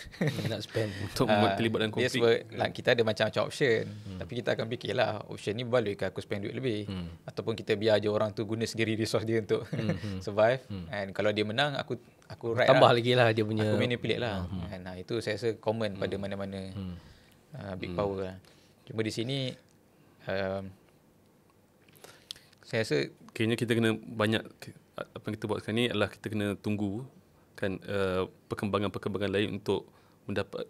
nak spend. untuk terlibat dalam Dia konflik. sebab kita ada macam-macam option. Tapi kita akan fikirlah option ni boleh ke aku spend duit lebih, ataupun kita biar je orang tu guna sendiri resource dia untuk survive. And kalau dia menang aku right Tambah lah. lagi lah dia punya Aku manipulate lah. And itu saya rasa common pada mana-mana big power lah. Cuma di sini saya rasa Kayaknya kita kena banyak apa yang kita buat sekarang ni adalah kita kena tunggu kan perkembangan-perkembangan lain untuk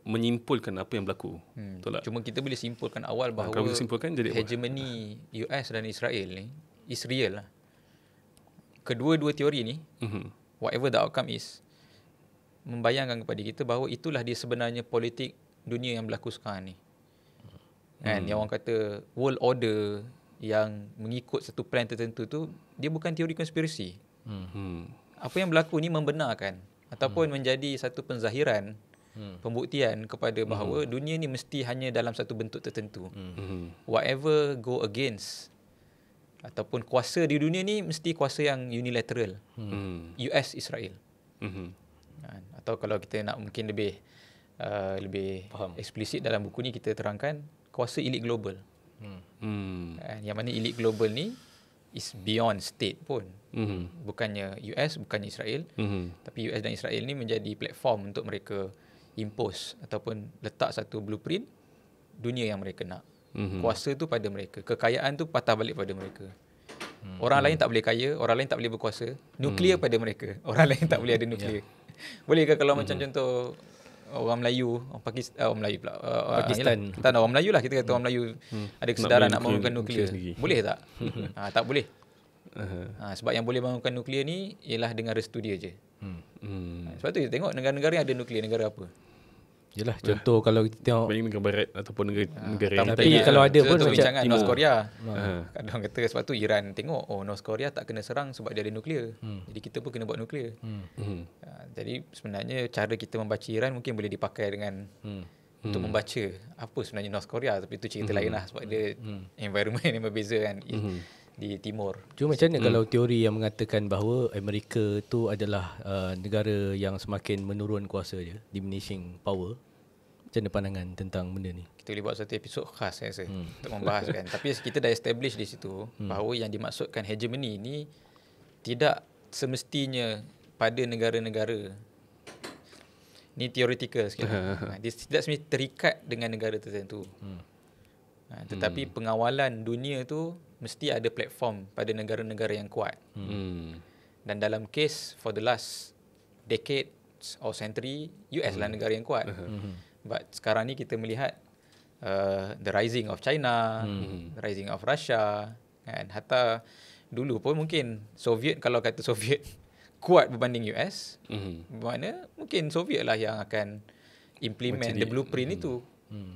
menyimpulkan apa yang berlaku. Betul tak? cuma kita boleh simpulkan awal bahawa kalau kita simpulkan jadi apa? hegemony US dan Israel ni is real lah. Kedua-dua teori ni whatever the outcome is membayangkan kepada kita bahawa itulah dia sebenarnya politik dunia yang berlaku sekarang ni. Kan, yang orang kata world order yang mengikut satu plan tertentu tu dia bukan teori konspirasi. Apa yang berlaku ni membenarkan ataupun menjadi satu penzahiran pembuktian kepada bahawa dunia ni mesti hanya dalam satu bentuk tertentu. Whatever go against ataupun kuasa di dunia ni mesti kuasa yang unilateral. US Israel. Atau kalau kita nak mungkin lebih eksplisit dalam buku ni kita terangkan kuasa elit global. Yang mana elit global ni is beyond state pun. Bukannya US, bukannya Israel. Tapi US dan Israel ni menjadi platform untuk mereka impose ataupun letak satu blueprint dunia yang mereka nak. Kuasa tu pada mereka, kekayaan tu patah balik pada mereka. Orang lain tak boleh kaya, orang lain tak boleh berkuasa. Nuklear pada mereka, orang lain tak boleh ada nuklear. Boleh ke kalau macam contoh orang Melayu, orang Melayu pula. Pakistan. Kita orang Melayu lah, kita kata orang Melayu ada kesedaran nak bangunkan nuklear. Boleh tak? Tak boleh. Sebab yang boleh bangunkan nuklear ni ialah dengan restu dia je. Sebab tu kita tengok negara-negara yang ada nuklear, negara apa? Yelah, contoh kalau kita tengok Banyak negara barat ataupun negara yang tapi kalau ada pun macam bincangan Timur. North Korea. Kadang kata sebab tu Iran tengok North Korea tak kena serang sebab dia ada nuklear. Jadi kita pun kena buat nuklear. Jadi sebenarnya cara kita membaca Iran mungkin boleh dipakai dengan untuk membaca apa sebenarnya North Korea, tapi itu cerita lain lah sebab dia environment yang berbeza kan di timur. Cuma macam mana kalau teori yang mengatakan bahawa Amerika tu adalah negara yang semakin menurun kuasa dia, diminishing power. Macam mana pandangan tentang benda ni? Kita boleh buat satu episod khas saya rasa untuk membahas kan. Tapi kita dah establish di situ bahawa yang dimaksudkan hegemony ni tidak semestinya pada negara-negara. Ni theoretical sikit. Dia tidak semestinya terikat dengan negara tertentu. Tetapi pengawalan dunia tu mesti ada platform pada negara-negara yang kuat. Dan dalam case for the last decades or century, US lah negara yang kuat. But sekarang ni kita melihat the rising of China, the rising of Russia, kan. Hatta dulu pun mungkin Soviet, kalau kata Soviet kuat berbanding US, bermakna mungkin Soviet lah yang akan implement the blueprint itu.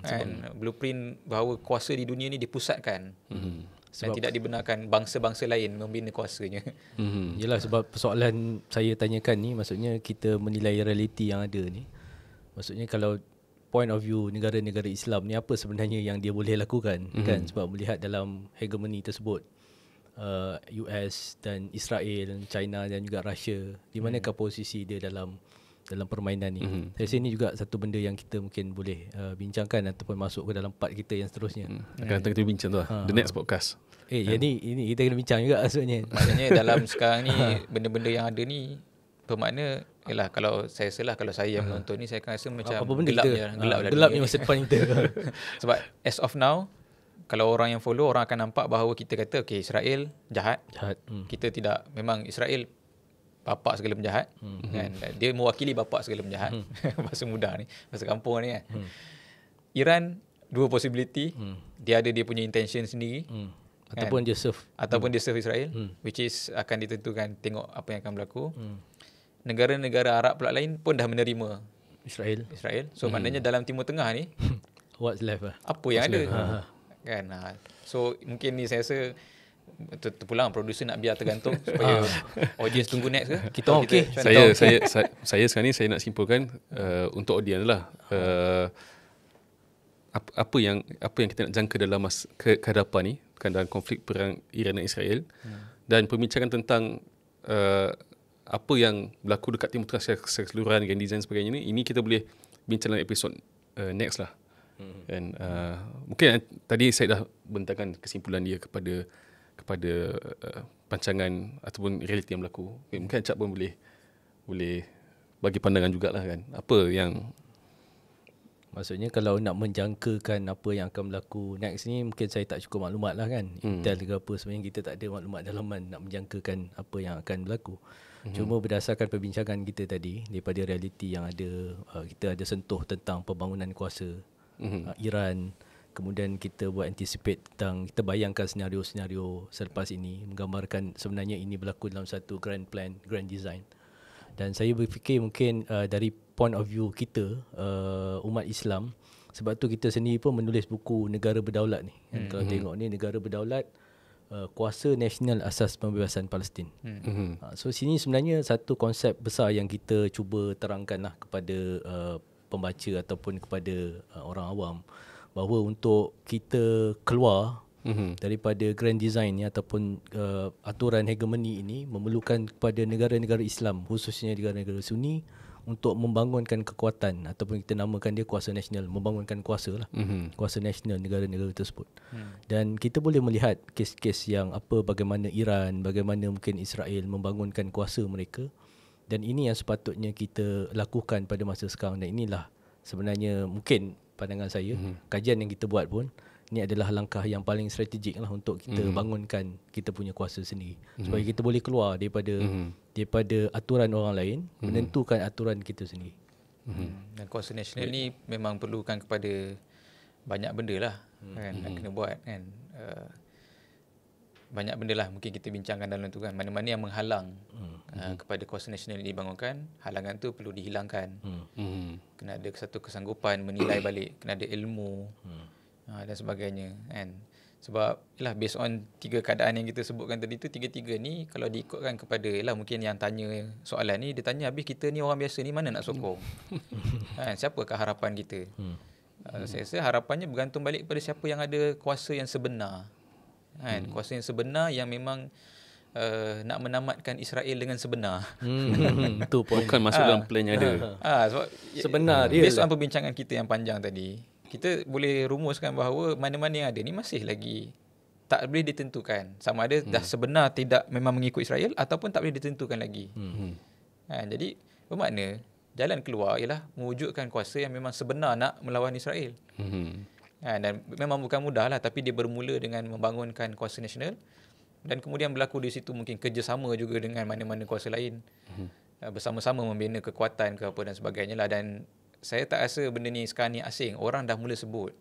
Kan? Blueprint bahawa kuasa di dunia ni dipusatkan. Dan tidak dibenarkan bangsa-bangsa lain membina kuasanya. Yelah, sebab persoalan saya tanyakan ni, maksudnya kita menilai realiti yang ada ni. Maksudnya kalau point of view negara-negara Islam ni, apa sebenarnya yang dia boleh lakukan, kan? Sebab melihat dalam hegemoni tersebut, US dan Israel, China dan juga Russia, di manakah posisi dia dalam permainan ni. Saya rasa ini juga satu benda yang kita mungkin boleh bincangkan ataupun masuk ke dalam part kita yang seterusnya. Akan kita bincang tu lah. The next podcast. Ini kita kena bincang juga maksudnya. Maknanya dalam sekarang ni benda-benda yang ada ni bermakna yalah, kalau saya rasa lah, kalau saya yang menonton ni, saya akan rasa macam apa benda gelapnya masa depan kita. Sebab as of now, kalau orang yang follow, orang akan nampak bahawa kita kata okay, Israel jahat. Kita tidak, memang Israel bapak segala penjahat, kan? Dia mewakili bapak segala penjahat. Bahasa muda ni, bahasa kampung ni kan. Iran, dua possibility. Dia ada dia punya intention sendiri, ataupun dia serve Israel, which is akan ditentukan tengok apa yang akan berlaku. Negara-negara Arab pula lain pun dah menerima Israel. So maknanya dalam Timur Tengah ni what's left lah, apa yang ada kan. So mungkin ni saya rasa terpulang producer nak biar tergantung supaya audience tunggu next ke. Kita okey. Saya sekarang ni saya nak simpulkan untuk audience lah. Apa yang kita nak jangka dalam kehadapan ni, kan, dalam konflik perang Iran dan Israel, dan pembincangan tentang apa yang berlaku dekat Timur Tengah secara keseluruhan, grand design sebagainya ni, ini kita boleh bincang dalam episod next lah. Dan mungkin tadi saya dah bentangkan kesimpulan dia kepada pancangan ataupun realiti yang berlaku. Mungkin Acap pun boleh bagi pandangan jugalah, kan, apa yang maksudnya kalau nak menjangkakan apa yang akan berlaku next ni, mungkin saya tak cukup maklumat lah, kan. Intel ke apa, sebenarnya kita tak ada maklumat dalaman nak menjangkakan apa yang akan berlaku. Cuma berdasarkan perbincangan kita tadi, daripada realiti yang ada, kita ada sentuh tentang pembangunan kuasa Iran. Kemudian kita buat anticipate tentang, kita bayangkan senario-senario selepas ini, menggambarkan sebenarnya ini berlaku dalam satu grand plan, grand design. Dan saya berfikir mungkin dari point of view kita, umat Islam, sebab tu kita sendiri pun menulis buku Negara Berdaulat ni. Kalau tengok ni, Negara Berdaulat, Kuasa Nasional Asas Pembebasan Palestin. So sini sebenarnya satu konsep besar yang kita cuba terangkan lah kepada pembaca ataupun kepada orang awam, bahawa untuk kita keluar daripada grand design ni ataupun aturan hegemoni ini, memerlukan kepada negara-negara Islam, khususnya negara-negara Sunni, untuk membangunkan kekuatan ataupun kita namakan dia kuasa nasional, membangunkan kuasa lah, kuasa nasional negara-negara tersebut. Dan kita boleh melihat kes-kes yang bagaimana Iran, bagaimana mungkin Israel membangunkan kuasa mereka, dan ini yang sepatutnya kita lakukan pada masa sekarang. Dan inilah sebenarnya mungkin pandangan saya, kajian yang kita buat pun ini adalah langkah yang paling strategik lah untuk kita bangunkan kita punya kuasa sendiri, supaya kita boleh keluar daripada aturan orang lain, menentukan aturan kita sendiri. Dan kuasa nasional ni memang perlukan kepada banyak benda lah kan, nak kena buat kan. Banyak benda lah mungkin kita bincangkan dalam tu kan, mana-mana yang menghalang kepada kuasa nasional ini dibangunkan, halangan tu perlu dihilangkan. Kena ada satu kesanggupan menilai balik, kena ada ilmu dan sebagainya kan. Sebab yalah, based on 3 keadaan yang kita sebutkan tadi tu, 3-3 ni kalau diikutkan kepada yalah, mungkin yang tanya soalan ni, dia tanya habis kita ni orang biasa ni mana nak sokong kan, siapakah harapan kita? Saya rasa harapannya bergantung balik kepada siapa yang ada kuasa yang sebenar kan, kuasa yang sebenar yang memang nak menamatkan Israel dengan sebenar. Itu point. Bukan masuk dalam plan yang ada. Sebab Sebenar dia based on perbincangan kita yang panjang tadi, kita boleh rumuskan bahawa mana-mana yang ada ni masih lagi tak boleh ditentukan sama ada dah sebenar tidak memang mengikut Israel ataupun tak boleh ditentukan lagi. Jadi bermakna jalan keluar ialah mewujudkan kuasa yang memang sebenar nak melawan Israel. Dan memang bukan mudah lah, tapi dia bermula dengan membangunkan kuasa nasional dan kemudian berlaku di situ mungkin kerjasama juga dengan mana-mana kuasa lain, bersama-sama membina kekuatan ke apa dan sebagainya lah. Dan saya tak rasa benda ni sekarang ni asing. Orang dah mula sebut.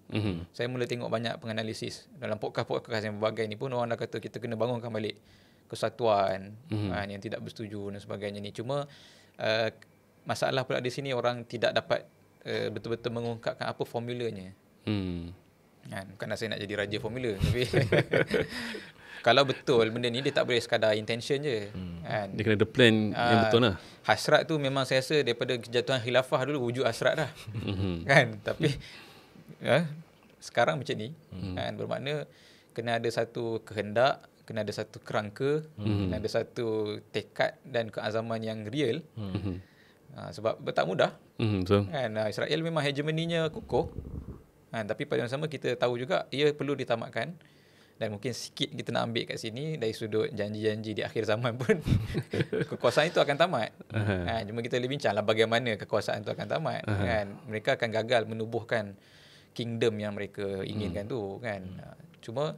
Saya mula tengok banyak penganalisis. Dalam podcast-podcast yang berbagai ni pun orang dah kata kita kena bangunkan balik kesatuan yang tidak bersetuju dan sebagainya ni. Cuma masalah pula di sini orang tidak dapat betul-betul mengungkapkan apa formulanya. Bukan saya nak jadi raja formula, tapi kalau betul benda ni dia tak boleh sekadar intention je kan. Dia kena ada plan yang betul lah. Hasrat tu memang saya rasa daripada kejatuhan khilafah dulu wujud hasrat dah kan. Tapi sekarang macam ni kan, bermakna kena ada satu kehendak, kena ada satu kerangka, kena ada satu tekad dan keazaman yang real. Sebab tak mudah kan. Israel memang hegemoninya kukuh tapi pada masa sama kita tahu juga ia perlu ditamatkan. Dan mungkin sikit kita nak ambil kat sini dari sudut janji-janji di akhir zaman pun kekuasaan itu akan tamat. Cuma kita boleh bincanglah bagaimana kekuasaan itu akan tamat kan. Mereka akan gagal menubuhkan kingdom yang mereka inginkan tu kan. Cuma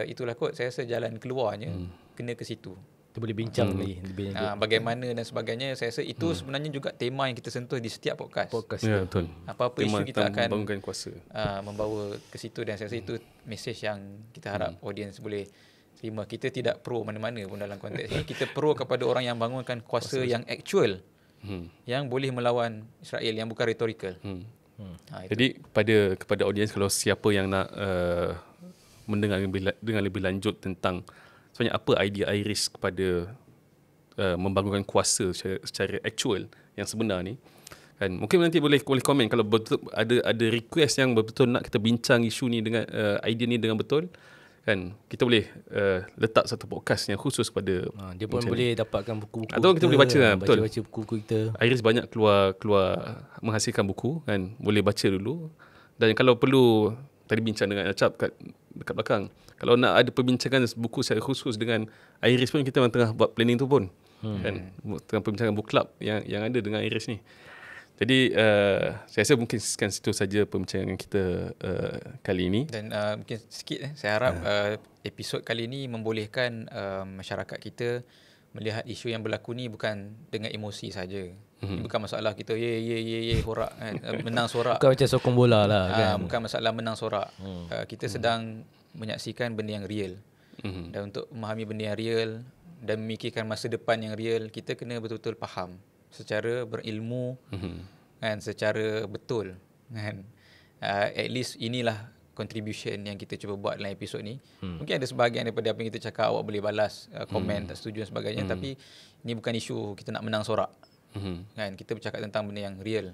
itulah kot, saya rasa jalan keluarnya kena ke situ. Kita boleh bincang lagi lebih lanjut. Bagaimana dan sebagainya. Saya rasa itu sebenarnya juga tema yang kita sentuh di setiap podcast. Ya, betul. Apa-apa isu kita akan membangunkan kuasa, membawa ke situ. Dan saya rasa itu message yang kita harap audience boleh terima. Kita tidak pro mana-mana pun dalam konteks ini. Kita pro kepada orang yang bangunkan kuasa yang actual, yang boleh melawan Israel, yang bukan rhetorical. Jadi kepada audience, kalau siapa yang nak mendengar lebih lanjut tentang sebenarnya apa idea Iris kepada membangunkan kuasa secara actual yang sebenar ni kan, mungkin nanti boleh komen kalau betul ada request yang betul nak kita bincang isu ni dengan idea ni dengan betul kan. Kita boleh letak satu podcast yang khusus kepada dia pun boleh dapatkan buku-buku atau kita boleh baca betul, baca buku-buku kita. Iris banyak keluar menghasilkan buku kan, boleh baca dulu. Dan kalau perlu, tadi bincang dengan Acap dekat belakang, kalau nak ada perbincangan buku secara khusus dengan Iris pun, kita memang tengah buat planning tu pun kan, tengah perbincangan book club yang ada dengan Iris ni. Jadi saya rasa mungkin sekian situ saja perbincangan kita kali ini. Dan mungkin sikit saya harap episod kali ini membolehkan masyarakat kita melihat isu yang berlaku ni bukan dengan emosi saja. Bukan masalah kita ye horak kan, menang sorak. Bukan macam sokong bola lah kan. Bukan masalah menang sorak. Kita sedang menyaksikan benda yang real. Dan untuk memahami benda yang real dan memikirkan masa depan yang real, kita kena betul-betul faham secara berilmu kan, secara betul kan. At least inilah contribution yang kita cuba buat dalam episod ni. Mungkin ada sebahagian daripada apa yang kita cakap awak boleh balas komen tak setuju dan sebagainya, tapi ini bukan isu kita nak menang sorak kan. Kita bercakap tentang benda yang real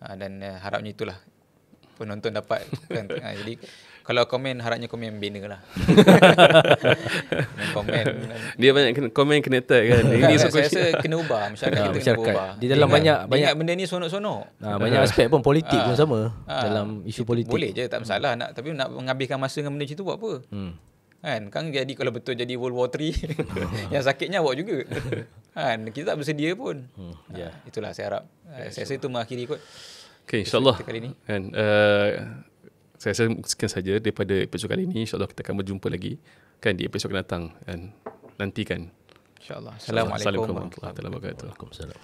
dan harapnya itulah penonton dapat kan. Jadi Kalau komen harapnya komen bina lah. Komen. Dia banyak komen kena attack kan. Ini Saya rasa kena ubah masyarakat kita kena ubah. Di dalam banyak ingat benda ni sonok-sonok. banyak aspek pun politik pun sama dalam isu politik. Boleh je tak masalah tapi nak menghabiskan masa dengan benda macam tu buat apa? Kan jadi kalau betul jadi World War 3 yang sakitnya awak juga. Kan kita tak bersedia pun. Itulah saya harap. Saya rasa itu mengakhiri kot. Okay, insyaAllah kali ni. Kan, saya rasa sekian saja daripada episod kali ini. InsyaAllah kita akan berjumpa lagi kan di episod akan datang. Kan, nantikan. InsyaAllah. Assalamualaikum warahmatullahi wabarakatuh. Waalaikumsalam.